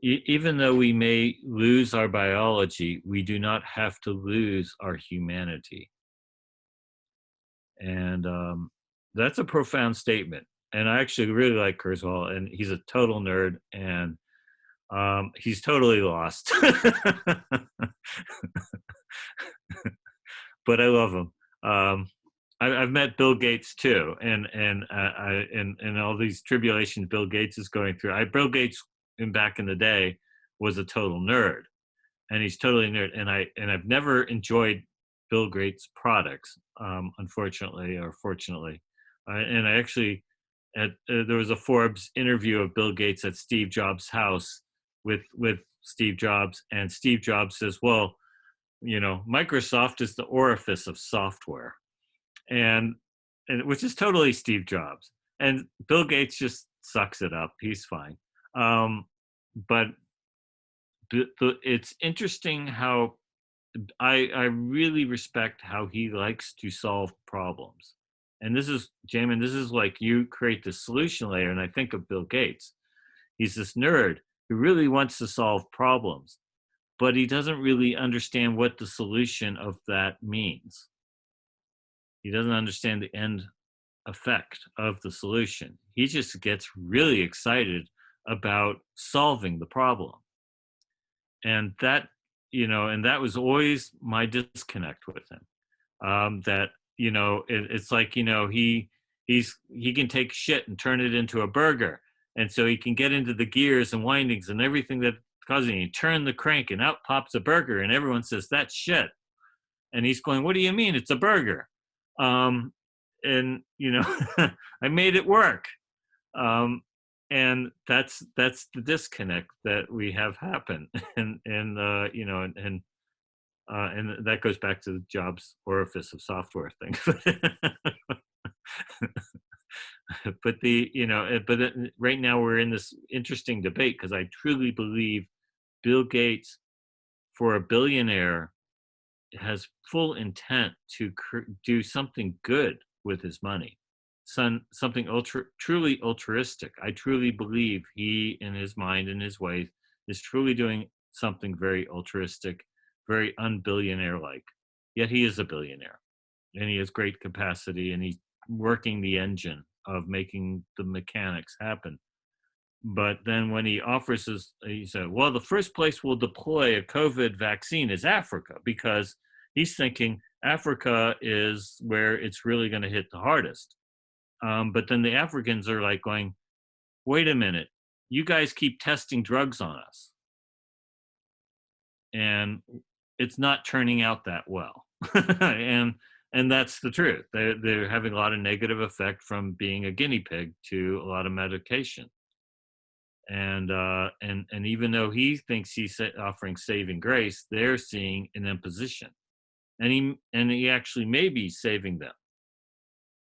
even though we may lose our biology, we do not have to lose our humanity. And that's a profound statement. And I actually really like Kurzweil, and he's a total nerd, and he's totally lost. But I love him. I've met Bill Gates too, and all these tribulations Bill Gates is going through. Bill Gates, back in the day, was a total nerd, and he's totally nerd. And I've never enjoyed Bill Gates' products, unfortunately or fortunately. And I actually, there was a Forbes interview of Bill Gates at Steve Jobs' house with Steve Jobs, and Steve Jobs says, well, Microsoft is the orifice of software, and which is totally Steve Jobs. And Bill Gates just sucks it up. He's fine. But it's interesting how I really respect how he likes to solve problems. And this is, Jamin, this is like you create the solution layer, and I think of Bill Gates. He's this nerd who really wants to solve problems, but he doesn't really understand what the solution of that means. He doesn't understand the end effect of the solution. He just gets really excited about solving the problem. And that, and that was always my disconnect with him. It's like, he can take shit and turn it into a burger. And so he can get into the gears and windings and everything that causing you turn the crank and out pops a burger, and everyone says that's shit. And he's going, what do you mean? It's a burger. I made it work. And that's the disconnect that we have happen. And And that goes back to the Jobs orifice of software thing. But right now we're in this interesting debate because I truly believe Bill Gates, for a billionaire, has full intent to do something good with his money, something truly altruistic. I truly believe he, in his mind and his ways, is truly doing something very altruistic, very unbillionaire-like. Yet he is a billionaire, and he has great capacity, and he's working the engine of making the mechanics happen. But then when he offers he said, well, the first place we'll deploy a COVID vaccine is Africa, because he's thinking Africa is where it's really going to hit the hardest. But then the Africans are like going, wait a minute, you guys keep testing drugs on us. And it's not turning out that well. And that's the truth. They're having a lot of negative effect from being a guinea pig to a lot of medication. And even though he thinks he's offering saving grace, they're seeing an imposition, and he actually may be saving them.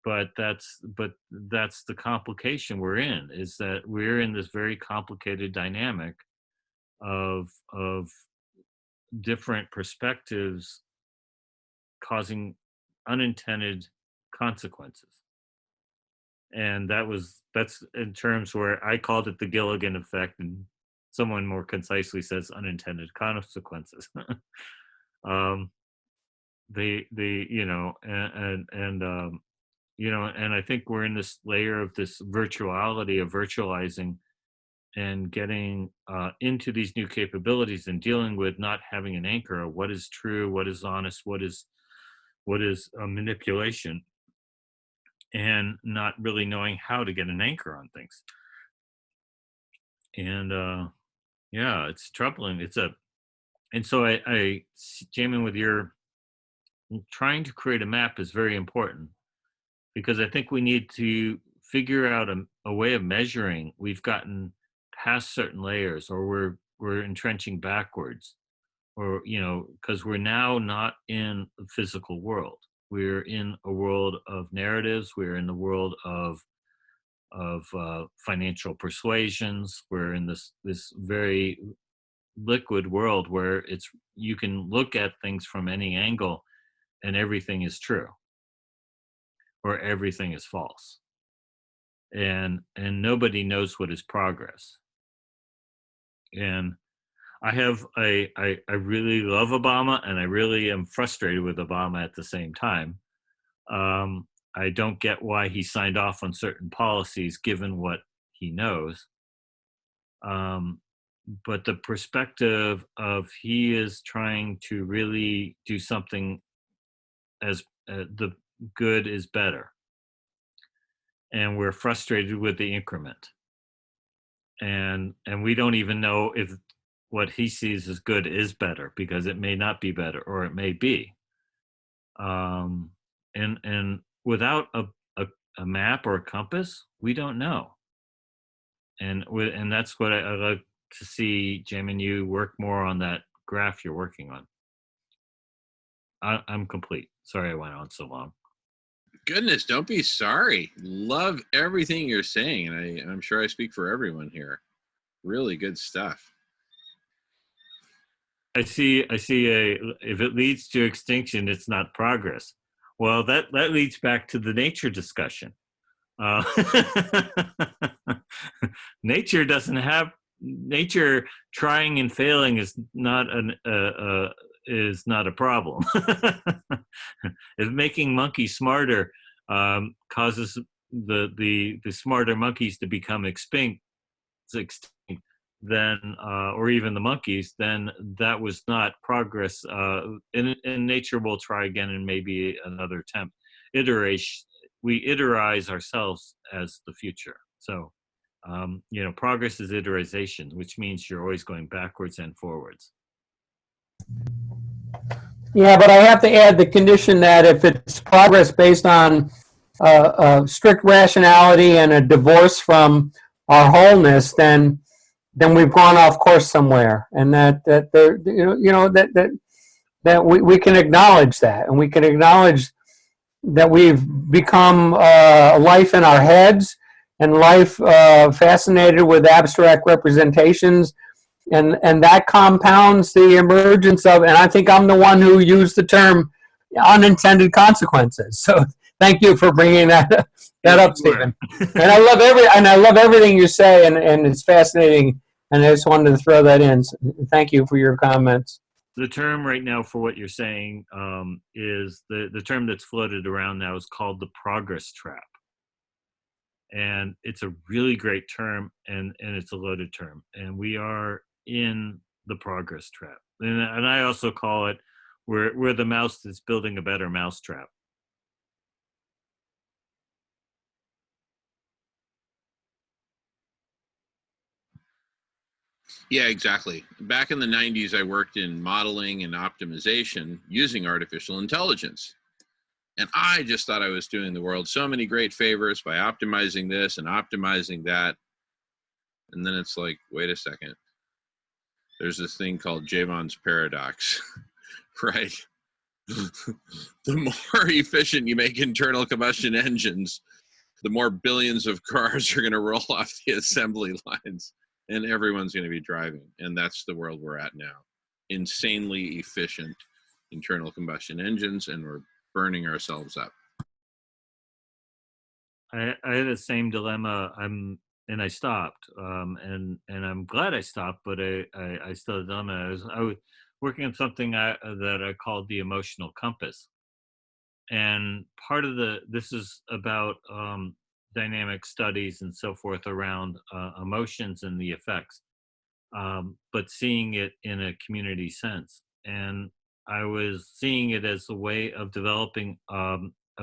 But that's the complication we're in, is that we're in this very complicated dynamic of different perspectives causing unintended consequences. And that's in terms where I called it the Gilligan effect, and someone more concisely says unintended consequences. And I think we're in this layer of this virtuality of virtualizing and getting into these new capabilities and dealing with not having an anchor of what is true, what is honest, what is a manipulation, and not really knowing how to get an anchor on things. And it's troubling. And so I Jamin, with your trying to create a map is very important, because I think we need to figure out a way of measuring. We've gotten past certain layers, or we're entrenching backwards, or because we're now not in the physical world. We're in a world of narratives. We're in the world of financial persuasions. We're in this very liquid world where you can look at things from any angle, and everything is true, or everything is false, and nobody knows what is progress. And I really love Obama, and I really am frustrated with Obama at the same time. I don't get why he signed off on certain policies given what he knows. But the perspective of he is trying to really do something as the good is better. And we're frustrated with the increment. And we don't even know if what he sees as good is better, because it may not be better, or it may be. And without a map or a compass, we don't know. And that's what I like to see, Jamin, you work more on that graph you're working on. I'm complete. Sorry I went on so long. Goodness, don't be sorry. Love everything you're saying, and I'm sure I speak for everyone here. Really good stuff. I see if it leads to extinction, it's not progress. Well, that leads back to the nature discussion. Nature doesn't have nature. Trying and failing is not a problem. If making monkeys smarter causes the smarter monkeys to become extinct, then or even the monkeys, then that was not progress. And nature will try again, and maybe another attempt. We iterize ourselves as the future. So progress is iterization, which means you're always going backwards and forwards. Yeah, but I have to add the condition that if it's progress based on strict rationality and a divorce from our wholeness, then we've gone off course somewhere, and that that we can acknowledge that, and we can acknowledge that we've become life in our heads and life fascinated with abstract representations, and that compounds the emergence of, and I think I'm the one who used the term unintended consequences. So thank you for bringing that up, Yes, you Stephen. And I love everything you say, and it's fascinating. And I just wanted to throw that in. So thank you for your comments. The term right now for what you're saying is the term that's floated around now is called the progress trap. And it's a really great term, and it's a loaded term. And we are in the progress trap. And I also call it we're the mouse that's building a better mousetrap. Yeah, exactly. Back in the 90s, I worked in modeling and optimization using artificial intelligence. And I just thought I was doing the world so many great favors by optimizing this and optimizing that. And then it's like, wait a second. There's this thing called Jevons paradox, right? The more efficient you make internal combustion engines, the more billions of cars are going to roll off the assembly lines, and everyone's going to be driving. And that's the world we're at now. Insanely efficient internal combustion engines, and we're burning ourselves up. I had the same dilemma. And I stopped. And I'm glad I stopped, but I still had a dilemma. I was working on something that I called the emotional compass. And part of this is about dynamic studies and so forth around emotions and the effects, but seeing it in a community sense. And I was seeing it as a way of developing a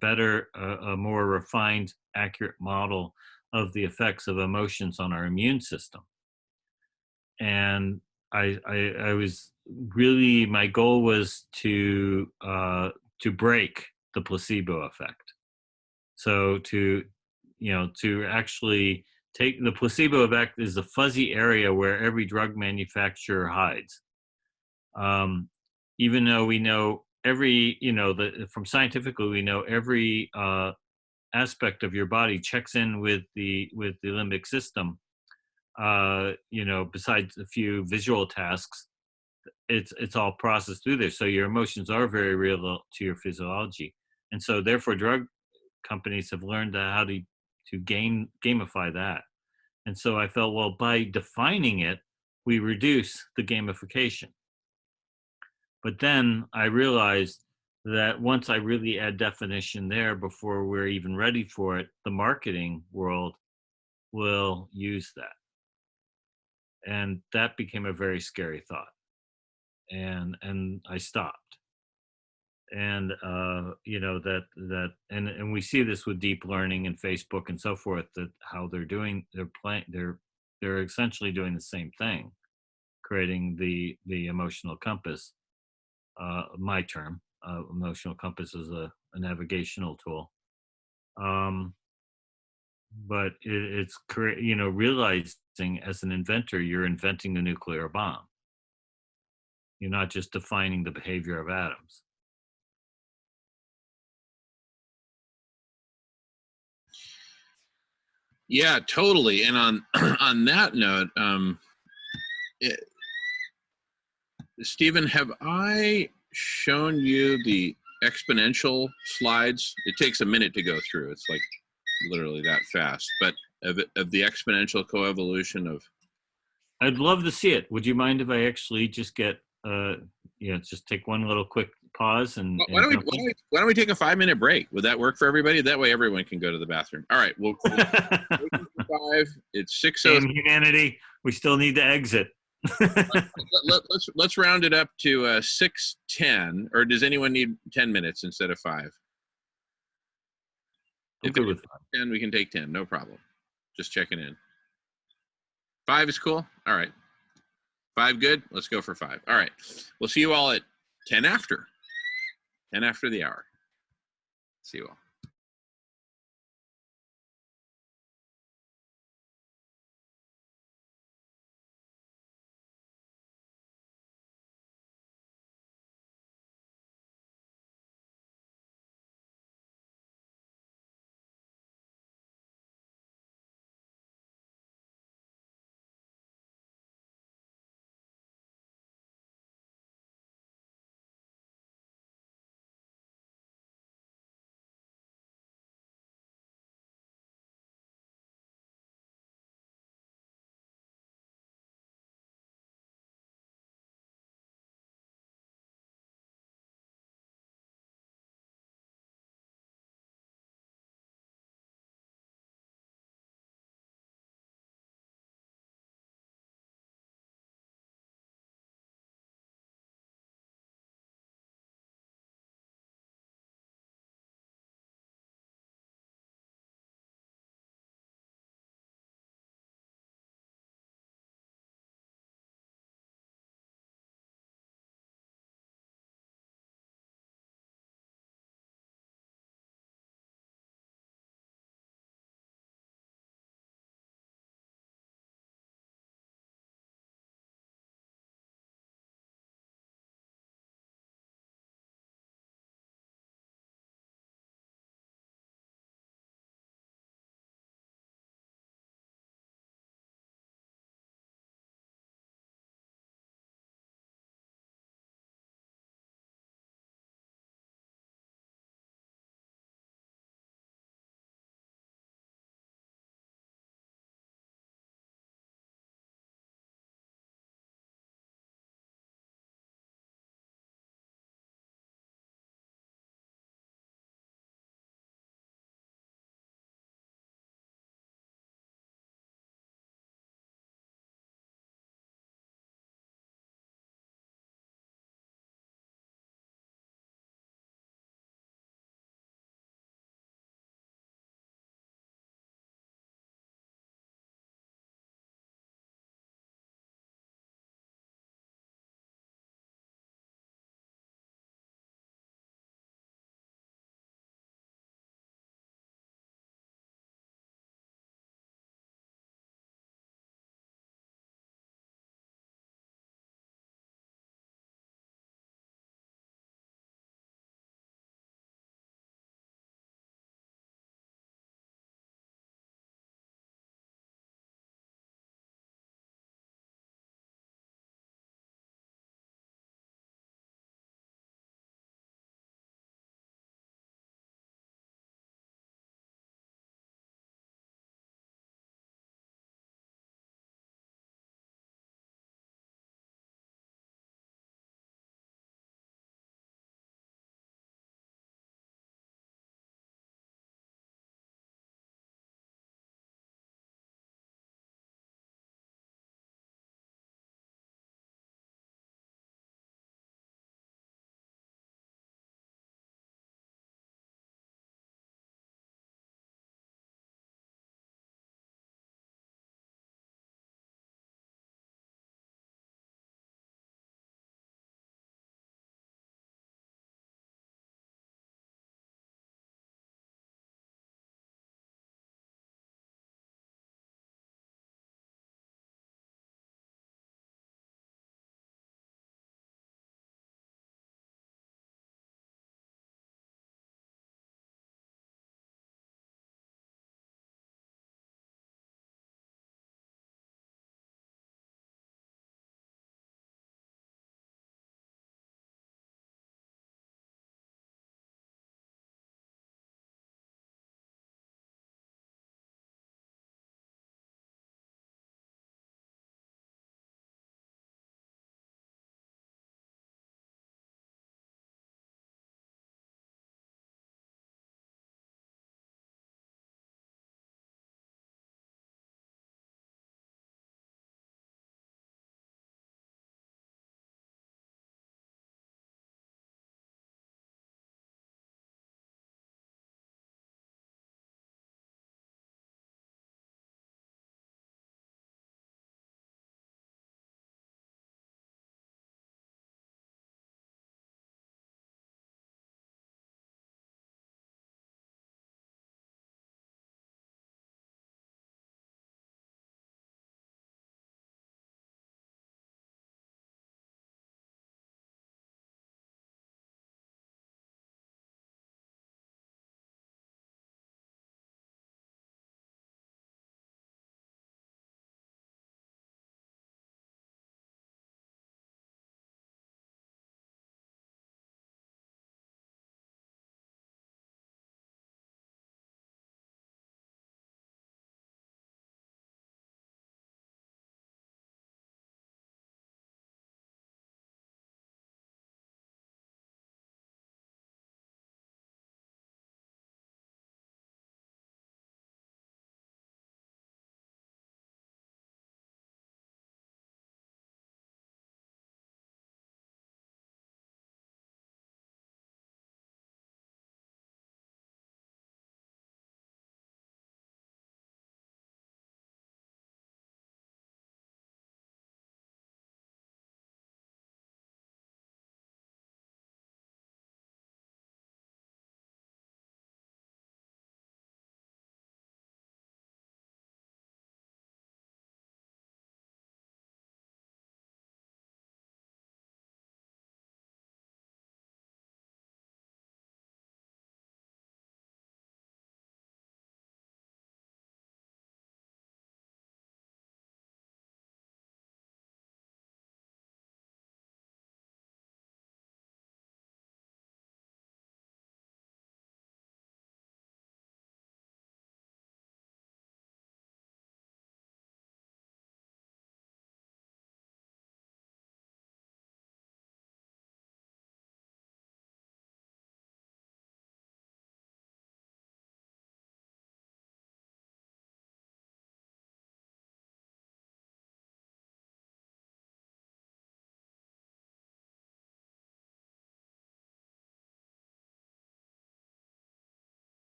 better, a more refined, accurate model of the effects of emotions on our immune system. And I was really, my goal was to break the placebo effect. So to actually take the placebo effect is the fuzzy area where every drug manufacturer hides. Even though we know from scientifically, we know every aspect of your body checks in with the limbic system. Besides a few visual tasks, it's all processed through there. So your emotions are very real to your physiology, and so therefore, drug companies have learned how to gamify that. And so I felt, well, by defining it, we reduce the gamification. But then I realized that once I really add definition there before we're even ready for it, the marketing world will use that. And that became a very scary thought. And I stopped. And and we see this with deep learning and Facebook and so forth, that how they're essentially doing the same thing, creating the emotional compass. My term, emotional compass is a navigational tool. But it's realizing as an inventor, you're inventing the nuclear bomb. You're not just defining the behavior of atoms. Yeah, totally. And on on that note, Stephen, have I shown you the exponential slides? It takes a minute to go through. It's like literally that fast. But of the exponential coevolution of. I'd love to see it. Would you mind if I actually just just take one little quick pause and Why don't we take a 5-minute break? Would that work for everybody? That way everyone can go to the bathroom. All right, we'll 5. It's 6:03. Damn humanity, we still need to exit. Let's round it up to 6:10, or does anyone need 10 minutes instead of 5? I'm good with 10, we can take 10, no problem. Just checking in. 5 is cool? All right. 5 good? Let's go for 5. All right. We'll see you all at 10 after. 10 after the hour. See you all.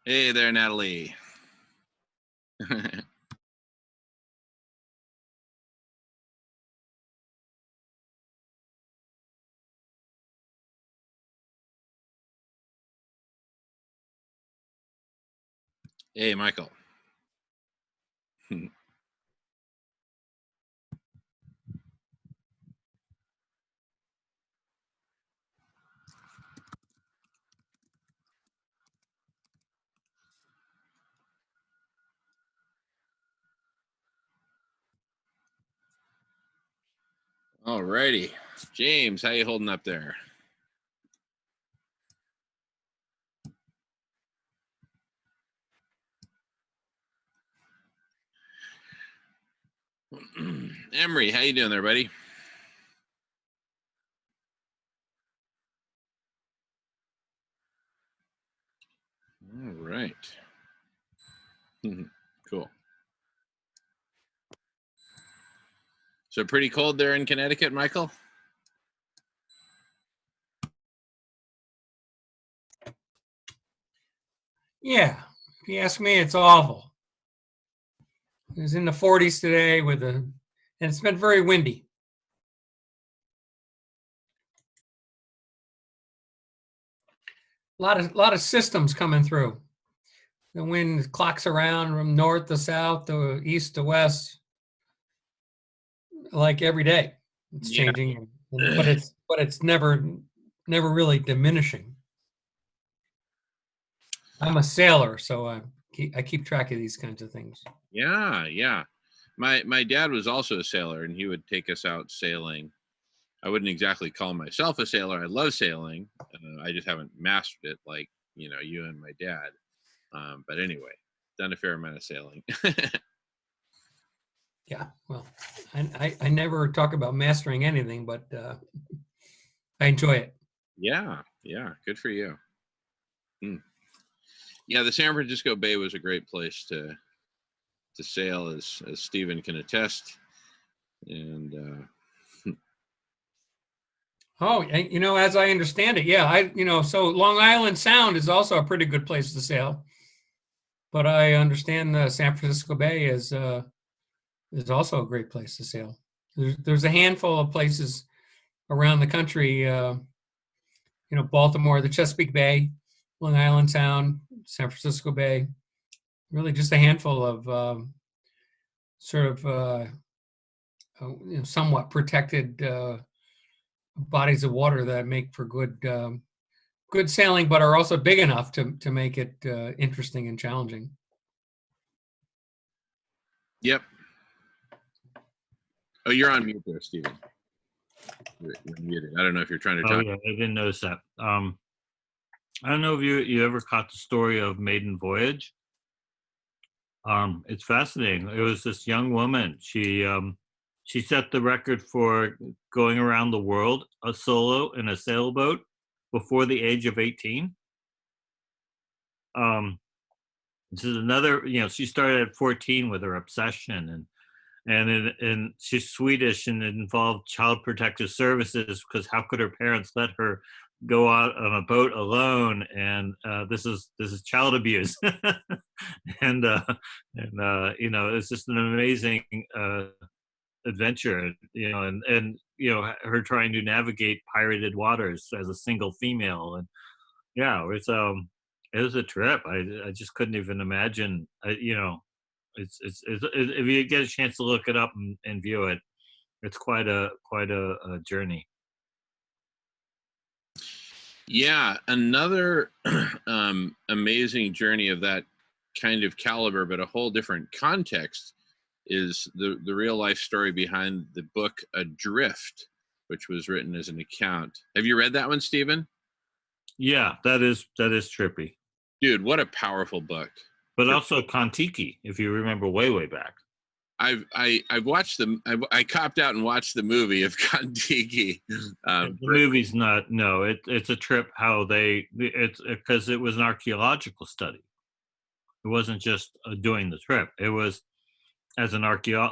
Hey there, Natalie. Hey, Michael. All righty. James, how you holding up there? Emery, how you doing there, buddy? All right. Cool. So pretty cold there in Connecticut, Michael? Yeah, if you ask me, it's awful. It was in the 40s today and it's been very windy. A lot of systems coming through. The wind clocks around from north to south to east to west, like every day. It's Yeah. changing, but it's never really diminishing. I'm a sailor, so I keep track of these kinds of things. Yeah. My dad was also a sailor, and he would take us out sailing. I wouldn't exactly call myself a sailor. I love sailing. I just haven't mastered it like you and my dad. But anyway, done a fair amount of sailing. Yeah, well, I never talk about mastering anything, but I enjoy it. Yeah, good for you. Yeah, the San Francisco Bay was a great place to sail, as Stephen can attest. And Oh, as I understand it, yeah, so Long Island Sound is also a pretty good place to sail. But I understand the San Francisco Bay is also a great place to sail. There's a handful of places around the country, Baltimore, the Chesapeake Bay, Long Island Sound, San Francisco Bay, really just a handful of sort of somewhat protected bodies of water that make for good sailing, but are also big enough to make it interesting and challenging. yep. Oh, you're on mute there, Stephen. You're muted. I don't know if you're trying to Oh talk. yeah, I didn't notice that. I don't know if you ever caught the story of Maiden Voyage. It's fascinating. It was this young woman. She set the record for going around the world a solo in a sailboat before the age of 18. This is another, she started at 14 with her obsession, and she's Swedish, and it involved Child Protective Services, because how could her parents let her go out on a boat alone? And this is child abuse. and it's just an amazing adventure, and her trying to navigate pirated waters as a single female. And yeah, it was a trip. I just couldn't even imagine. It's if you get a chance to look it up and view it, it's quite a journey. Yeah, another amazing journey of that kind of caliber, but a whole different context, is the real life story behind the book Adrift, which was written as an account. Have you read that one, Stephen? Yeah, that is trippy. Dude, what a powerful book. But also Kon-Tiki, if you remember way back. I've watched I copped out and watched the movie of Kon-Tiki. The movie's not. No, it's a trip. It's because it was an archaeological study. It wasn't just doing the trip. It was as an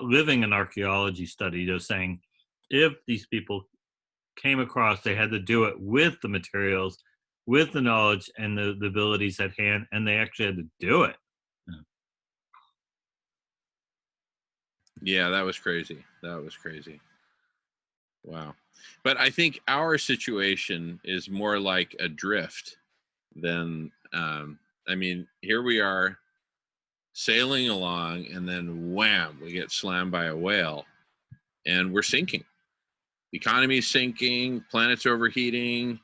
living an archaeology study. Just saying, if these people came across, they had to do it with the materials with the knowledge and the abilities at hand, and they actually had to do it. Yeah, that was crazy. That was crazy. Wow. But I think our situation is more like a drift than, I mean, here we are sailing along, and then wham, we get slammed by a whale, and we're sinking. The economy's sinking, planet's overheating,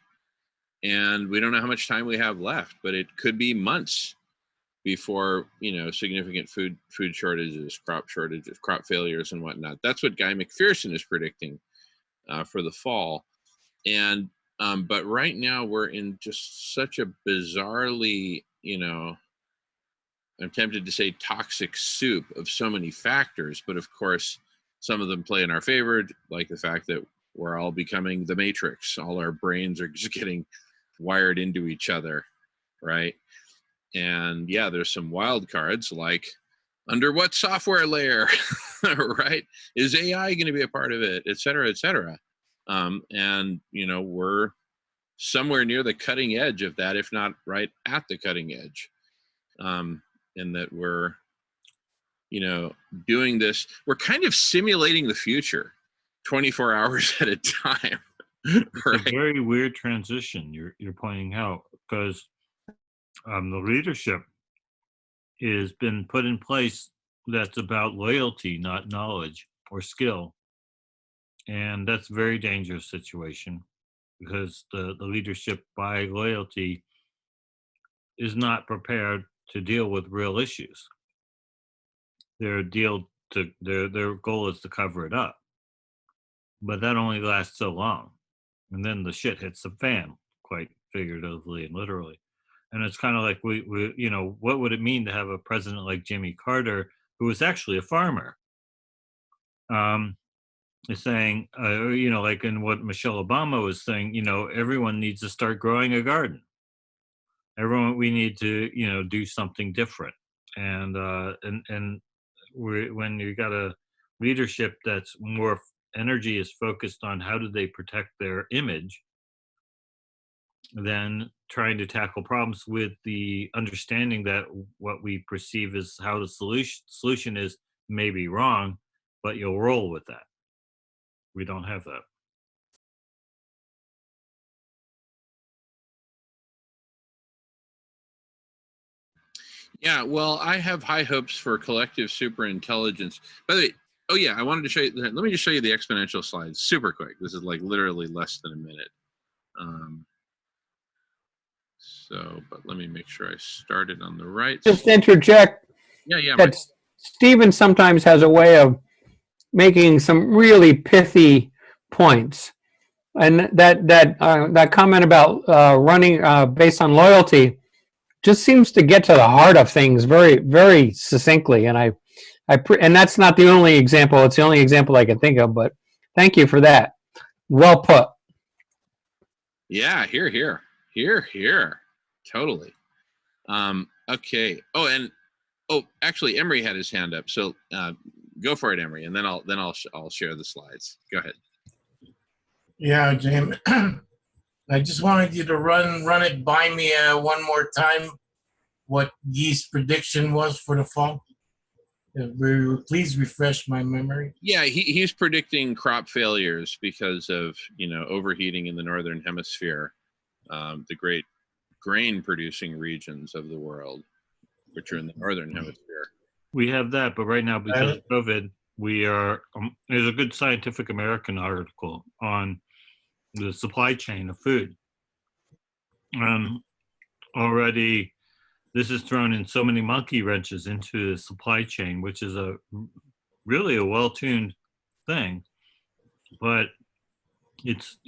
and we don't know how much time we have left, but it could be months before, significant food shortages, crop failures, and whatnot. That's what Guy McPherson is predicting for the fall. And but right now we're in just such a bizarrely, I'm tempted to say toxic soup of so many factors, but of course some of them play in our favor, like the fact that we're all becoming the Matrix. All our brains are just getting wired into each other, right? And yeah, there's some wild cards like under what software layer, right? Is AI going to be a part of it, et cetera, et cetera. And, we're somewhere near the cutting edge of that, if not right at the cutting edge. In that we're, doing this, we're kind of simulating the future 24 hours at a time. It's Right? a very weird transition you're pointing out, because the leadership has been put in place that's about loyalty, not knowledge or skill. And that's a very dangerous situation, because the leadership by loyalty is not prepared to deal with real issues. Their goal is to cover it up. But that only lasts so long. And then the shit hits the fan, quite figuratively and literally. And it's kind of like we what would it mean to have a president like Jimmy Carter, who was actually a farmer, is saying, like in what Michelle Obama was saying, everyone needs to start growing a garden. We need to, do something different. And when you got a leadership that's more energy is focused on how do they protect their image, than trying to tackle problems with the understanding that what we perceive as how the solution is may be wrong, but you'll roll with that. We don't have that. Yeah, well, I have high hopes for collective superintelligence. By the way, oh yeah, I wanted to show you. Let me just show you the exponential slides super quick. This is like literally less than a minute. But let me make sure I started on the right. Just interject Yeah, that Stephen sometimes has a way of making some really pithy points. And that comment about running based on loyalty just seems to get to the heart of things very, very succinctly. And and that's not the only example. It's the only example I can think of. But thank you for that. Well put. Yeah, here. Totally. Okay. Actually, Emery had his hand up. So go for it, Emery, and then I'll share the slides. Go ahead. Yeah, James. I just wanted you to run it by me one more time. What Guy's prediction was for the fall. Please refresh my memory. Yeah, he's predicting crop failures because of overheating in the northern hemisphere, the great grain producing regions of the world, which are in the northern hemisphere. We have that, but right now because of COVID, we are. There's a good Scientific American article on the supply chain of food. Already, this has thrown in so many monkey wrenches into the supply chain, which is really a well-tuned thing, but it's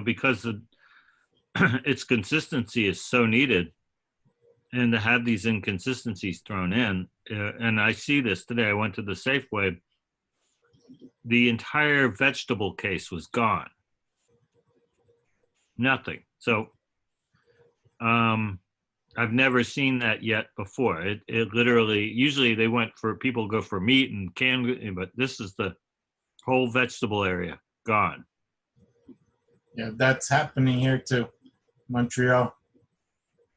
because its consistency is so needed, and to have these inconsistencies thrown in, and I see this today. I went to the Safeway. The entire vegetable case was gone. Nothing. So, I've never seen that yet before. It literally, usually people go for meat and canned, but this is the whole vegetable area gone. Yeah, that's happening here too. Montreal.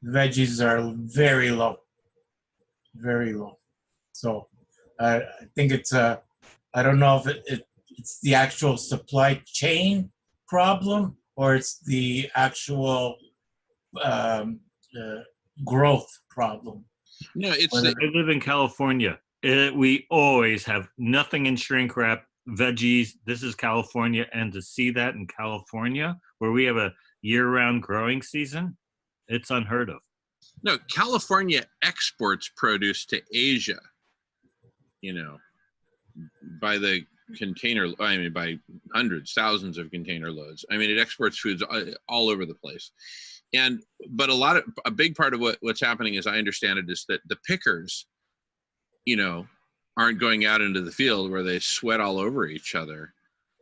Veggies are very low, very low. So I think it's I don't know if it's the actual supply chain problem or it's the actual um, uh, growth problem. No, it's Whether- I live in California. We always have nothing in shrink wrap, veggies. This is California. And to see that in California, where we have a year-round growing season, it's unheard of. no, California exports produce to Asia, you know, by the container, I mean, by hundreds, thousands of container loads. I mean, it exports foods all over the place. But a big part of what's happening, as I understand it, is that the pickers, you know, aren't going out into the field where they sweat all over each other,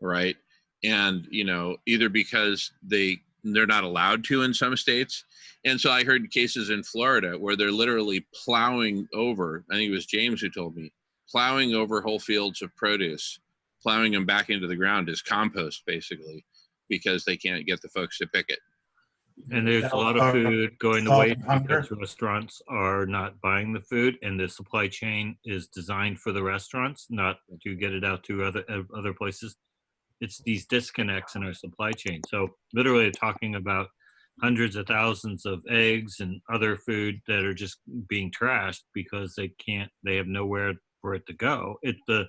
right? And, you know, either because they're not allowed to in some states. And so I heard cases in Florida where they're literally plowing over, I think it was James who told me, plowing over whole fields of produce, plowing them back into the ground as compost, basically, because they can't get the folks to pick it. And there's a lot of food going to waste because restaurants are not buying the food, and the supply chain is designed for the restaurants, not to get it out to other places. It's these disconnects in our supply chain. So literally talking about hundreds of thousands of eggs and other food that are just being trashed because they have nowhere for it to go. The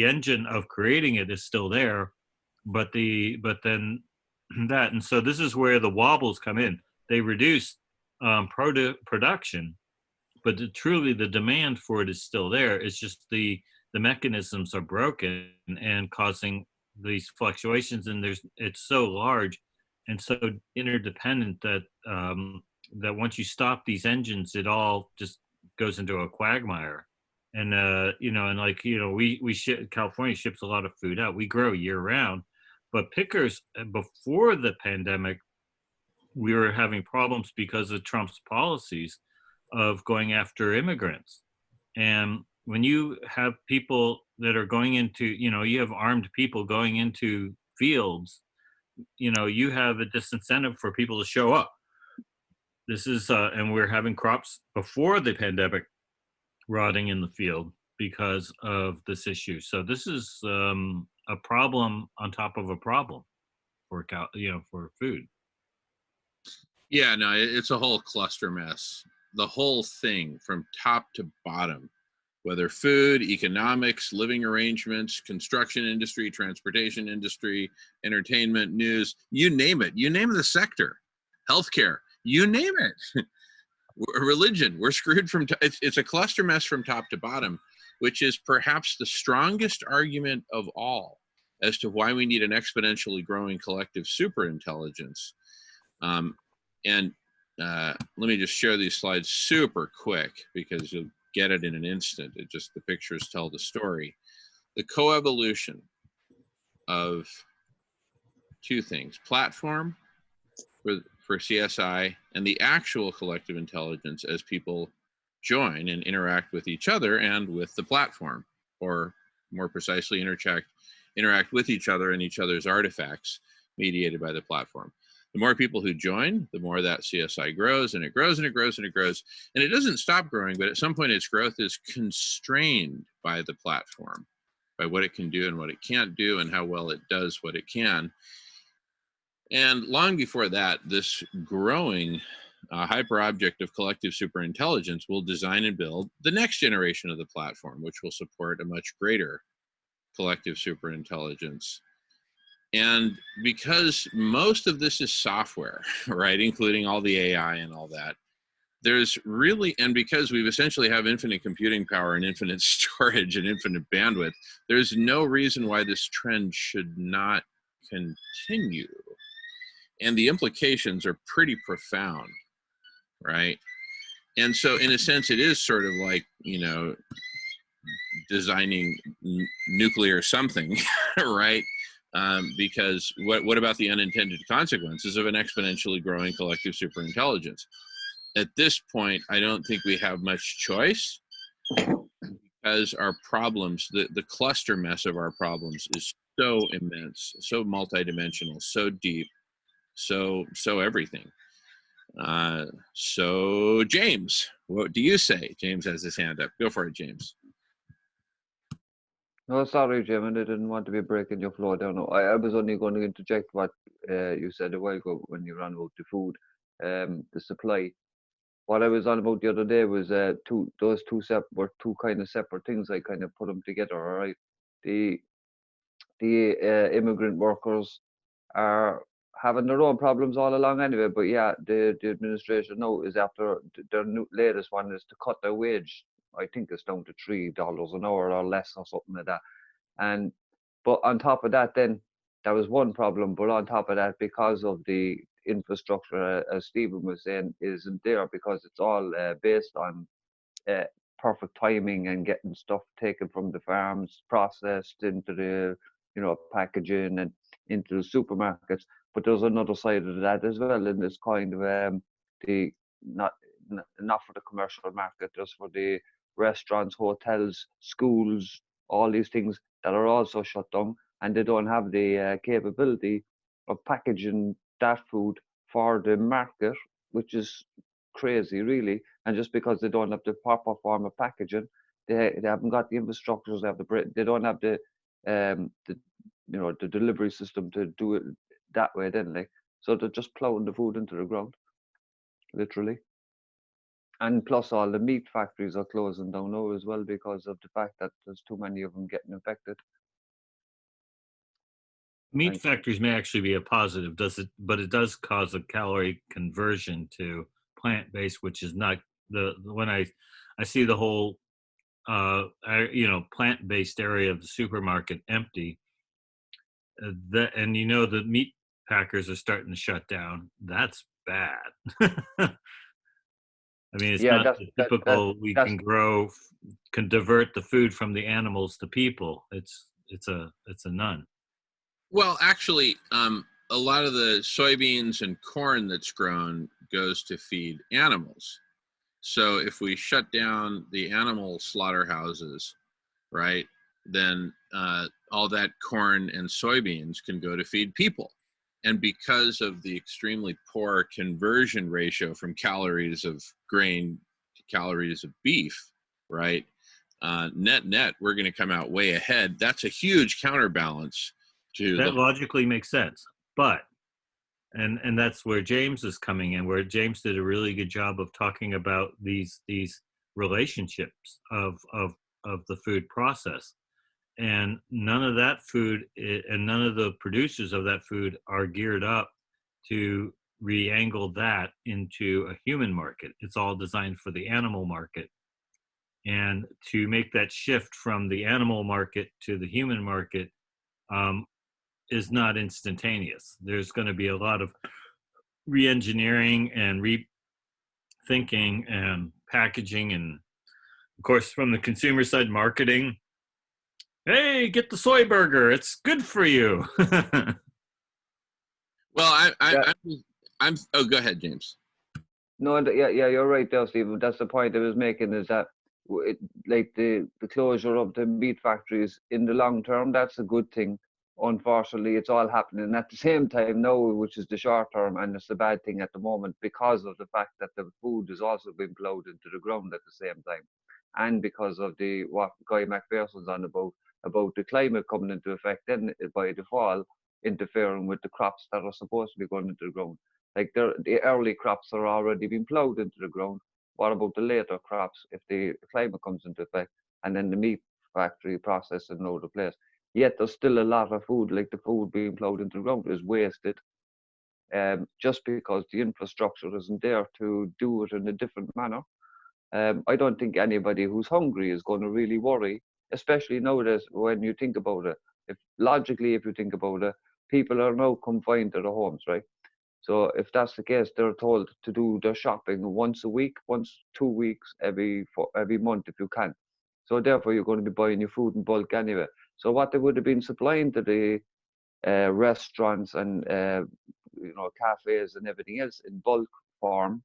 engine of creating it is still there, but then that, and so this is where the wobbles come in. They reduce production, but truly the demand for it is still there. It's just the mechanisms are broken and causing these fluctuations, and it's so large and so interdependent that that once you stop these engines, it all just goes into a quagmire. And we ship, California ships a lot of food out. We grow year round. But pickers, before the pandemic, we were having problems because of Trump's policies of going after immigrants. And when you have people that are going into, you have armed people going into fields, you have a disincentive for people to show up. This is, and we're having crops before the pandemic rotting in the field because of this issue. So this is a problem on top of a problem for food. Yeah, no, it's a whole cluster mess. The whole thing from top to bottom, whether food, economics, living arrangements, construction industry, transportation industry, entertainment, news, you name it. You name the sector, healthcare, you name it. Religion, we're screwed from, it's a cluster mess from top to bottom, which is perhaps the strongest argument of all as to why we need an exponentially growing collective superintelligence. Let me just share these slides super quick because you'll get it in an instant. The pictures tell the story. The coevolution of two things, platform for CSI and the actual collective intelligence as people join and interact with each other and with the platform, or more precisely interact with each other and each other's artifacts mediated by the platform. The more people who join, the more that CSI grows, and it grows and it grows and it grows. And it doesn't stop growing, but at some point its growth is constrained by the platform, by what it can do and what it can't do and how well it does what it can. And long before that, this growing hyperobject of collective superintelligence will design and build the next generation of the platform, which will support a much greater collective superintelligence. And because most of this is software, right, including all the AI and all that, there's really, and because we've essentially have infinite computing power and infinite storage and infinite bandwidth, there's no reason why this trend should not continue. And the implications are pretty profound, right? And so in a sense, it is sort of like, designing nuclear something, right? Because what about the unintended consequences of an exponentially growing collective superintelligence? At this point, I don't think we have much choice because our problems, the cluster mess of our problems is so immense, so multidimensional, so deep, so everything. So James, what do you say? James has his hand up. Go for it, James. No, sorry, Jim, and I didn't want to be breaking your flow down. No, I was only going to interject what you said a while ago when you ran about the food, the supply. What I was on about the other day was those were two kind of separate things. I kind of put them together. All right, the immigrant workers are having their own problems all along anyway. But yeah, the administration now is after their latest one is to cut their wage. I think it's down to $3 an hour or less or something like that. And but on top of that, then that was one problem. But on top of that, because of the infrastructure, as Stephen was saying, isn't there because it's all based on uh, perfect timing and getting stuff taken from the farms, processed into the packaging and into the supermarkets. But there's another side of that as well, and it's kind of the not not for the commercial market, just for the restaurants, hotels, schools, all these things that are also shut down, and they don't have the capability of packaging that food for the market, which is crazy, really. And just because they don't have the proper form of packaging, they haven't got the infrastructures, they don't have the delivery system to do it that way. Then, like, so they're just plowing the food into the ground, literally. And plus, all the meat factories are closing down now as well because of the fact that there's too many of them getting infected. Meat Thank you. factories may actually be a positive, but it does cause a calorie conversion to plant-based, which is not when I see the whole plant-based area of the supermarket empty, and the meat packers are starting to shut down. That's bad. I mean, it's Yeah, not the typical we that's can divert the food from the animals to people. It's a none. Well, actually, a lot of the soybeans and corn that's grown goes to feed animals. So if we shut down the animal slaughterhouses, right, then all that corn and soybeans can go to feed people. And because of the extremely poor conversion ratio from calories of grain to calories of beef, right, net, we're going to come out way ahead. That's a huge counterbalance to That logically makes sense, but and that's where James is coming in, where James did a really good job of talking about these relationships of the food process, and none of that food and none of the producers of that food are geared up to re-angle that into a human market. It's all designed for the animal market, and to make that shift from the animal market to the human market is not instantaneous. There's going to be a lot of re-engineering and rethinking and packaging, and of course from the consumer side, marketing. Hey, get the soy burger, it's good for you. Well, Yeah. I'm oh, go ahead, James. No, yeah, you're right there, Stephen. That's the point I was making, is that like the closure of the meat factories in the long term, that's a good thing. Unfortunately, it's all happening at the same time now, which is the short term, and it's a bad thing at the moment because of the fact that the food is also being plowed into the ground at the same time, and because of what Guy McPherson's on about the climate coming into effect then by the fall, interfering with the crops that are supposed to be going into the ground. Like the early crops are already being plowed into the ground. What about the later crops if the climate comes into effect, and then the meat factory process in another place? Yet there's still a lot of food, like the food being plowed into the ground, is wasted, just because the infrastructure isn't there to do it in a different manner. I don't think anybody who's hungry is going to really worry, especially nowadays when you think about it. If you think about it, people are now confined to their homes, right? So if that's the case, they're told to do their shopping once a week, once 2 weeks, every month if you can. So therefore, you're going to be buying your food in bulk anyway. So what they would have been supplying to the restaurants and cafes and everything else in bulk form,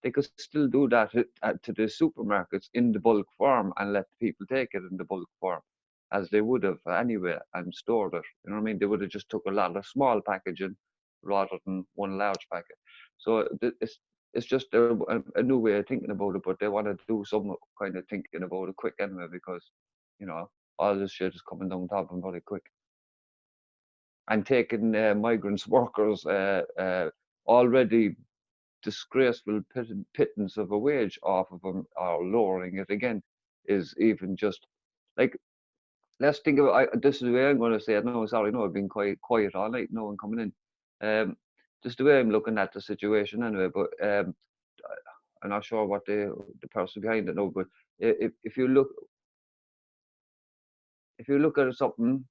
they could still do that to the supermarkets in the bulk form and let people take it in the bulk form, as they would have anyway, and stored it. You know what I mean? They would have just took a lot of small packaging rather than one large packet. So it's just a new way of thinking about it, but they want to do some kind of thinking about it quick anyway, because, you know, all this shit is coming down top of them very quick. And taking migrants workers already disgraceful pittance of a wage off of them, or lowering it again, is even just like, let's think about, this is the way I'm going to say it. No, sorry, no, I've been quiet all night, no one coming in. Just the way I'm looking at the situation anyway, but I'm not sure what the person behind it know, but if you look at something,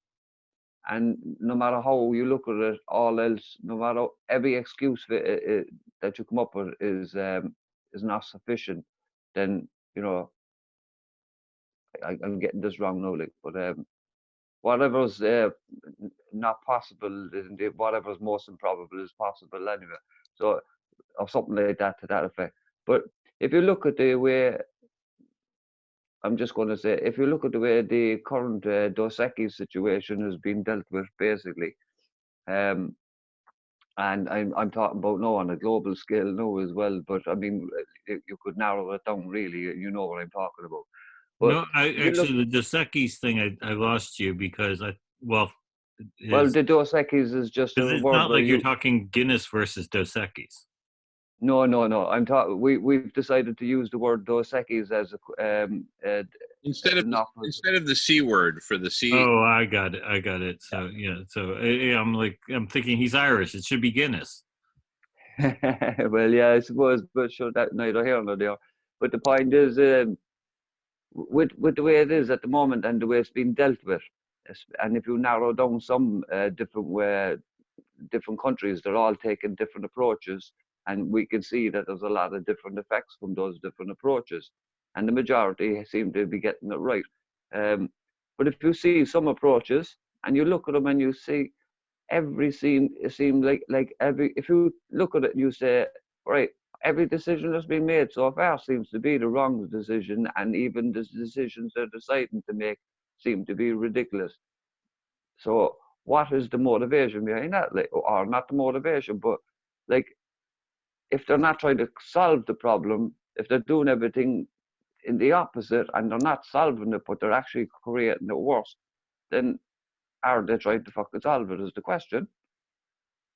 and no matter how you look at it, all else, no matter every excuse that you come up with is not sufficient, then, you know, I'm getting this wrong now, like, but whatever's not possible, whatever's most improbable is possible anyway. So, or something like that, to that effect. But if you look at the way, I'm just going to say, if you look at the way the current Dos Equis situation has been dealt with, basically, and I'm talking about now on a global scale now as well, but I mean, you could narrow it down really, you know what I'm talking about. But No, if you actually, the Dos Equis thing, I lost you because well, the Dos Equis is just a it's word not where like you're talking Guinness versus Dos Equis. No. I'm talking. We've decided to use the word Dos Equis as Instead of the C word for the C. Oh, I got it. So yeah, so I'm thinking he's Irish. It should be Guinness. Well, yeah, I suppose, but sure, that neither here nor there. But the point is, with the way it is at the moment and the way it's been dealt with, and if you narrow down some different countries, they're all taking different approaches, and we can see that there's a lot of different effects from those different approaches, and the majority seem to be getting it right. But if you see some approaches and you look at them and you see every scene, it seems like if you look at it and you say, right, every decision that's been made so far seems to be the wrong decision, and even the decisions they're deciding to make seem to be ridiculous. So what is the motivation behind that? Like, or not the motivation, but like, if they're not trying to solve the problem, if they're doing everything in the opposite and they're not solving it, but they're actually creating it worse, then are they trying to fucking solve it is the question.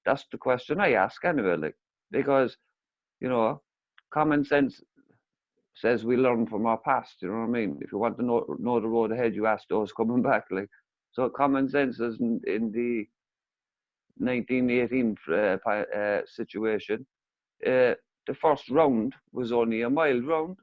That's the question I ask anyway, like, because, you know, common sense says we learn from our past, you know what I mean? If you want to know the road ahead, you ask those coming back, like, so common sense is in the 1918 situation, the first round was only a mild round,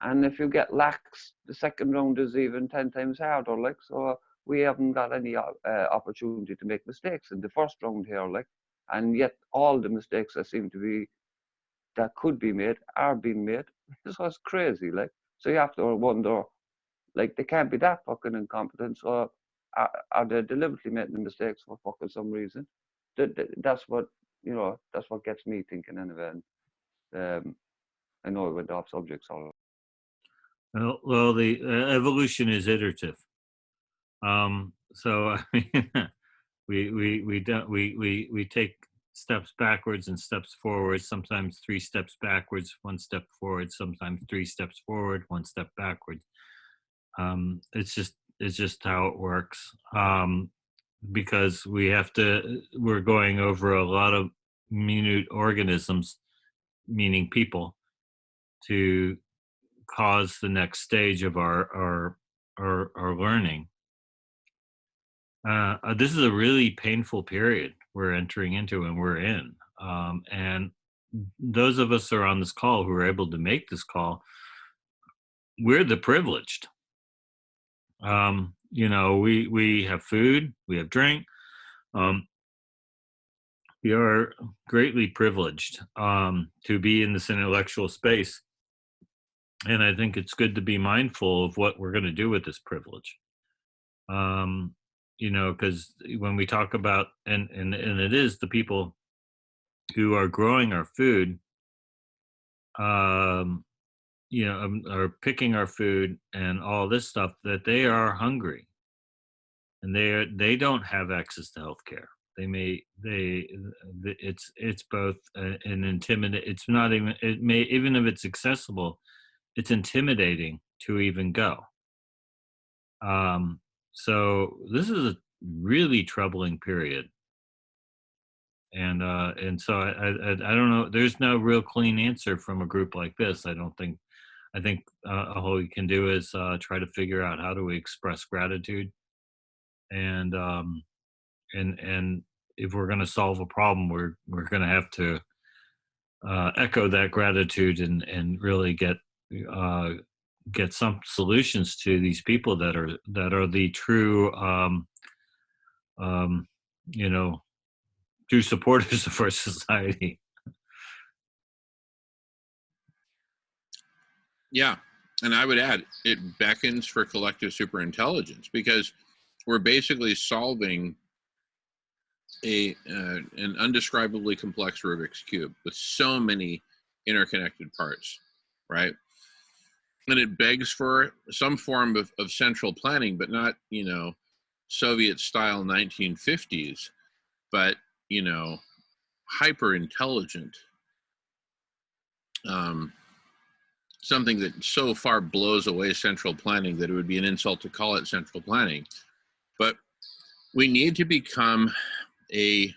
and if you get lax, the second round is even 10 times harder, like, so we haven't got any opportunity to make mistakes in the first round here, like, and yet all the mistakes that could be made are being made. This was crazy, like, so you have to wonder, like, they can't be that fucking incompetent, so are they deliberately making mistakes for fucking some reason? That's what, you know, that's what gets me thinking anyway. And I know I went off subject, sorry. Well, the evolution is iterative. So I mean, we take steps backwards and steps forward. Sometimes 3 steps backwards, 1 step forward. Sometimes 3 steps forward, 1 step backwards. It's just how it works. Because we're going over a lot of minute organisms, meaning people, to cause the next stage of our learning. This is a really painful period we're entering into and we're in. And those of us who are on this call who are able to make this call, we're the privileged. You know, we have food, we have drink. We are greatly privileged to be in this intellectual space. And I think it's good to be mindful of what we're going to do with this privilege. You know, because when we talk about, and it is the people who are growing our food, you know, are picking our food and all this stuff, that they are hungry, and they don't have access to healthcare. It's both an intimidate. It's not even. It may, even if it's accessible, it's intimidating to even go. So this is a really troubling period, and so I don't know. There's no real clean answer from a group like this. I don't think. I think all we can do is try to figure out how do we express gratitude, and if we're going to solve a problem, we're going to have to echo that gratitude and really get some solutions to these people that are the true true supporters of our society. Yeah, and I would add, it beckons for collective superintelligence, because we're basically solving an undescribably complex Rubik's Cube with so many interconnected parts, right? And it begs for some form of central planning, but not, Soviet style 1950s, but, hyper intelligent, something that so far blows away central planning that it would be an insult to call it central planning. But we need to become you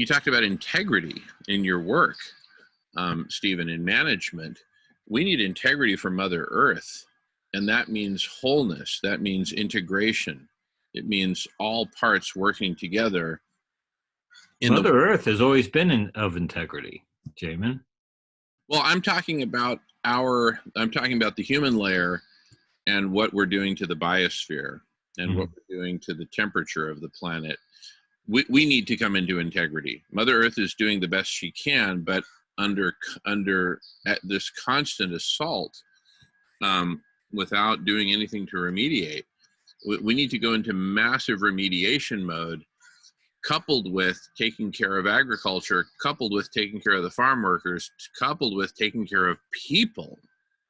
talked about integrity in your work, Stephen, in management. We need integrity for Mother Earth, and that means wholeness. That means integration. It means all parts working together. Mother Earth has always been of integrity, Jamin. Well, I'm talking about the human layer and what we're doing to the biosphere and what we're doing to the temperature of the planet. We need to come into integrity. Mother Earth is doing the best she can, but under this constant assault, without doing anything to remediate. We need to go into massive remediation mode, coupled with taking care of agriculture, coupled with taking care of the farm workers, coupled with taking care of people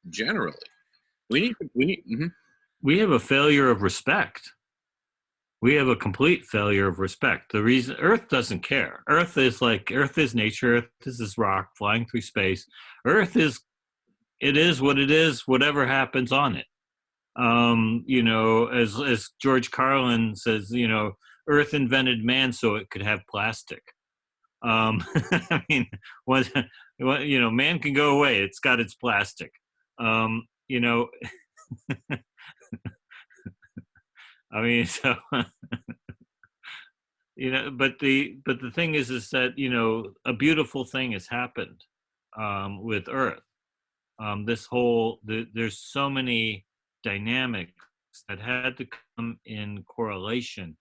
generally. We have a failure of respect. We have a complete failure of respect. The reason Earth doesn't care. Earth is nature. Earth is this rock flying through space. Earth is what it is, whatever happens on it. As George Carlin says, Earth invented man so it could have plastic. I mean, man can go away. It's got its plastic. I mean, so but the thing is that a beautiful thing has happened with Earth. There's so many dynamics that had to come in correlation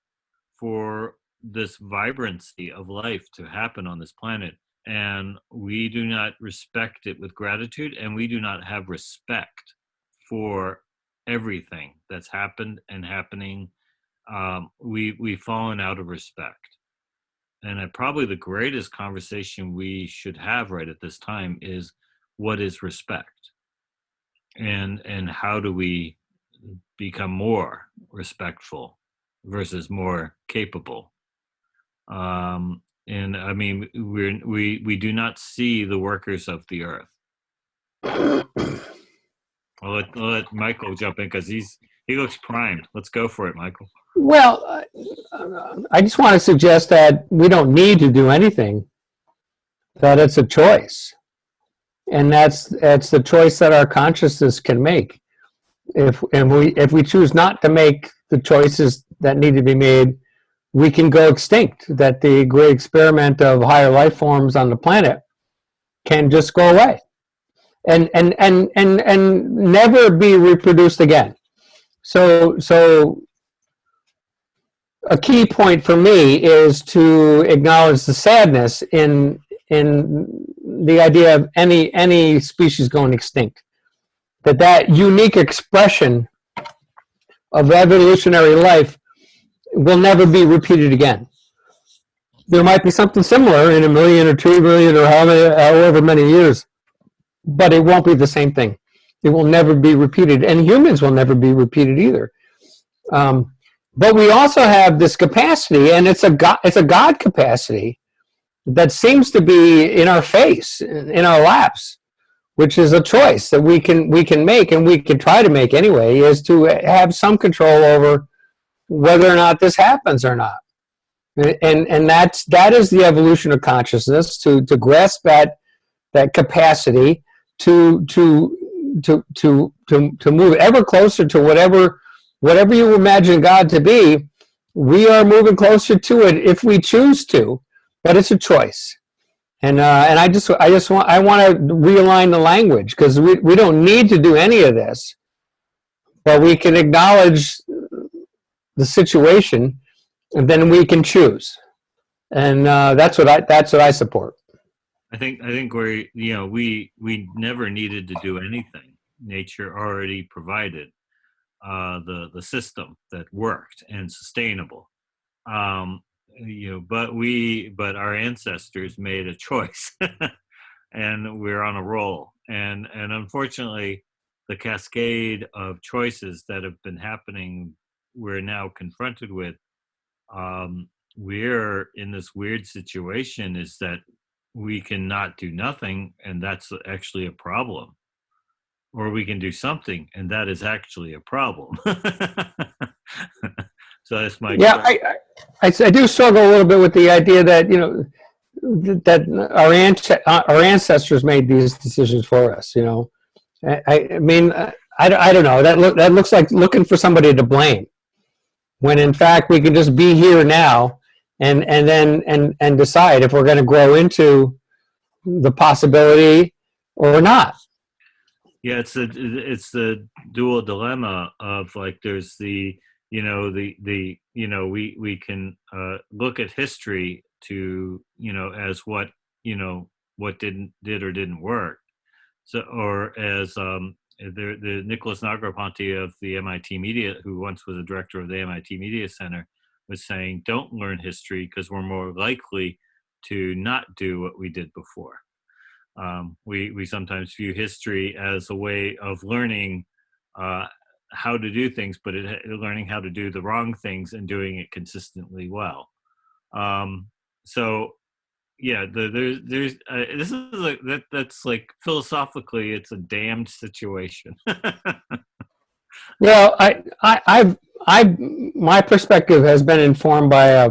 for this vibrancy of life to happen on this planet, and we do not respect it with gratitude, and we do not have respect for everything that's happened and happening. We've fallen out of respect, and probably the greatest conversation we should have right at this time is, what is respect, and how do we become more respectful versus more capable? And I mean, we do not see the workers of the earth. I'll let Michael jump in because he looks primed. Let's go for it, Michael. Well, I just want to suggest that we don't need to do anything, that it's a choice. And that's the choice that our consciousness can make. If we choose not to make the choices that need to be made, we can go extinct. That the great experiment of higher life forms on the planet can just go away, and never be reproduced again. So a key point for me is to acknowledge the sadness in the idea of any species going extinct. That unique expression of evolutionary life will never be repeated again. There might be something similar in 1 million or 2 million or however many years, but it won't be the same thing. It will never be repeated, and humans will never be repeated either. But we also have this capacity, and it's a God capacity that seems to be in our face, in our laps, which is a choice that we can make, and we can try to make anyway, is to have some control over whether or not this happens or not. And that is the evolution of consciousness, to grasp that capacity to move ever closer to whatever you imagine God to be. We are moving closer to it if we choose to, but it's a choice. And I want to realign the language, because we don't need to do any of this, but we can acknowledge the situation, and then we can choose. And that's what I support. I think we never needed to do anything. Nature already provided the system that worked and sustainable. But our ancestors made a choice, and we're on a roll. And unfortunately, the cascade of choices that have been happening, we're now confronted with. We're in this weird situation, is that we cannot do nothing, and that's actually a problem. Or we can do something, and that is actually a problem. So that's my I do struggle a little bit with the idea that that our ancestors made these decisions for us. I mean, I don't know. That looks like looking for somebody to blame, when in fact we can just be here now and then decide if we're going to grow into the possibility or not. Yeah, it's the dual dilemma of, like, there's we can look at history to as what did or didn't work. So, or as the Nicholas Negroponte of the MIT Media, who once was a director of the MIT Media Center, was saying, don't learn history because we're more likely to not do what we did before. We sometimes view history as a way of learning how to do things, but learning how to do the wrong things and doing it consistently well. So yeah, there's this is that's like, philosophically, it's a damned situation. Well, my perspective has been informed by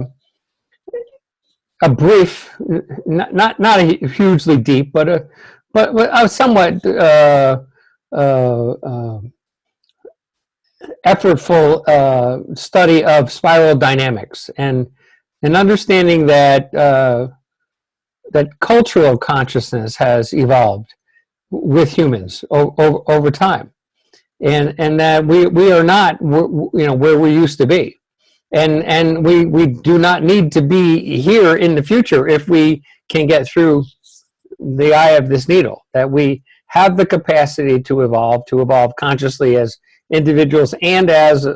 a brief, not a hugely deep, but a somewhat effortful study of spiral dynamics, and understanding that that cultural consciousness has evolved with humans over time, and that we are not where we used to be. And we do not need to be here in the future if we can get through the eye of this needle. That we have the capacity to evolve consciously as individuals and as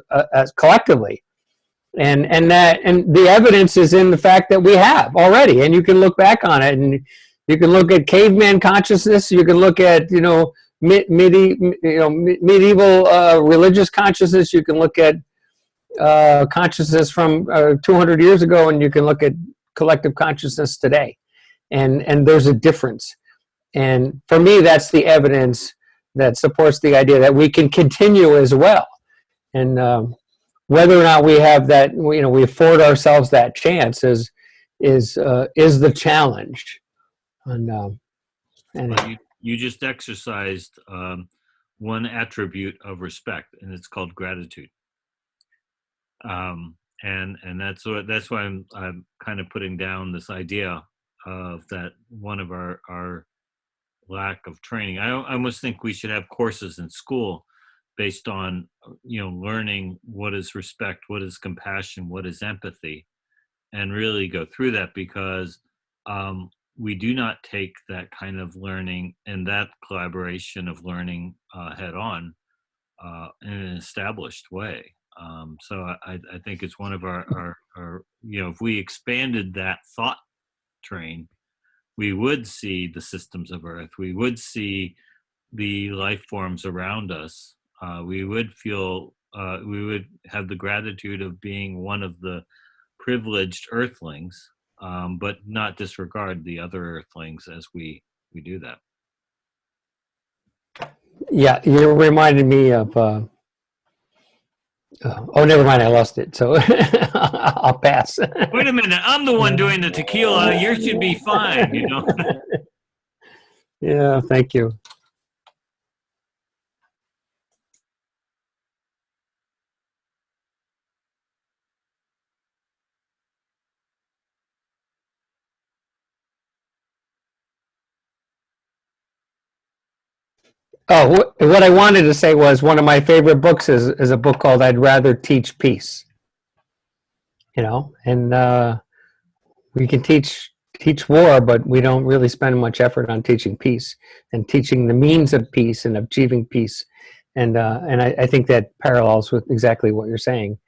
collectively, and the evidence is in the fact that we have already. And you can look back on it, and you can look at caveman consciousness. You can look at medieval religious consciousness. You can look at consciousness from 200 years ago, and you can look at collective consciousness today, and there's a difference. And for me, that's the evidence that supports the idea that we can continue as well. And whether or not we have that, we afford ourselves that chance is the challenge. And Well, you just exercised one attribute of respect, and it's called gratitude. And that's why I'm kind of putting down this idea of that one of our lack of training. I almost think we should have courses in school based on learning what is respect, what is compassion, what is empathy, and really go through that, because we do not take that kind of learning and that collaboration of learning head on in an established way. So I think it's one of our if we expanded that thought train, we would see the systems of Earth. We would see the life forms around us. We would feel we would have the gratitude of being one of the privileged earthlings, but not disregard the other earthlings as we do that. Yeah, you reminded me of. Oh, never mind. I lost it. So I'll pass. Wait a minute, I'm the one doing the tequila. You should be fine, you know. Yeah, thank you. Oh, what I wanted to say was one of my favorite books is a book called I'd Rather Teach Peace. You know, and we can teach war, but we don't really spend much effort on teaching peace and teaching the means of peace and achieving peace. And I think that parallels with exactly what you're saying,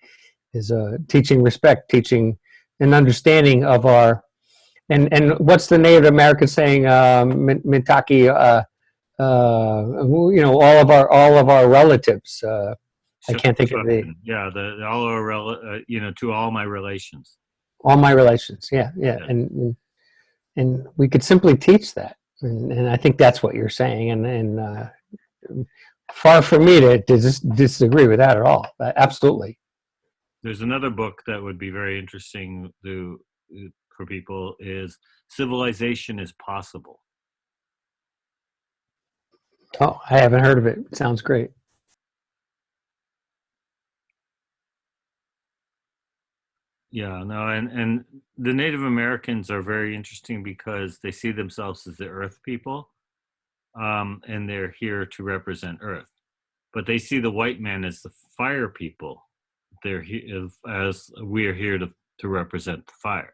is teaching respect, teaching an understanding of our, and what's the Native American saying, Mitaki, you know, all of our relatives. I can't think of the. Yeah, all our you know, to all my relations. All my relations, yeah. And we could simply teach that, and I think that's what you're saying. And far from me to disagree with that at all. Absolutely. There's another book that would be very interesting for people is Civilization is Possible. Oh, I haven't heard of it. Sounds great. Yeah, no, and the Native Americans are very interesting because they see themselves as the Earth people, and they're here to represent Earth. But they see the white man as the fire people. They're as we are here to represent the fire.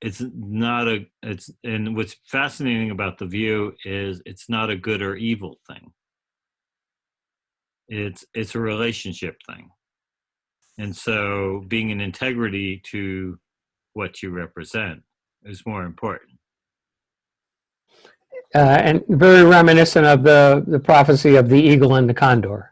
It's not and what's fascinating about the view is it's not a good or evil thing. It's a relationship thing. And so being in integrity to what you represent is more important. And very reminiscent of the prophecy of the eagle and the condor.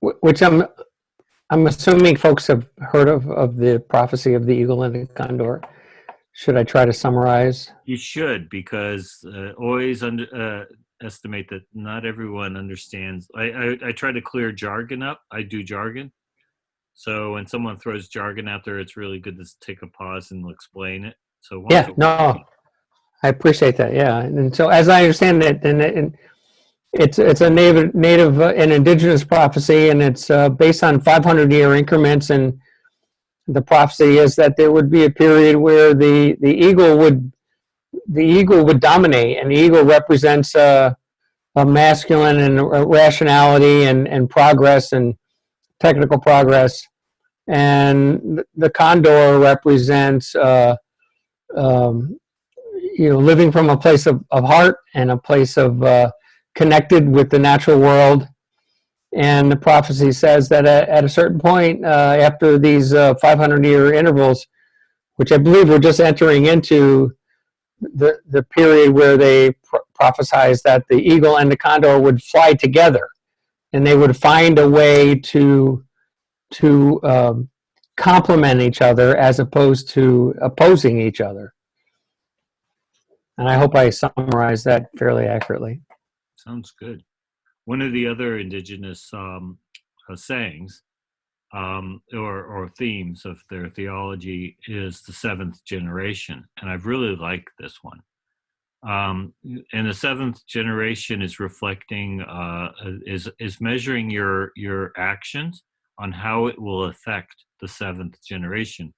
Which I'm assuming folks have heard of the prophecy of the eagle and the condor. Should I try to summarize? You should, because always estimate that not everyone understands. I try to clear jargon up. I do jargon. So when someone throws jargon out there, it's really good to take a pause and explain it. So Yeah, no, I appreciate that. Yeah, and so as I understand it, and it's a native and indigenous prophecy, and it's based on 500-year increments. And the prophecy is that there would be a period where the eagle would dominate, and the eagle represents a masculine and rationality and progress and technical progress, and the condor represents living from a place of heart and a place of connected with the natural world. And the prophecy says that at a certain point, after these 500-year intervals, which I believe we're just entering into, the period where they prophesize that the eagle and the condor would fly together, and they would find a way to complement each other as opposed to opposing each other. And I hope I summarized that fairly accurately. Sounds good. One of the other indigenous sayings or themes of their theology is the seventh generation, and I've really liked this one. And the seventh generation is reflecting, is measuring your actions on how it will affect the seventh generation.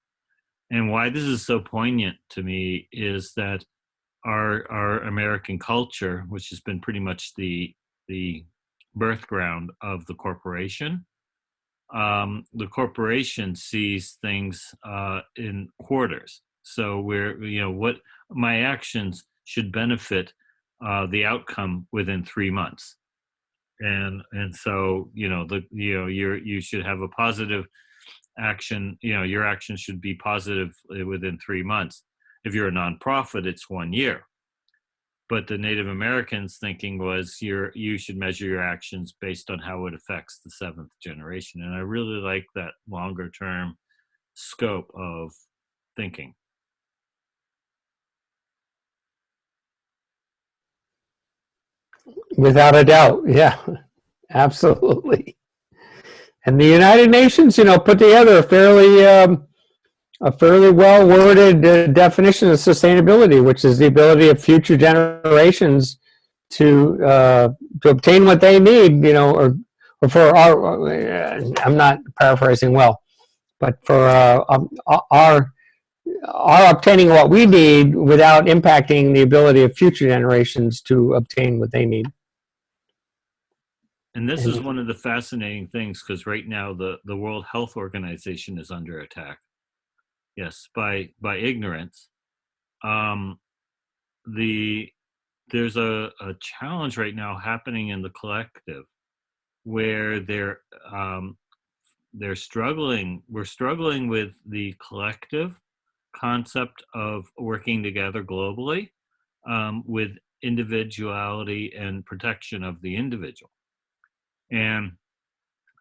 And why this is so poignant to me is that our American culture, which has been pretty much the birth ground of the corporation, the corporation sees things in quarters. So what my actions should benefit the outcome within 3 months. and so you should have a positive action. Your action should be positive within 3 months. If you're a nonprofit, it's 1 year. But the Native Americans' thinking was you should measure your actions based on how it affects the seventh generation. And I really like that longer term scope of thinking. Without a doubt, yeah, absolutely. And the United Nations, put together a fairly well worded definition of sustainability, which is the ability of future generations to obtain what they need, or for I'm not paraphrasing well, but for our obtaining what we need without impacting the ability of future generations to obtain what they need. And this is one of the fascinating things, because right now the World Health Organization is under attack. Yes, by ignorance. There's a challenge right now happening in the collective where they're struggling. We're struggling with the collective concept of working together globally, with individuality and protection of the individual. And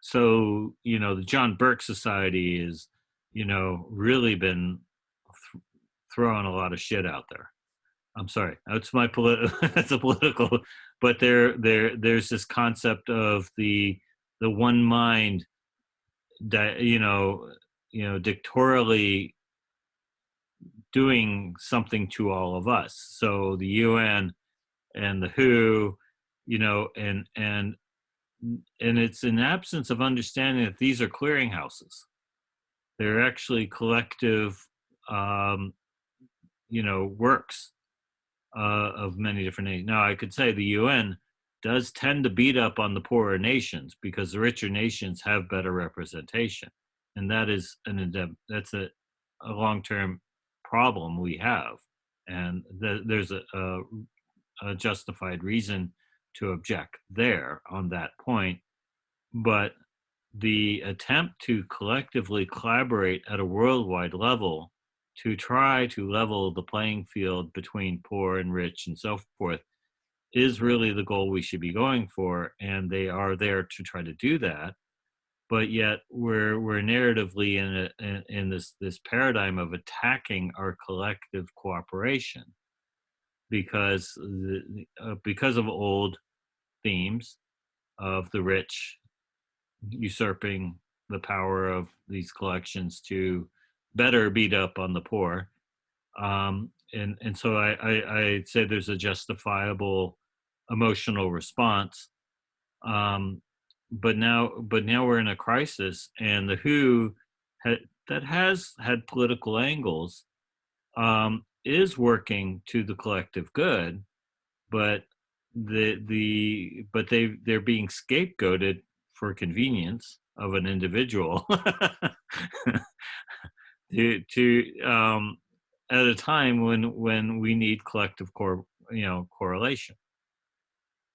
so, the John Burke Society is, really been throwing a lot of shit out there. I'm sorry, that's that's a political, but there's this concept of the one mind that, dictatorially doing something to all of us. So the UN and the WHO, and it's an absence of understanding that these are clearinghouses. They're actually collective, works of many different nations. Now, I could say the UN does tend to beat up on the poorer nations because the richer nations have better representation, and that is that's a long-term problem we have, and there's a justified reason to object there on that point. But the attempt to collectively collaborate at a worldwide level to try to level the playing field between poor and rich and so forth is really the goal we should be going for, and they are there to try to do that. But yet we're narratively in this paradigm of attacking our collective cooperation because of old themes of the rich usurping the power of these collections to better beat up on the poor. And so I'd say there's a justifiable emotional response. But now we're in a crisis, and the WHO that has had political angles is working to the collective good, but they're being scapegoated for convenience of an individual to at a time when we need collective correlation.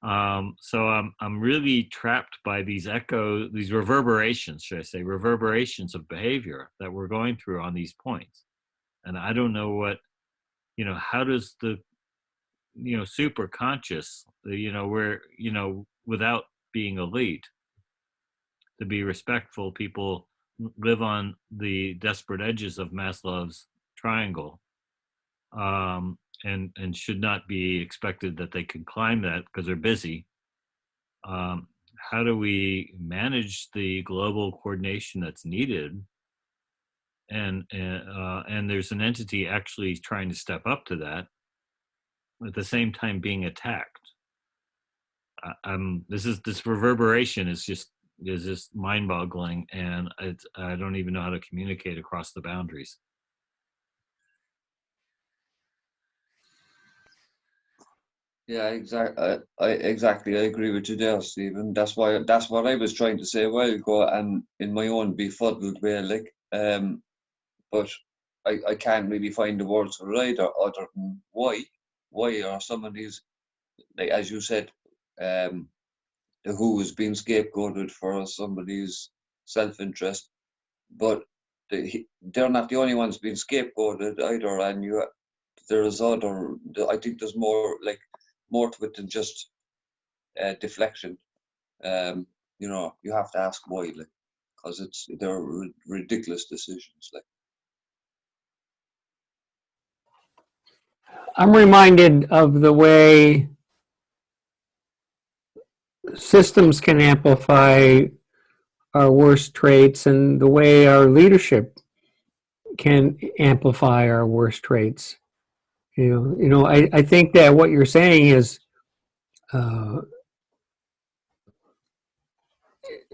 So I'm really trapped by these reverberations, should I say, reverberations of behavior that we're going through on these points. And I don't know how does the, super conscious, where, without being elite, to be respectful, people live on the desperate edges of Maslow's triangle, and should not be expected that they can climb that because they're busy. How do we manage the global coordination that's needed? And there's an entity actually trying to step up to that, at the same time being attacked. This reverberation is just mind-boggling, and I don't even know how to communicate across the boundaries. Yeah, exactly. I agree with you there, Stephen. That's what I was trying to say a while ago, and in my own befuddled way, like, but I can't really find the words for it either, other than why are some of these, like as you said, the WHO is being scapegoated for somebody's self-interest, but they're not the only ones being scapegoated either. And there's other. I think there's more to it than just deflection. You have to ask why, because they're ridiculous decisions. I'm reminded of the way systems can amplify our worst traits and the way our leadership can amplify our worst traits. I think that what you're saying is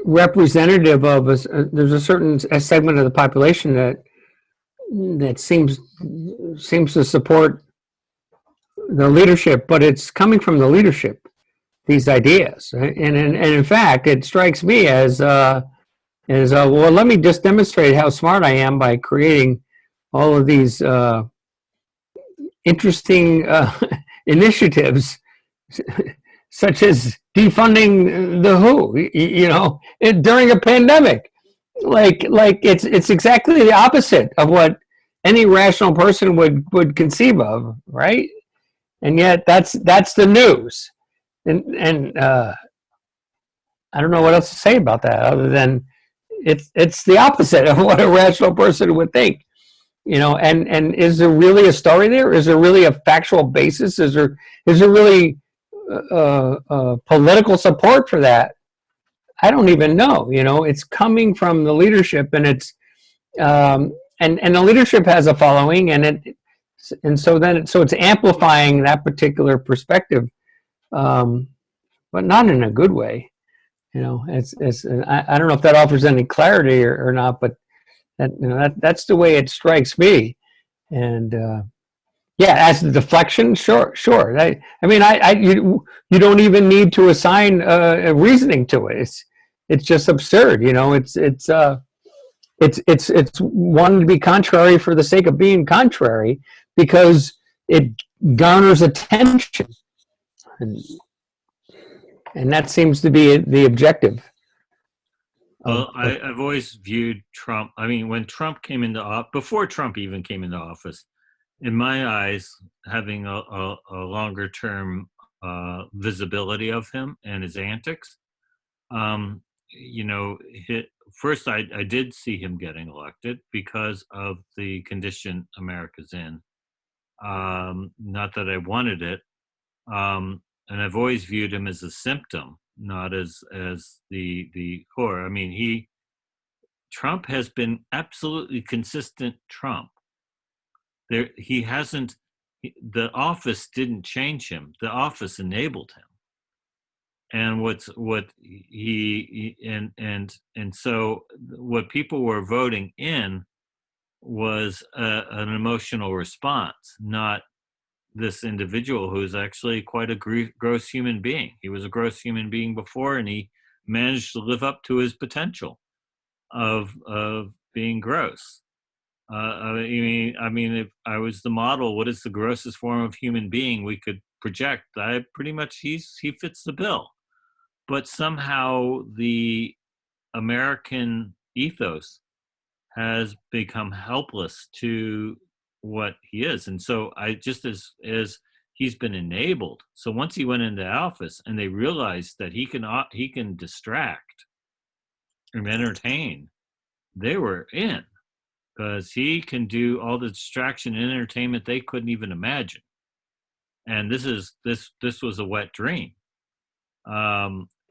representative of us. There's a certain segment of the population that seems to support the leadership, but it's coming from the leadership, these ideas. Right? And in fact, it strikes me as well, let me just demonstrate how smart I am by creating all of these interesting initiatives, such as defunding the WHO, during a pandemic. Like it's exactly the opposite of what any rational person would conceive of, right? And yet that's the news, and I don't know what else to say about that other than it's the opposite of what a rational person would think, And is there really a story there? Is there really a factual basis? Is there really political support for that? I don't even know. It's coming from the leadership, and it's and the leadership has a following, so it's amplifying that particular perspective, but not in a good way. I don't know if that offers any clarity or not, but that's the way it strikes me. And as the deflection, sure. You don't even need to assign a reasoning to it. It's just absurd. It's wanting to be contrary for the sake of being contrary because it garners attention, and that seems to be the objective. Well, I've always viewed Trump. I mean, when Trump came into office, before Trump even came into office, in my eyes, having a longer term visibility of him and his antics, first I did see him getting elected because of the condition America's in. Not that I wanted it, and I've always viewed him as a symptom, not as the core. I mean, Trump has been absolutely consistent. Trump. He hasn't. The office didn't change him. The office enabled him. And so what people were voting in was an emotional response, not this individual who's actually quite a gross human being. He was a gross human being before, and he managed to live up to his potential of being gross. I mean, if I was the model, what is the grossest form of human being we could project? He fits the bill. But somehow the American ethos has become helpless to what he is. And so just as he's been enabled. So once he went into office and they realized that he can distract and entertain, they were in, because he can do all the distraction and entertainment they couldn't even imagine. And this was a wet dream.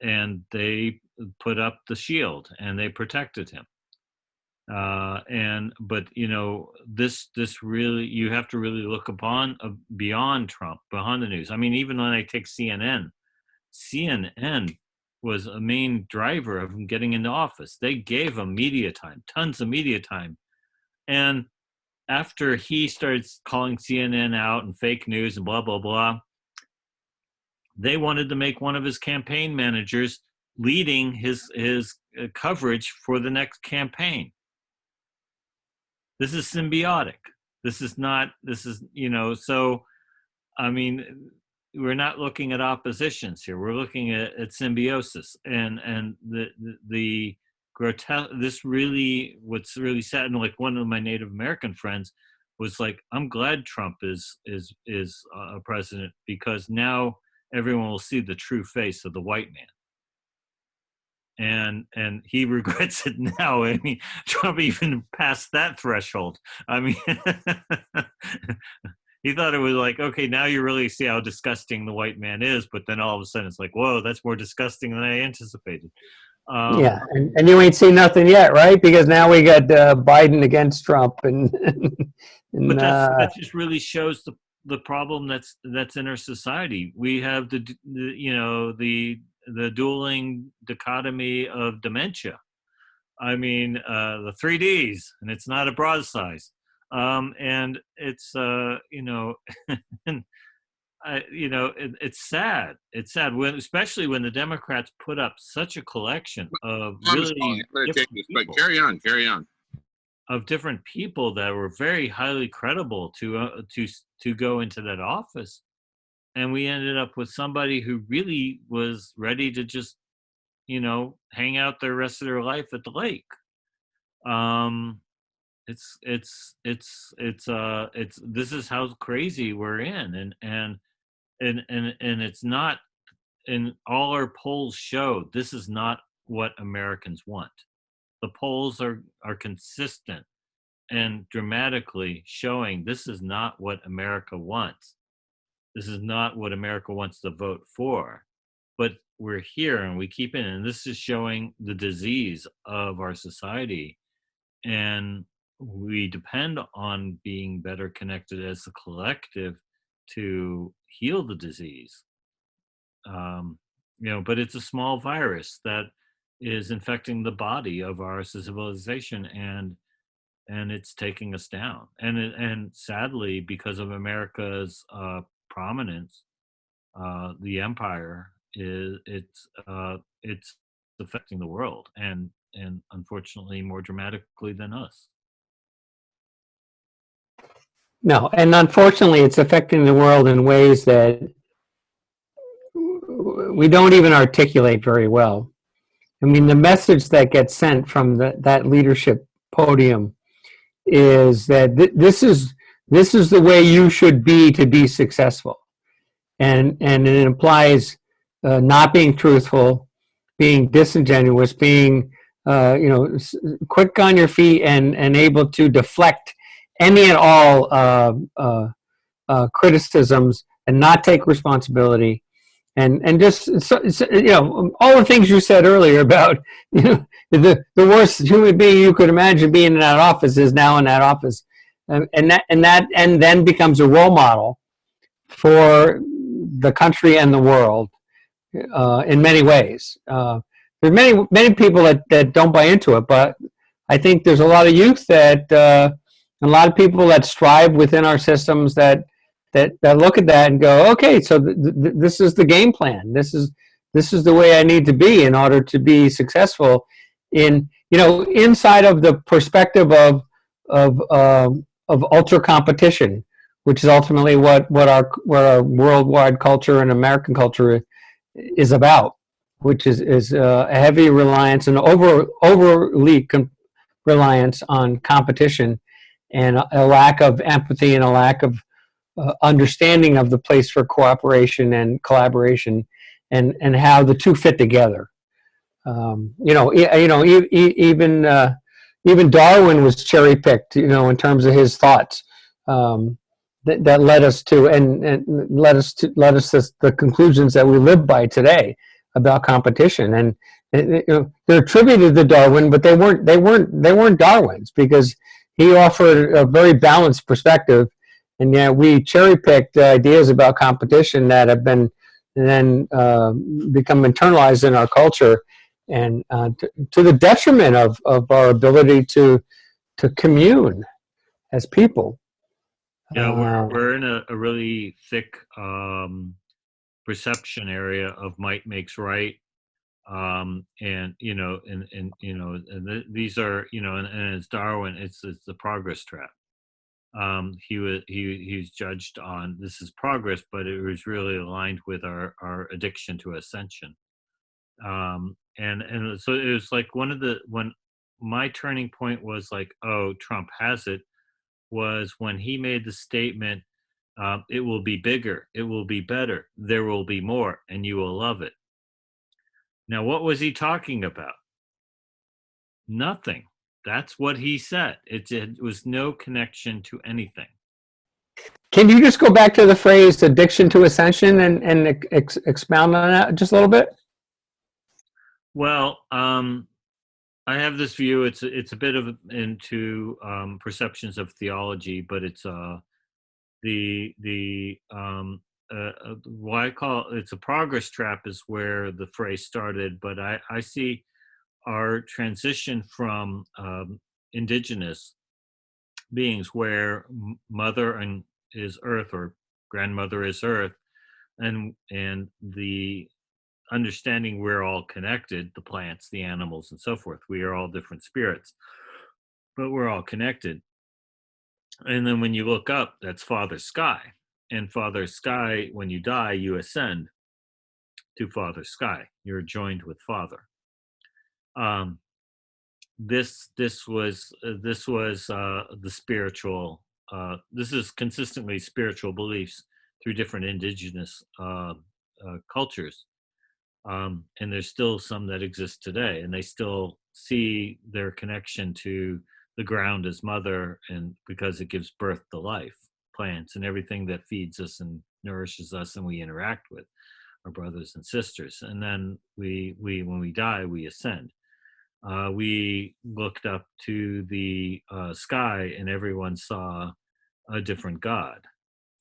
And they put up the shield and they protected him. But this really, you have to really look upon beyond Trump, behind the news. I mean, even when I take CNN was a main driver of him getting into office. They gave him media time, tons of media time. And after he started calling CNN out and fake news and blah, blah, blah, they wanted to make one of his campaign managers leading his coverage for the next campaign. This is symbiotic. So, I mean, we're not looking at oppositions here. We're looking at symbiosis, and the grotesque. This really, what's really sad, and like one of my Native American friends was like, I'm glad Trump is a president, because now everyone will see the true face of the white man. And he regrets it now. I mean, Trump even passed that threshold. I mean, he thought it was like, okay, now you really see how disgusting the white man is, but then all of a sudden it's like, whoa, that's more disgusting than I anticipated. Yeah, and you ain't seen nothing yet, right? Because now we got Biden against Trump, and But that just really shows the problem that's in our society. We have the dueling dichotomy of dementia. I mean, the 3Ds, and it's not a broad size. And it's it's sad. It's sad especially when the Democrats put up such a collection of really I'm going to take different this, but people. carry on. Of different people that were very highly credible to go into that office, and we ended up with somebody who really was ready to just hang out the rest of their life at the lake. It's this is how crazy we're in, and it's not. And all our polls show this is not what Americans want. The polls are consistent and dramatically showing this is not what America wants. This is not what America wants to vote for. But we're here and we keep it, and this is showing the disease of our society. And we depend on being better connected as a collective to heal the disease. But it's a small virus that is infecting the body of our civilization, and it's taking us down. And sadly, because of America's prominence, the empire it's affecting the world, and unfortunately more dramatically than us. No, and unfortunately, it's affecting the world in ways that we don't even articulate very well. I mean, the message that gets sent from that leadership podium is that this is the way you should be to be successful, and it implies not being truthful, being disingenuous, being quick on your feet, and able to deflect any and all criticisms and not take responsibility. And just all the things you said earlier about the worst human being you could imagine being in that office is now in that office, and then becomes a role model for the country and the world in many ways. There's many people that don't buy into it, but I think there's a lot of youth that a lot of people that strive within our systems that look at that and go, okay, so this is the game plan. This is the way I need to be in order to be successful in inside of the perspective of ultra competition, which is ultimately what our worldwide culture and American culture is about, which is a heavy reliance and overly reliance on competition, and a lack of empathy and a lack of understanding of the place for cooperation and collaboration, and how the two fit together. Even Darwin was cherry picked, in terms of his thoughts that led us to the conclusions that we live by today about competition. And they're attributed to Darwin, but they weren't Darwin's, because he offered a very balanced perspective. And yet we cherry-picked ideas about competition that have been then become internalized in our culture, and to the detriment of our ability to commune as people. Yeah, we're in a really thick perception area of might makes right, and these are and as Darwin, it's the progress trap. He was judged on this is progress, but it was really aligned with our addiction to ascension. And so it was like when my turning point was like, oh, Trump has it, was when he made the statement, it will be bigger, it will be better, there will be more, and you will love it. Now, what was he talking about? Nothing. That's what he said. It was no connection to anything. Can you just go back to the phrase addiction to ascension and expound on that just a little bit? Well, I have this view. It's a bit of into perceptions of theology, but it's why I call it's a progress trap is where the phrase started. But I see our transition from indigenous beings, where mother and is earth, or grandmother is earth, and the understanding we're all connected, the plants, the animals, and so forth. We are all different spirits, but we're all connected. And then when you look up, that's Father Sky. And Father Sky, when you die, you ascend to Father Sky. You're joined with Father. This was the spiritual. This is consistently spiritual beliefs through different indigenous cultures. And there's still some that exist today, and they still see their connection to the ground as mother, and because it gives birth to life, plants, and everything that feeds us and nourishes us, and we interact with our brothers and sisters. And then we when we die, we ascend. We looked up to the sky, and everyone saw a different God.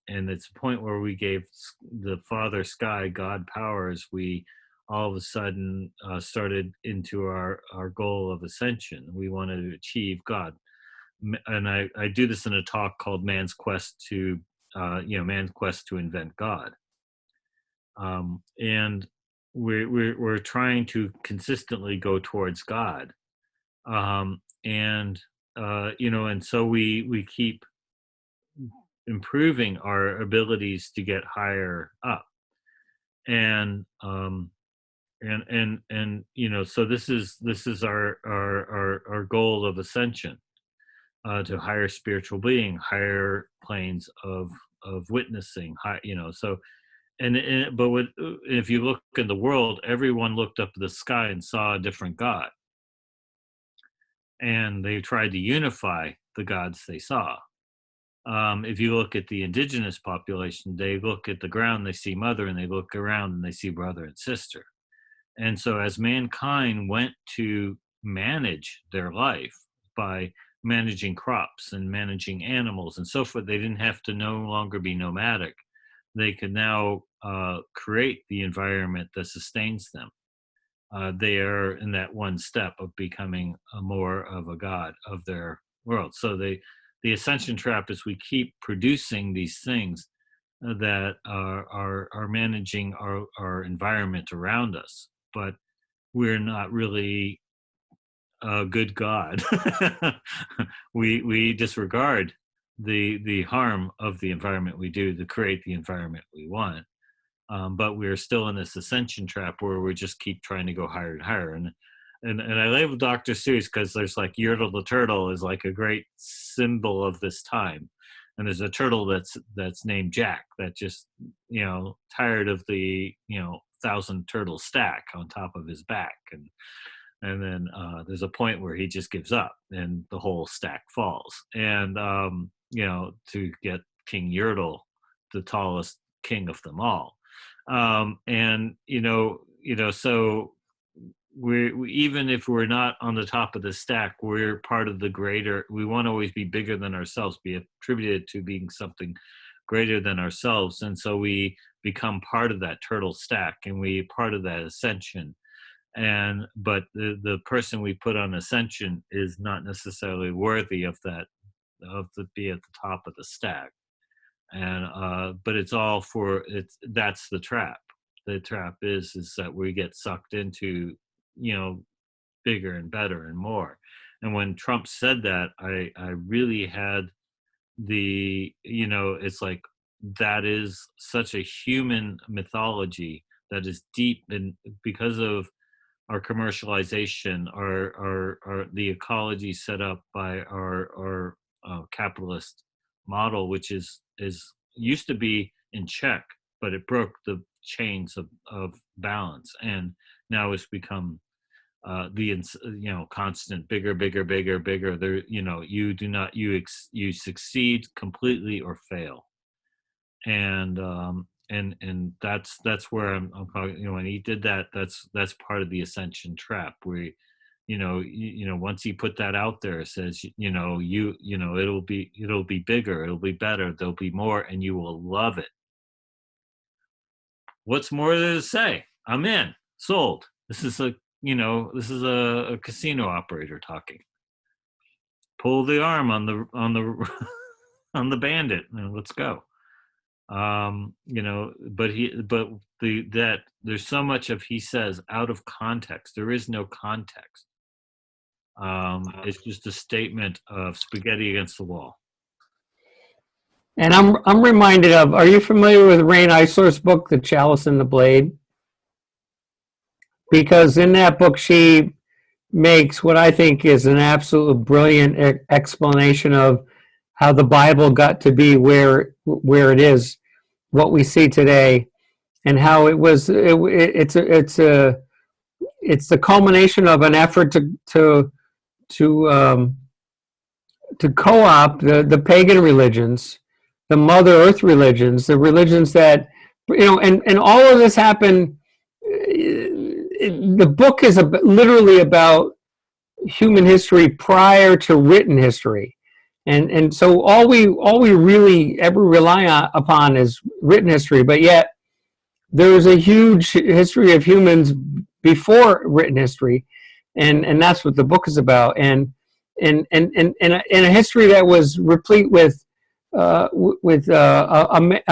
And it's a point where we gave the Father Sky God powers. We all of a sudden started into our goal of ascension. We wanted to achieve God. And I do this in a talk called Man's Quest to, Man's Quest to Invent God. And we're trying to consistently go towards God. And so we keep improving our abilities to get higher up. And so this is our goal of ascension, to higher spiritual being, higher planes of witnessing, but if you look in the world, everyone looked up to the sky and saw a different God, and they tried to unify the gods they saw. If you look at the indigenous population, they look at the ground, they see mother, and they look around and they see brother and sister. And so as mankind went to manage their life by managing crops and managing animals and so forth, they didn't have to no longer be nomadic. They could now create the environment that sustains them. They are in that one step of becoming more of a god of their world. So the ascension trap is we keep producing these things that are managing our environment around us, but we're not really a good God. we disregard the harm of the environment we do to create the environment we want. But we're still in this ascension trap where we just keep trying to go higher and higher. And I label Dr. Seuss because there's like Yertle the turtle is like a great symbol of this time. And there's a turtle that's named Jack that just, tired of the, 1,000 turtle stack on top of his back. And then there's a point where he just gives up and the whole stack falls. And, to get King Yertle, the tallest king of them all. So we even if we're not on the top of the stack, we're part of the greater. We want to always be bigger than ourselves, be attributed to being something greater than ourselves. And so we become part of that turtle stack, and we part of that ascension. But the person we put on ascension is not necessarily worthy of that, be at the top of the stack. And but it's all that's the trap. The trap is that we get sucked into bigger and better and more. And when Trump said that, I really had it's like that is such a human mythology that is deep, and because of our commercialization, our the ecology set up by our capitalist model, which is used to be in check, but it broke the chains of balance, and now it's become constant bigger, bigger, bigger, bigger. There, you do not you succeed completely or fail, and that's where I'm talking. When he did that, that's part of the ascension trap, where once he put that out there, it says it'll be bigger, it'll be better, there'll be more, and you will love it. What's more there to say? I'm in, sold. This is a casino operator talking. Pull the arm on the on the bandit and let's go. But there's so much of, he says, out of context. There is no context. It's just a statement of spaghetti against the wall. And I'm reminded of, are you familiar with Rain Eisler's book, The Chalice and the Blade? Because in that book, she makes what I think is an absolute brilliant explanation of how the Bible got to be where it is, what we see today, and how it's the culmination of an effort to co-opt the pagan religions, the Mother Earth religions, the religions that, and all of this happened. The book is literally about human history prior to written history, and so all we really ever rely upon is written history. But yet there is a huge history of humans before written history, and that's what the book is about. And a history that was replete with a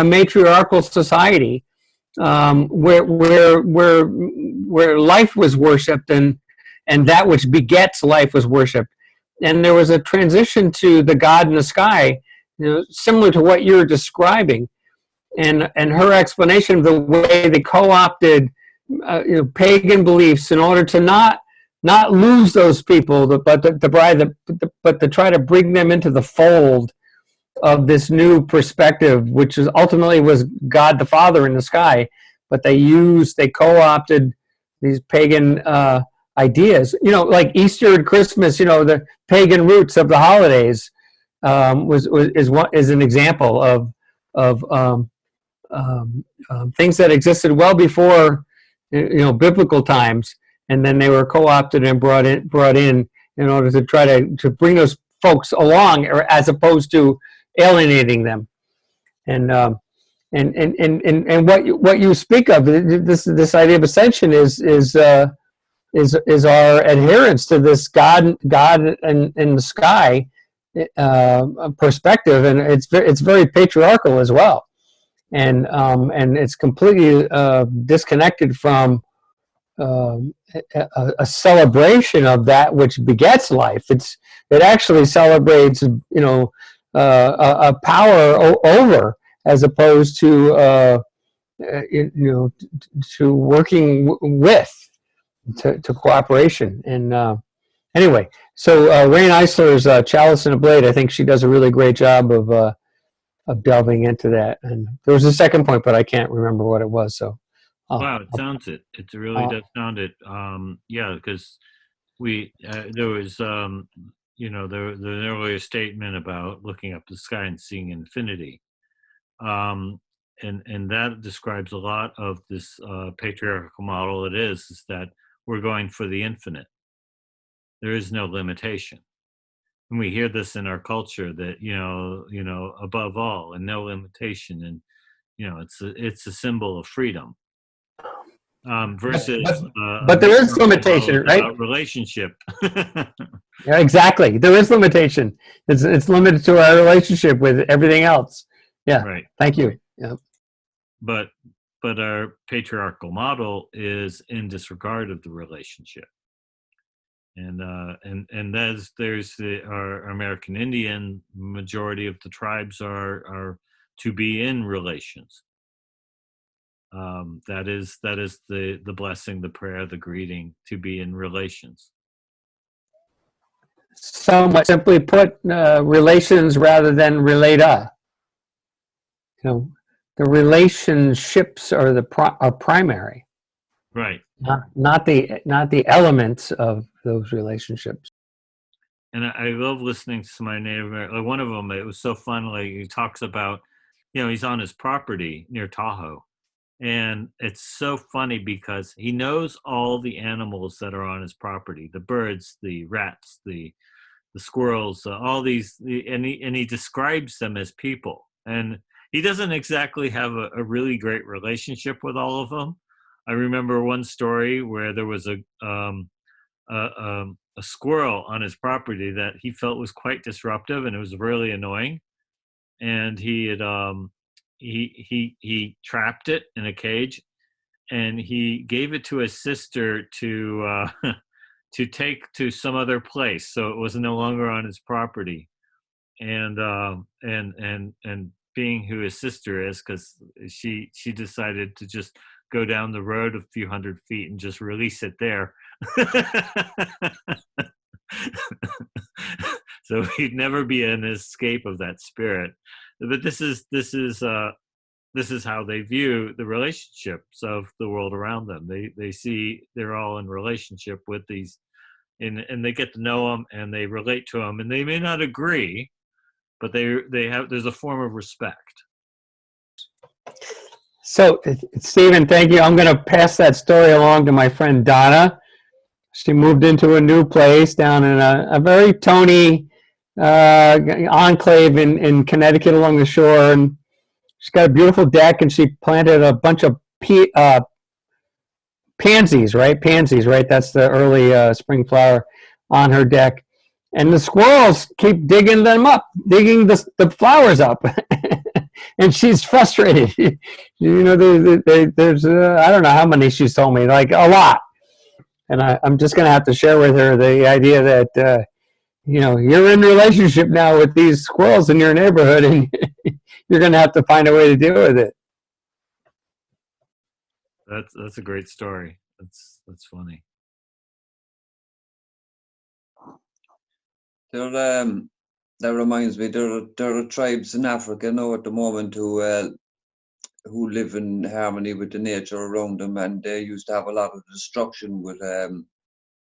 matriarchal society, where life was worshipped, and that which begets life was worshipped. And there was a transition to the God in the sky, similar to what you're describing. And her explanation of the way they co-opted pagan beliefs in order to not lose those people, but to try to bring them into the fold of this new perspective, which ultimately was God the Father in the sky. But they co-opted these pagan ideas, like Easter and Christmas. The pagan roots of the holidays is an example of things that existed well before biblical times, and then they were co-opted and brought in order to try to bring those folks along, or as opposed to alienating them. And what you speak of, this idea of ascension is our adherence to this God in the sky perspective, and it's very patriarchal as well, and it's completely disconnected from a celebration of that which begets life. It actually celebrates a power over, as opposed to to working with, to cooperation. And anyway, so Rain Eisler's Chalice and a Blade, I think she does a really great job of delving into that. And there was a second point, but I can't remember what it was. So wow, it sounds it. It really does sound it. Yeah, because there was the earlier statement about looking up the sky and seeing infinity, and that describes a lot of this patriarchal model. It is that we're going for the infinite. There is no limitation, and we hear this in our culture that above all and no limitation, and it's a symbol of freedom. Versus, but there is limitation, right? Relationship. Yeah, exactly. There is limitation. It's limited to our relationship with everything else. Yeah. Right. Thank you. Yeah. But our patriarchal model is in disregard of the relationship. And there's our American Indian, majority of the tribes are to be in relations. That is the blessing, the prayer, the greeting, to be in relations. Somewhat simply put, relations rather than relata. You know, the relationships are are primary, Right. not the elements of those relationships. And I love listening to my Native American. Like one of them, it was so fun. Like he talks about, he's on his property near Tahoe, and it's so funny because he knows all the animals that are on his property: the birds, the rats, the squirrels, all these, and he describes them as people. And he doesn't exactly have a really great relationship with all of them. I remember one story where there was a squirrel on his property that he felt was quite disruptive, and it was really annoying. And he had he trapped it in a cage, and he gave it to his sister to to take to some other place, so it was no longer on his property. And being who his sister is, because she decided to just go down the road a few hundred feet and just release it there. So he'd never be an escape of that spirit. But this is how they view the relationships of the world around them. They see they're all in relationship with these, and they get to know them and they relate to them, and they may not agree, but there's a form of respect. So, Stephen, thank you. I'm going to pass that story along to my friend Donna. She moved into a new place down in a very Tony enclave in Connecticut along the shore, and she's got a beautiful deck, and she planted a bunch of pansies, right? Pansies, right? That's the early spring flower on her deck. And the squirrels keep digging the flowers up. And she's frustrated. There's, I don't know how many she's told me, like a lot. And I'm just going to have to share with her the idea that, you're in relationship now with these squirrels in your neighborhood, and you're going to have to find a way to deal with it. That's a great story. That's funny. That reminds me, there are tribes in Africa now at the moment who live in harmony with the nature around them, and they used to have a lot of destruction with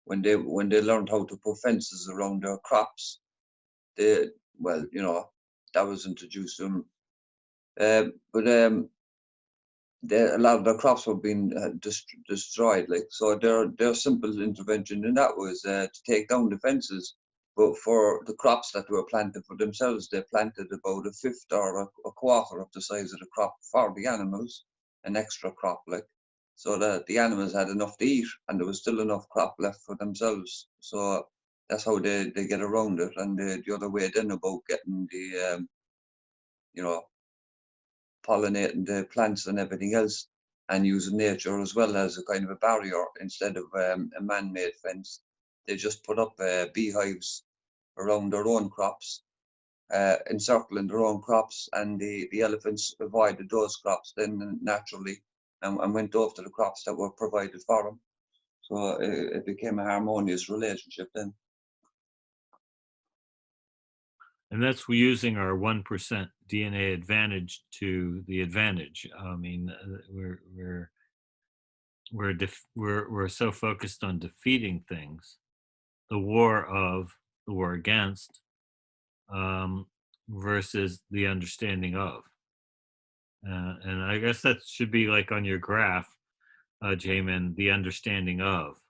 when they learned how to put fences around their crops. That was introduced to them, but a lot of their crops were being destroyed. Like, so their simple intervention in that was to take down the fences. But for the crops that were planted for themselves, they planted about a fifth or a quarter of the size of the crop for the animals, an extra crop, like, so that the animals had enough to eat and there was still enough crop left for themselves. So that's how they get around it. And the other way then about getting the, pollinating the plants and everything else, and using nature as well as a kind of a barrier instead of a man-made fence. They just put up beehives around their own crops, encircling their own crops, and the elephants avoided those crops then naturally, and went over to the crops that were provided for them. So it became a harmonious relationship then. And that's using our 1% DNA advantage to the advantage. I mean, we're so focused on defeating things, the war against, versus the understanding of. And I guess that should be like on your graph, Jamin, the understanding of.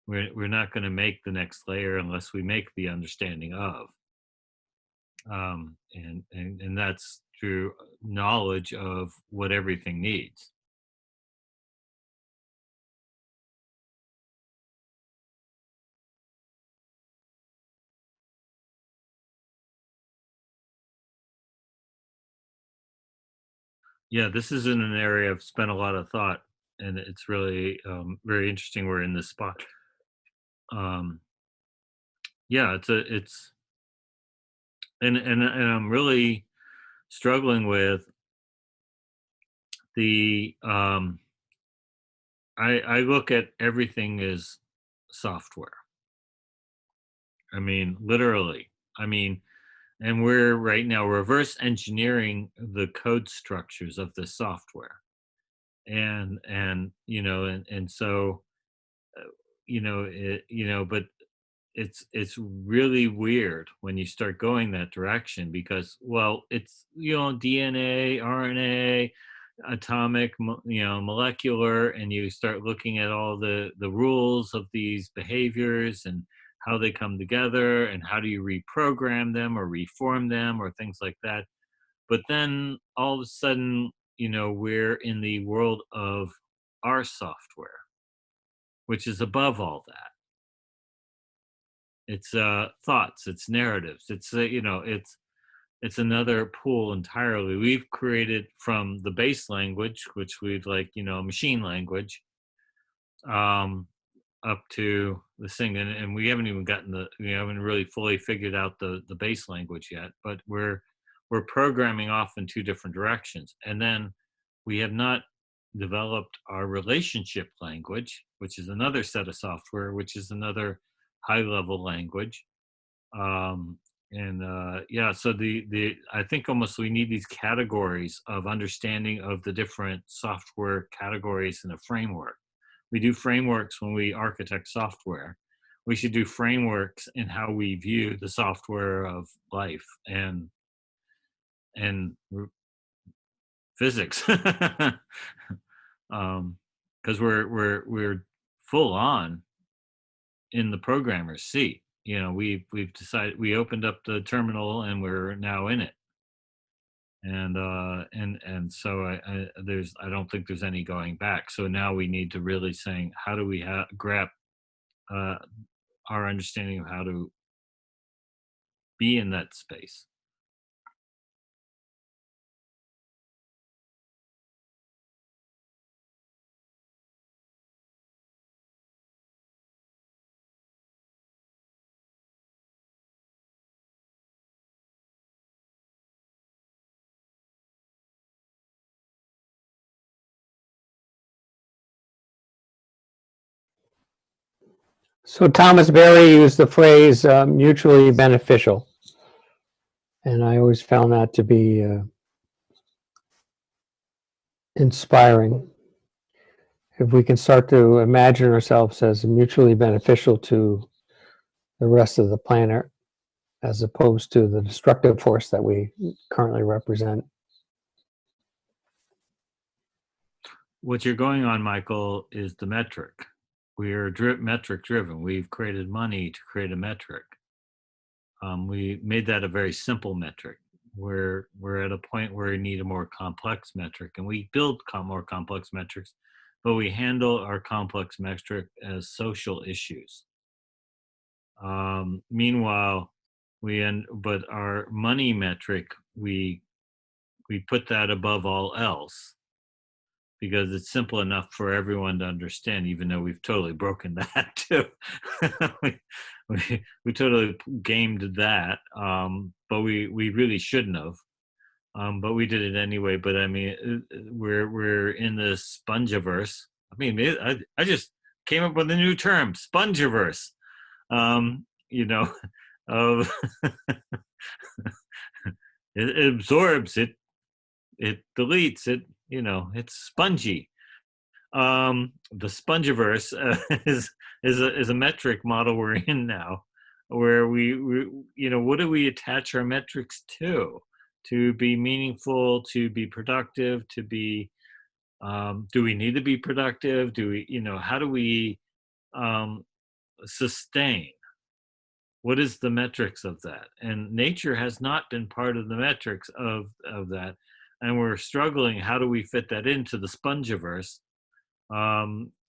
We're not going to make the next layer unless we make the understanding of. And that's through knowledge of what everything needs. Yeah, this is in an area I've spent a lot of thought, and it's really very interesting. We're in this spot. yeah, and I'm really struggling with the I look at everything as software. I mean, literally. I mean, and we're right now reverse engineering the code structures of the software. And and so but it's really weird when you start going that direction because well it's DNA, RNA, atomic, molecular, and you start looking at all the rules of these behaviors and how they come together and how do you reprogram them or reform them or things like that. But then all of a sudden, we're in the world of our software, which is above all that. It's thoughts, it's narratives, it's it's another pool entirely. We've created from the base language, which we've machine language, um, up to the thing, and we haven't even we haven't really fully figured out the base language yet. But we're programming off in two different directions, and then we have not developed our relationship language, which is another set of software, which is another high level language. Yeah, so the I think almost we need these categories of understanding of the different software categories in a framework. We do frameworks when we architect software. We should do frameworks in how we view the software of life and physics. Because we're full on in the programmer's seat. We've decided, we opened up the terminal and we're now in it. And so I don't think there's any going back. So now we need to really saying, how do we grab our understanding of how to be in that space? So Thomas Berry used the phrase mutually beneficial. And I always found that to be inspiring. If we can start to imagine ourselves as mutually beneficial to the rest of the planet, as opposed to the destructive force that we currently represent. What you're going on, Michael, is the metric. We are metric driven. We've created money to create a metric. We made that a very simple metric. We're at a point where we need a more complex metric, and we build more complex metrics, but we handle our complex metric as social issues. Meanwhile, but our money metric, we put that above all else because it's simple enough for everyone to understand, even though we've totally broken that too. we totally gamed that, but we really shouldn't have. But we did it anyway. But I mean, we're in the spongiverse. I mean, I just came up with a new term, spongiverse. Of it absorbs, it deletes, it's spongy. The spongiverse is a metric model we're in now, where we what do we attach our metrics to be meaningful, to be productive, to be do we need to be productive, do we how do we sustain? What is the metrics of that? And nature has not been part of the metrics of that, and we're struggling. How do we fit that into the spongiverse?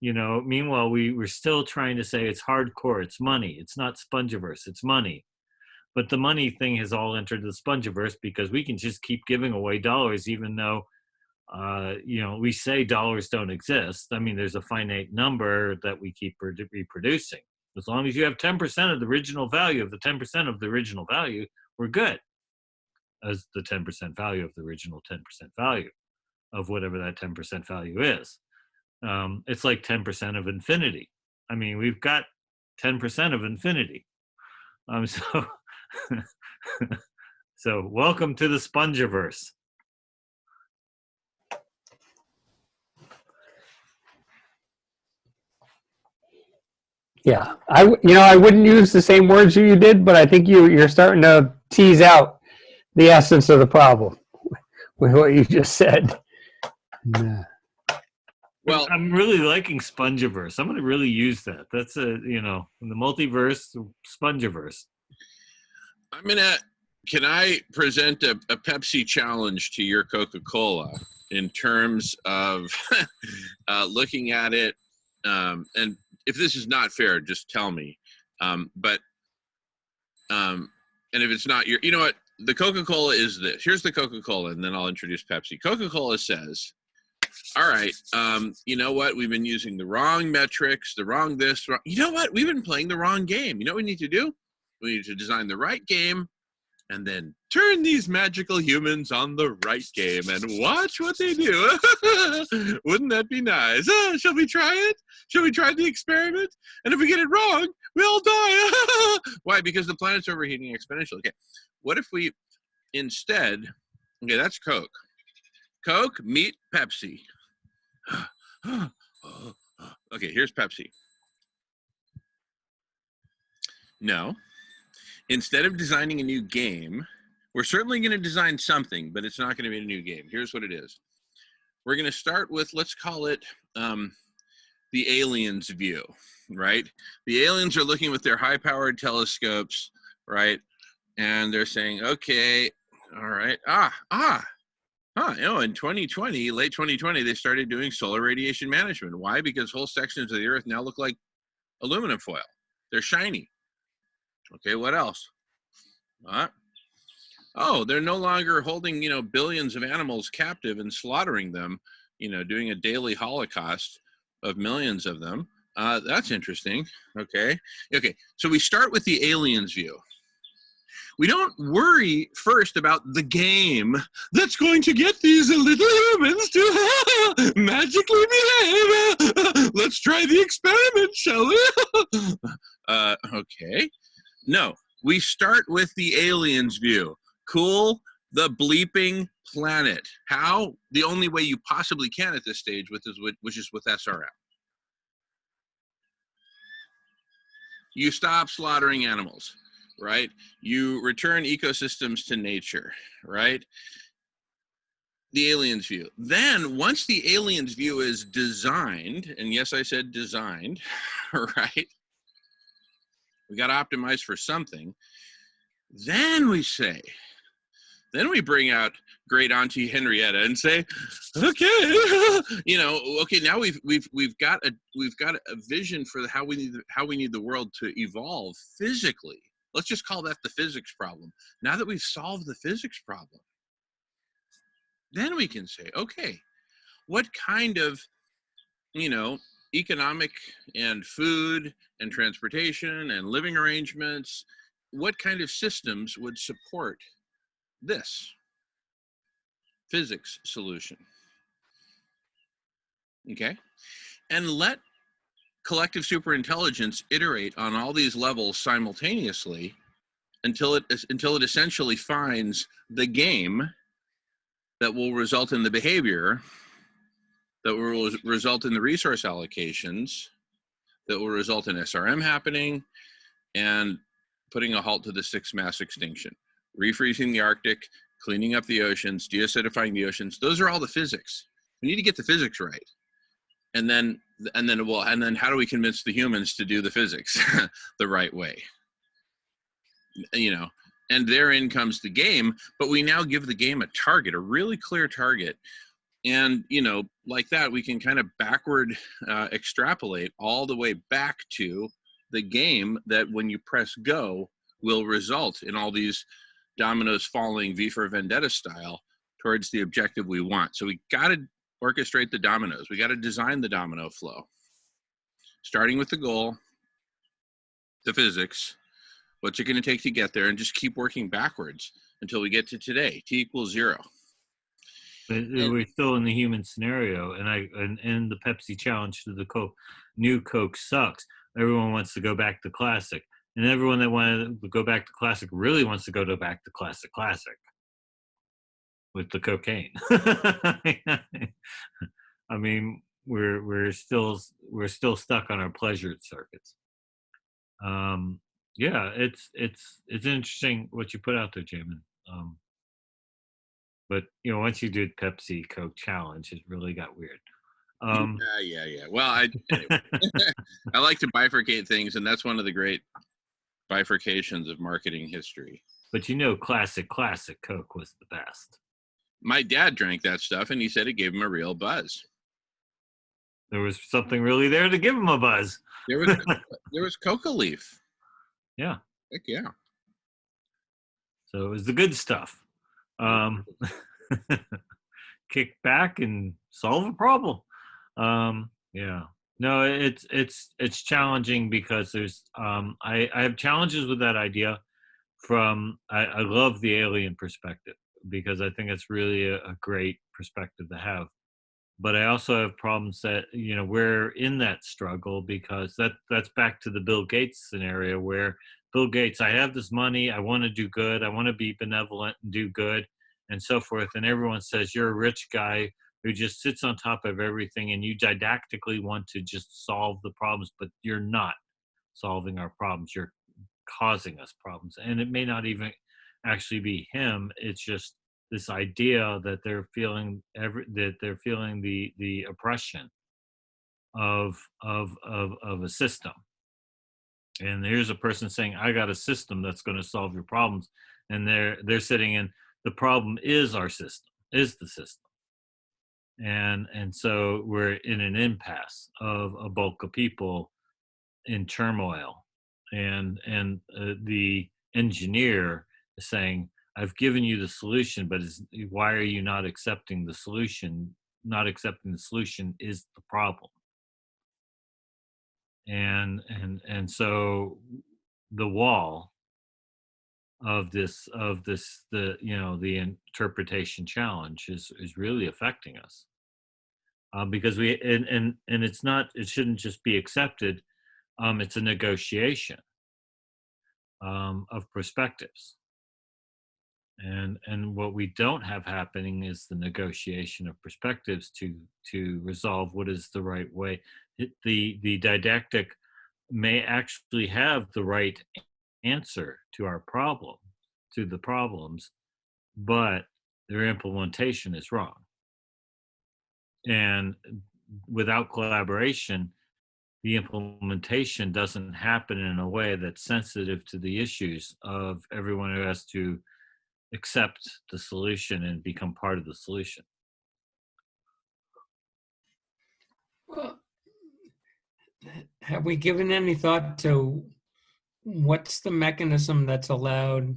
Meanwhile, we're still trying to say it's hardcore, it's money, it's not spongiverse, it's money. But the money thing has all entered the spongiverse because we can just keep giving away dollars, even though we say dollars don't exist. I mean, there's a finite number that we keep reproducing. As long as you have 10% of the original value of the 10% of the original value, we're good. As the 10% value of the original 10% value of whatever that 10% value is. It's like 10% of infinity. I mean, we've got 10% of infinity. So, so welcome to the Spongiverse. Yeah, I wouldn't use the same words you did, but I think you're starting to tease out the essence of the problem with what you just said. Yeah. Well, I'm really liking Spongiverse. I'm going to really use that. That's in the multiverse, Spongiverse. Can I present a Pepsi challenge to your Coca-Cola in terms of looking at it? And if this is not fair, just tell me. And if it's not you know what? The Coca-Cola is this. Here's the Coca-Cola, and then I'll introduce Pepsi. Coca-Cola says, all right, you know what? We've been using the wrong metrics, the wrong this, wrong. You know what? We've been playing the wrong game. You know what we need to do? We need to design the right game and then turn these magical humans on the right game and watch what they do. Wouldn't that be nice? Shall we try it? Shall we try the experiment? And if we get it wrong, we all die. Why? Because the planet's overheating exponentially. Okay, what if we instead, okay, that's Coke. Coke, meet Pepsi. Okay, here's Pepsi. No. Instead of designing a new game, we're certainly going to design something, but it's not going to be a new game. Here's what it is. We're going to start with, let's call it the aliens view, right? The aliens are looking with their high-powered telescopes, right? And they're saying, okay, all right, in 2020, late 2020, they started doing solar radiation management. Why? Because whole sections of the Earth now look like aluminum foil. They're shiny. Okay, what else? Oh, they're no longer holding, billions of animals captive and slaughtering them, doing a daily holocaust of millions of them. That's interesting. Okay, so we start with the aliens view. We don't worry first about the game that's going to get these little humans to magically behave. Let's try the experiment, shall we? Okay. No, we start with the aliens view. Cool the bleeping planet. How? The only way you possibly can at this stage, which is with SRM. You stop slaughtering animals, right? You return ecosystems to nature, right? The aliens view. Then once the aliens view is designed, and yes, I said designed, right? We got to optimize for something. Then we bring out great Auntie Henrietta and say, okay, okay, now we've got a vision for how we need the world to evolve physically. Let's just call that the physics problem. Now that we've solved the physics problem, then we can say, okay, what kind of, economic and food and transportation and living arrangements, what kind of systems would support this physics solution? Okay, and let collective superintelligence iterate on all these levels simultaneously until it essentially finds the game that will result in the behavior, that will result in the resource allocations, that will result in SRM happening and putting a halt to the sixth mass extinction, refreezing the Arctic, cleaning up the oceans, deacidifying the oceans. Those are all the physics. We need to get the physics right. And then how do we convince the humans to do the physics the right way? And therein comes the game, but we now give the game a target, a really clear target. And, like that, we can kind of backward extrapolate all the way back to the game that when you press go will result in all these dominoes falling V for Vendetta style towards the objective we want. So we got to orchestrate the dominoes. We got to design the domino flow, starting with the goal, the physics, what's it going to take to get there, and just keep working backwards until we get to today, t equals 0. But we're still in the human scenario, and the Pepsi challenge to the new Coke sucks. Everyone wants to go back to classic, and everyone that wanted to go back to classic really wants to go back to classic with the cocaine. I mean, we're still stuck on our pleasure circuits. Yeah, it's interesting what you put out there, Jamin. But once you did Pepsi Coke challenge, it really got weird. Yeah. Well, anyway. I like to bifurcate things, and that's one of the great bifurcations of marketing history. But classic Coke was the best. My dad drank that stuff, and he said it gave him a real buzz. There was something really there to give him a buzz. There was coca leaf. Yeah. Heck yeah. So it was the good stuff. Kick back and solve a problem. Yeah. No, it's challenging because there's I have challenges with that idea I love the alien perspective because I think it's really a great perspective to have. But I also have problems that we're in that struggle because that's back to the Bill Gates scenario where Bill Gates, I have this money, I want to do good, I want to be benevolent and do good and so forth, and everyone says you're a rich guy who just sits on top of everything and you didactically want to just solve the problems, but you're not solving our problems, you're causing us problems. And it may not even actually be him, it's just this idea that they're feeling the oppression of a system. And here's a person saying, I got a system that's going to solve your problems. And they're sitting in, the problem is our system, is the system. And so we're in an impasse of a bulk of people in turmoil. And the engineer is saying, I've given you the solution, but why are you not accepting the solution? Not accepting the solution is the problem. And so the wall of the interpretation challenge is really affecting us because it shouldn't just be accepted. It's a negotiation of perspectives. And what we don't have happening is the negotiation of perspectives to resolve what is the right way. The didactic may actually have the right answer to our problem, to the problems, but their implementation is wrong. And without collaboration, the implementation doesn't happen in a way that's sensitive to the issues of everyone who has to accept the solution and become part of the solution. Well, have we given any thought to what's the mechanism that's allowed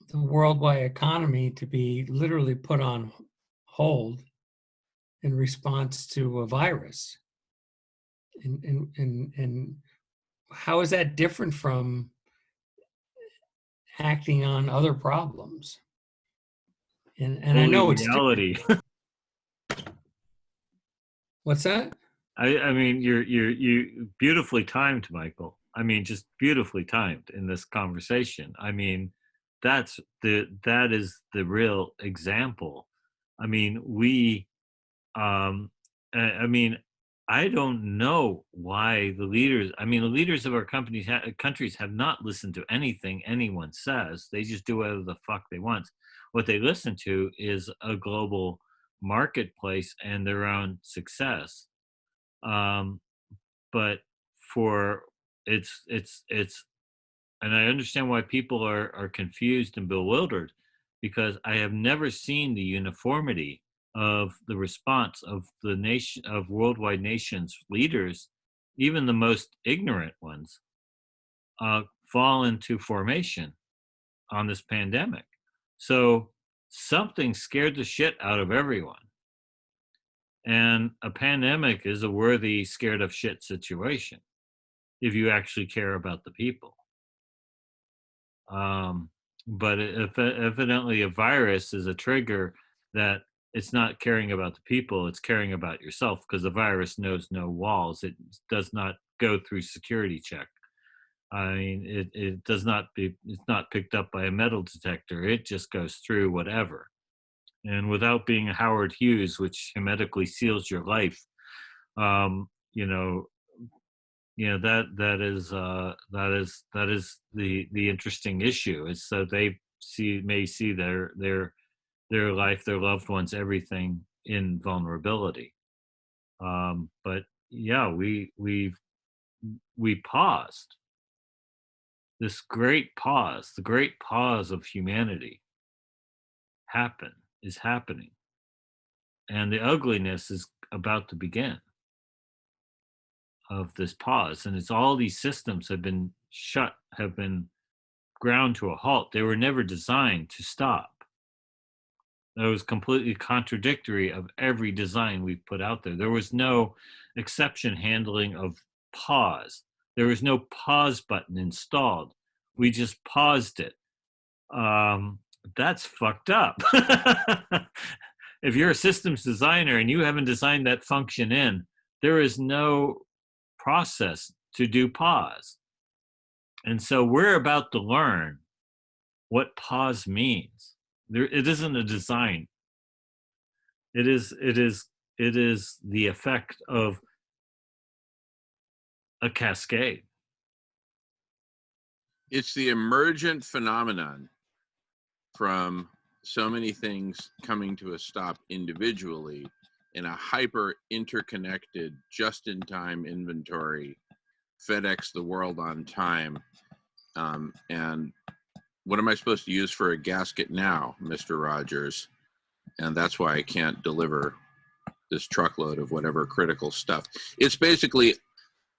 the worldwide economy to be literally put on hold in response to a virus? And how is that different from acting on other problems? And I know it's reality. What's that? I mean, you beautifully timed, Michael. I mean, just beautifully timed in this conversation. I mean, that is the real example. I mean, I don't know why the leaders of our countries have not listened to anything anyone says. They just do whatever the fuck they want. What they listen to is a global marketplace and their own success. But and I understand why people are confused and bewildered, because I have never seen the uniformity of the response of the nation, of worldwide nations leaders, even the most ignorant ones, fall into formation on this pandemic. So something scared the shit out of everyone. And a pandemic is a worthy scared of shit situation. if you actually care about the people. But evidently a virus is a trigger that it's not caring about the people, it's caring about yourself, because the virus knows no walls. It does not go through security check. I mean, it does not it's not picked up by a metal detector. It just goes through whatever. And without being Howard Hughes, which hermetically seals your life, um, you know, that is the interesting issue. Is so they may see their life, their loved ones, everything in vulnerability. But yeah, we paused. This great pause, the great pause of humanity is happening. And the ugliness is about to begin of this pause. And it's all these systems have been ground to a halt. They were never designed to stop. That was completely contradictory of every design we've put out there. There was no exception handling of pause. There was no pause button installed. We just paused it. That's fucked up. If you're a systems designer and you haven't designed that function in, there is no process to do pause. And so we're about to learn what pause means. It isn't a design. It is the effect of a cascade. It's the emergent phenomenon from so many things coming to a stop individually in a hyper interconnected, just-in-time inventory, FedEx the world on time. And what am I supposed to use for a gasket now, Mr. Rogers? And that's why I can't deliver this truckload of whatever critical stuff. It's basically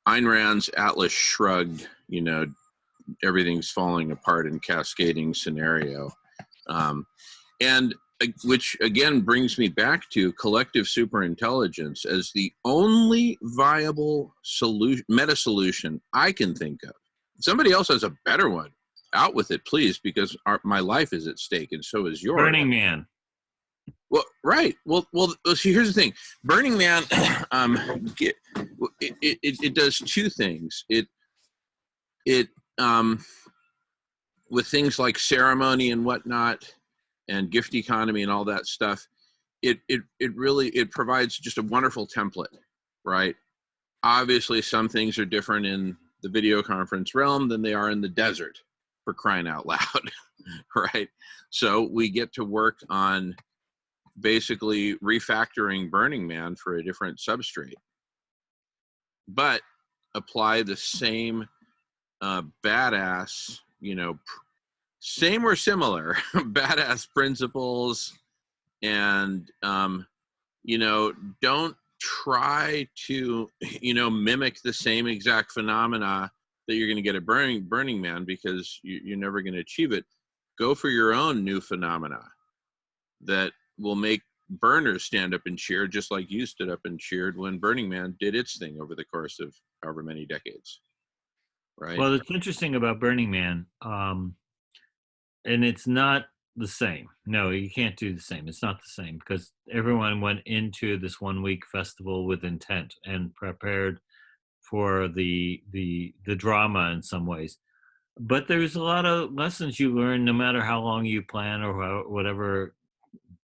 Ayn Rand's Atlas Shrugged, everything's falling apart in cascading scenario. And which again brings me back to collective superintelligence as the only viable solution, meta solution I can think of. If somebody else has a better one, out with it, please, because my life is at stake, and so is yours. Burning Man. Well, right. Well. See, here's the thing. Burning Man, it does two things. It with things like ceremony and whatnot, and gift economy and all that stuff, it really provides just a wonderful template, right? Obviously, some things are different in the video conference realm than they are in the desert, for crying out loud, right? So we get to work on basically refactoring Burning Man for a different substrate, but apply the same badass, same or similar badass principles, and don't try to mimic the same exact phenomena that you're going to get at Burning Man, because you're never going to achieve it. Go for your own new phenomena that will make burners stand up and cheer, just like you stood up and cheered when Burning Man did its thing over the course of however many decades, right? Well, it's interesting about Burning Man, and it's not the same. No, you can't do the same. It's not the same, because everyone went into this 1 week festival with intent and prepared for the drama in some ways. But there's a lot of lessons you learn no matter how long you plan or whatever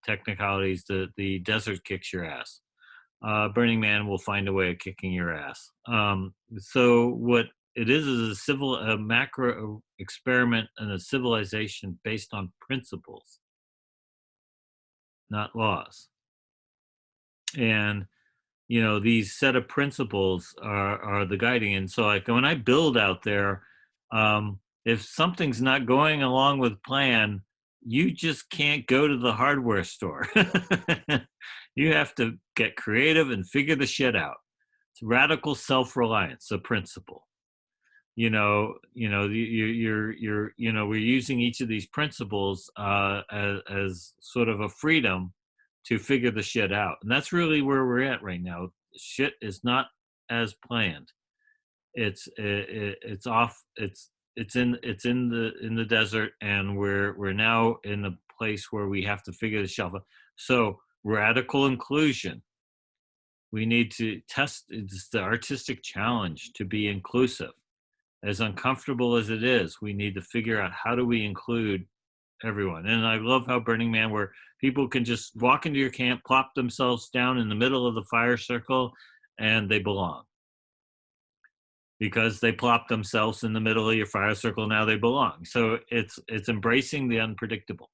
technicalities. The desert kicks your ass. Burning Man will find a way of kicking your ass. So what it is a macro experiment and a civilization based on principles, not laws. And these set of principles are the guiding. And so, like, when I build out there, if something's not going along with plan, you just can't go to the hardware store. You have to get creative and figure the shit out. It's radical self-reliance, a principle. We're using each of these principles as sort of a freedom to figure the shit out. And that's really where we're at right now. Shit is not as planned. It's off. It's in the desert, and we're now in a place where we have to figure the shelf out. So radical inclusion. We need to test. It's the artistic challenge to be inclusive. As uncomfortable as it is, we need to figure out how do we include everyone. And I love how Burning Man, where people can just walk into your camp, plop themselves down in the middle of the fire circle, and they belong. Because they plop themselves in the middle of your fire circle, now they belong. So it's embracing the unpredictable.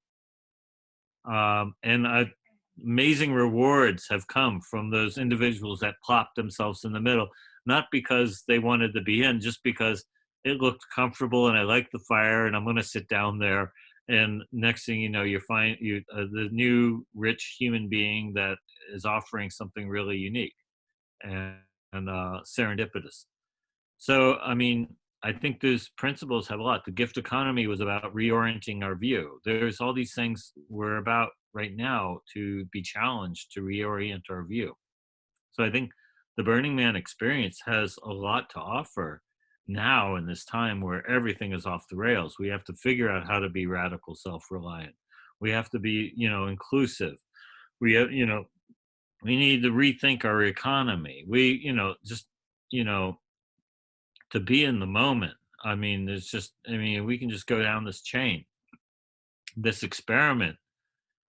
Amazing rewards have come from those individuals that plopped themselves in the middle, not because they wanted to be in, just because it looked comfortable and I like the fire and I'm going to sit down there. And next thing you know, you find the new rich human being that is offering something really unique and serendipitous. So, I mean, I think those principles have a lot. The gift economy was about reorienting our view. There's all these things we're about right now to be challenged to reorient our view. So I think the Burning Man experience has a lot to offer now in this time where everything is off the rails. We have to figure out how to be radical self-reliant. We have to be, inclusive. We have, we need to rethink our economy. We, just, to be in the moment. I mean, we can just go down this chain. This experiment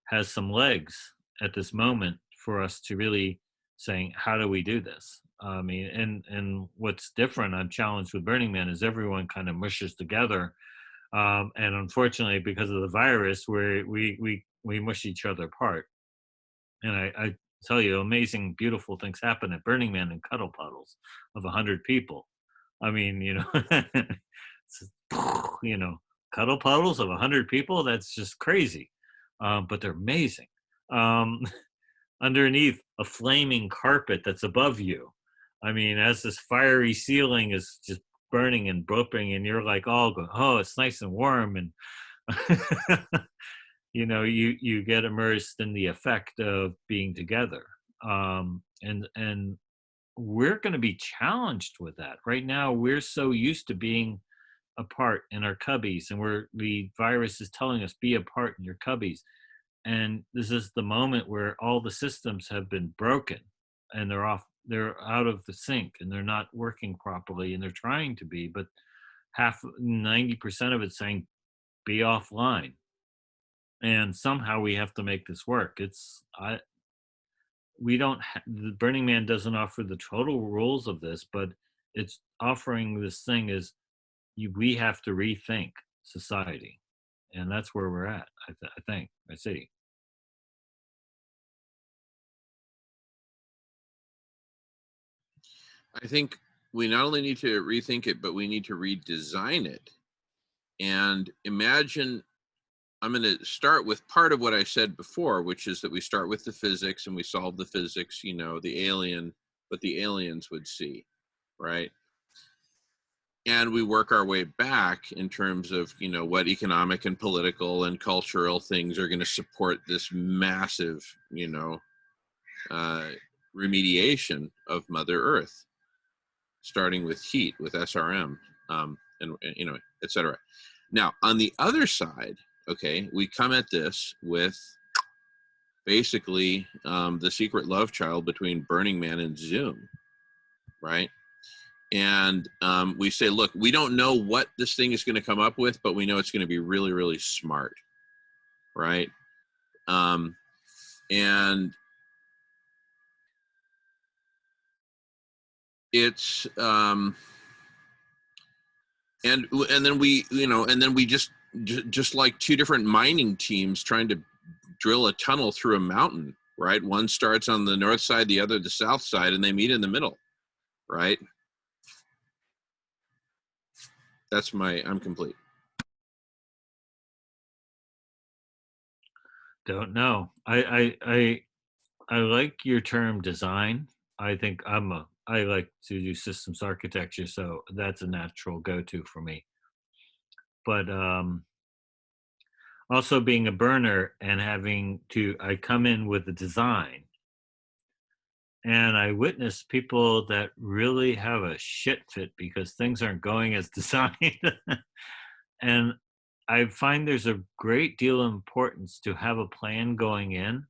has some legs at this moment for us to really saying, how do we do this? I mean, and what's different, I'm challenged with Burning Man, is everyone kind of mushes together. And unfortunately, because of the virus, we mush each other apart. And I tell you, amazing, beautiful things happen at Burning Man in cuddle puddles of 100 people. I mean, cuddle puddles of 100 people, that's just crazy. But they're amazing. Underneath a flaming carpet that's above you. I mean, as this fiery ceiling is just burning and burping, and you're like, oh, it's nice and warm. And, you get immersed in the effect of being together. And we're going to be challenged with that. Right now, we're so used to being apart in our cubbies, and the virus is telling us, be apart in your cubbies. And this is the moment where all the systems have been broken and they're out of the sync and they're not working properly, and they're trying to be, but 90% of it's saying be offline. And somehow we have to make this work. The Burning Man doesn't offer the total rules of this, but it's offering this thing is we have to rethink society. And that's where we're at, I see. I think we not only need to rethink it, but we need to redesign it. And imagine, I'm going to start with part of what I said before, which is that we start with the physics and we solve the physics, the alien, what the aliens would see, right? And we work our way back in terms of, what economic and political and cultural things are going to support this massive, remediation of Mother Earth, starting with heat, with SRM, and et cetera. Now, on the other side, okay, we come at this with basically the secret love child between Burning Man and Zoom, right? And we say, look, we don't know what this thing is going to come up with, but we know it's going to be really, really smart, right? And it's and then we just like two different mining teams trying to drill a tunnel through a mountain, right? One starts on the north side, the other the south side, and they meet in the middle, right? I'm complete. Don't know. I like your term design. I think I like to do systems architecture, so that's a natural go-to for me. But also being a burner and I come in with a design, And I witness people that really have a shit fit because things aren't going as designed. And I find there's a great deal of importance to have a plan going in,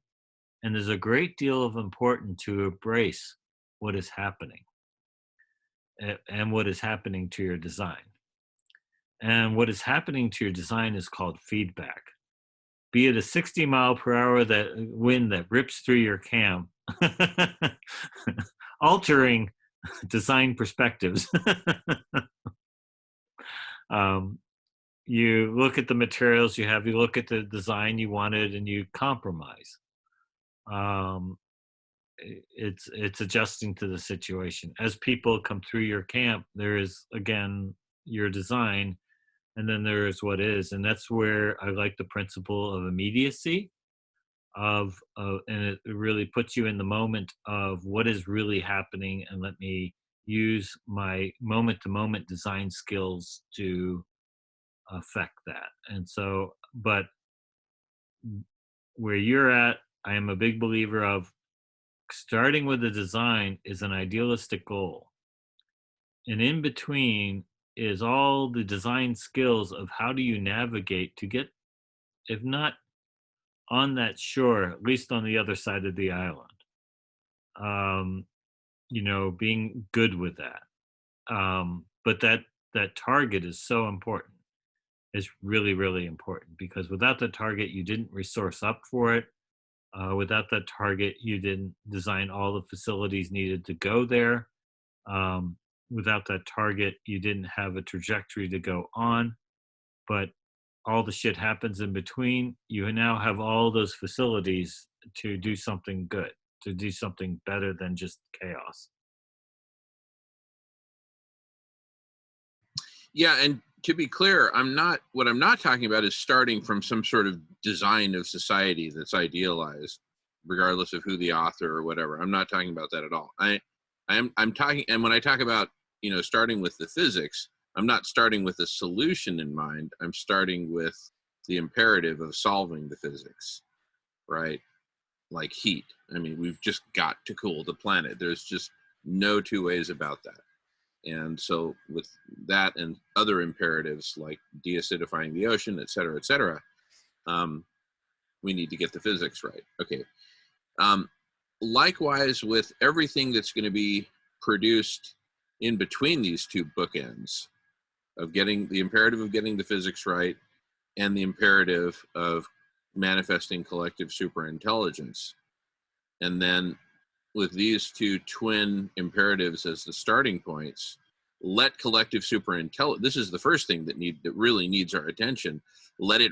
and there's a great deal of importance to embrace what is happening and what is happening to your design. And what is happening to your design is called feedback. Be it a 60-mile-per-hour wind that rips through your cam, altering design perspectives. You look at the materials you have, you look at the design you wanted, and you compromise. It's adjusting to the situation. As people come through your camp, there is, again, your design, and then there is what is. And that's where I like the principle of immediacy, and it really puts you in the moment of what is really happening, and let me use my moment-to-moment design skills to affect that. And so, but where you're at, I am a big believer of starting with the design is an idealistic goal. And in between is all the design skills of how do you navigate to get, if not on that shore, at least on the other side of the island. Being good with that. But that target is so important. It's really, really important, because without the target, you didn't resource up for it. Without that target, you didn't design all the facilities needed to go there. Without that target, you didn't have a trajectory to go on. But all the shit happens in between. You now have all those facilities to do something good, to do something better than just chaos. Yeah, and to be clear, what I'm not talking about is starting from some sort of design of society that's idealized, regardless of who the author or whatever. I'm not talking about that at all. I'm talking, and when I talk about, starting with the physics, I'm not starting with a solution in mind. I'm starting with the imperative of solving the physics, right? Like heat. I mean, we've just got to cool the planet. There's just no two ways about that. And so with that and other imperatives like deacidifying the ocean, et cetera, we need to get the physics right. Okay. Likewise, with everything that's going to be produced in between these two bookends of getting the imperative of getting the physics right and the imperative of manifesting collective superintelligence. And then with these two twin imperatives as the starting points, let collective superintelligence, this is the first thing that really needs our attention. Let it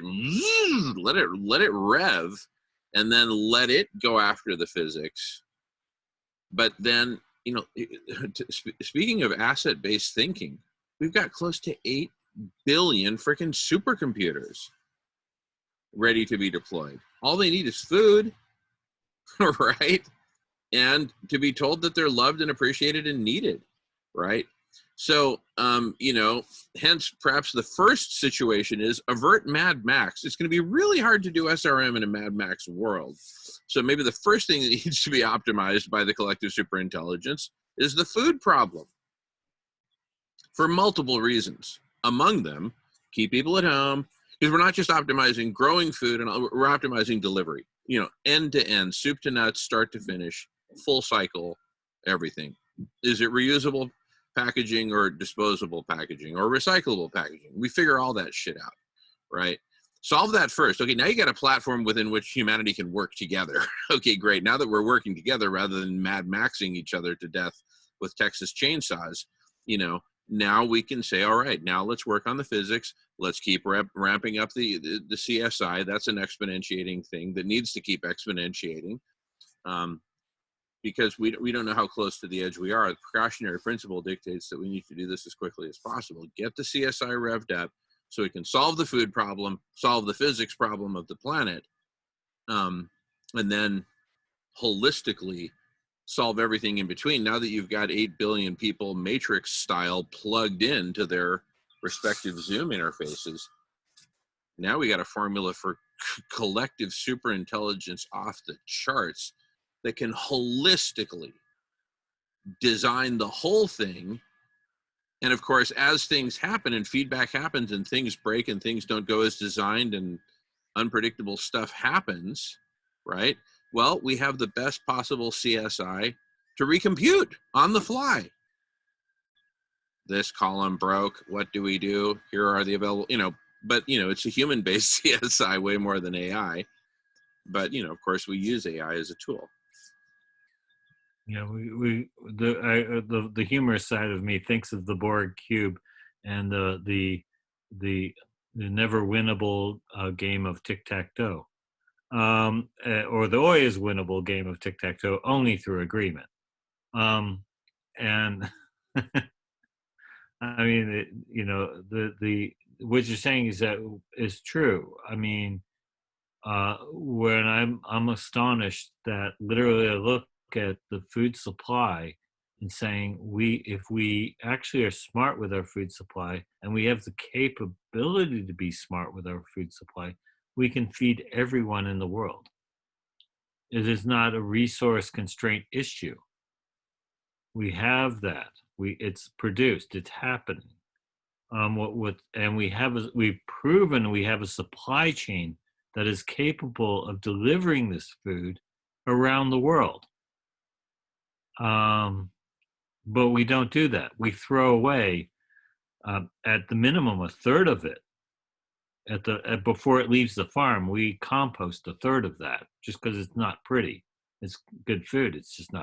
rev, and then let it go after the physics. But then, speaking of asset-based thinking, we've got close to 8 billion freaking supercomputers ready to be deployed. All they need is food, right? And to be told that they're loved and appreciated and needed, right? So, hence perhaps the first situation is avert Mad Max. It's going to be really hard to do SRM in a Mad Max world. So maybe the first thing that needs to be optimized by the collective superintelligence is the food problem for multiple reasons. Among them, keep people at home, because we're not just optimizing growing food, and we're optimizing delivery, end to end, soup to nuts, start to finish, full cycle, everything. Is it reusable packaging or disposable packaging or recyclable packaging? We figure all that shit out, right? Solve that first. Okay, now you got a platform within which humanity can work together. Okay, great. Now that we're working together rather than Mad Maxing each other to death with Texas chainsaws, now we can say, all right, now let's work on the physics. Let's keep ramping up the CSI. That's an exponentiating thing that needs to keep exponentiating. Because we don't know how close to the edge we are. The precautionary principle dictates that we need to do this as quickly as possible. Get the CSI revved up so we can solve the food problem, solve the physics problem of the planet, and then holistically solve everything in between. Now that you've got 8 billion people Matrix style plugged into their respective Zoom interfaces, now we got a formula for collective superintelligence off the charts that can holistically design the whole thing. And of course, as things happen and feedback happens and things break and things don't go as designed and unpredictable stuff happens, right? Well, we have the best possible CSI to recompute on the fly. This column broke. What do we do? Here are the available, but it's a human-based CSI way more than AI. But of course, we use AI as a tool. Yeah, the humorous side of me thinks of the Borg cube and the never winnable game of tic-tac-toe, or the always winnable game of tic-tac-toe only through agreement. And I mean, the what you're saying is true. I mean, when I'm astonished that literally I look at the food supply and saying if we actually are smart with our food supply and we have the capability to be smart with our food supply, we can feed everyone in the world. It is not a resource constraint issue. We have that. It's produced. It's happening. And we've proven we have a supply chain that is capable of delivering this food around the world. But we don't do that. We throw away, at the minimum, a third of it. Before it leaves the farm, we compost a third of that just because it's not pretty. It's good food. It's just not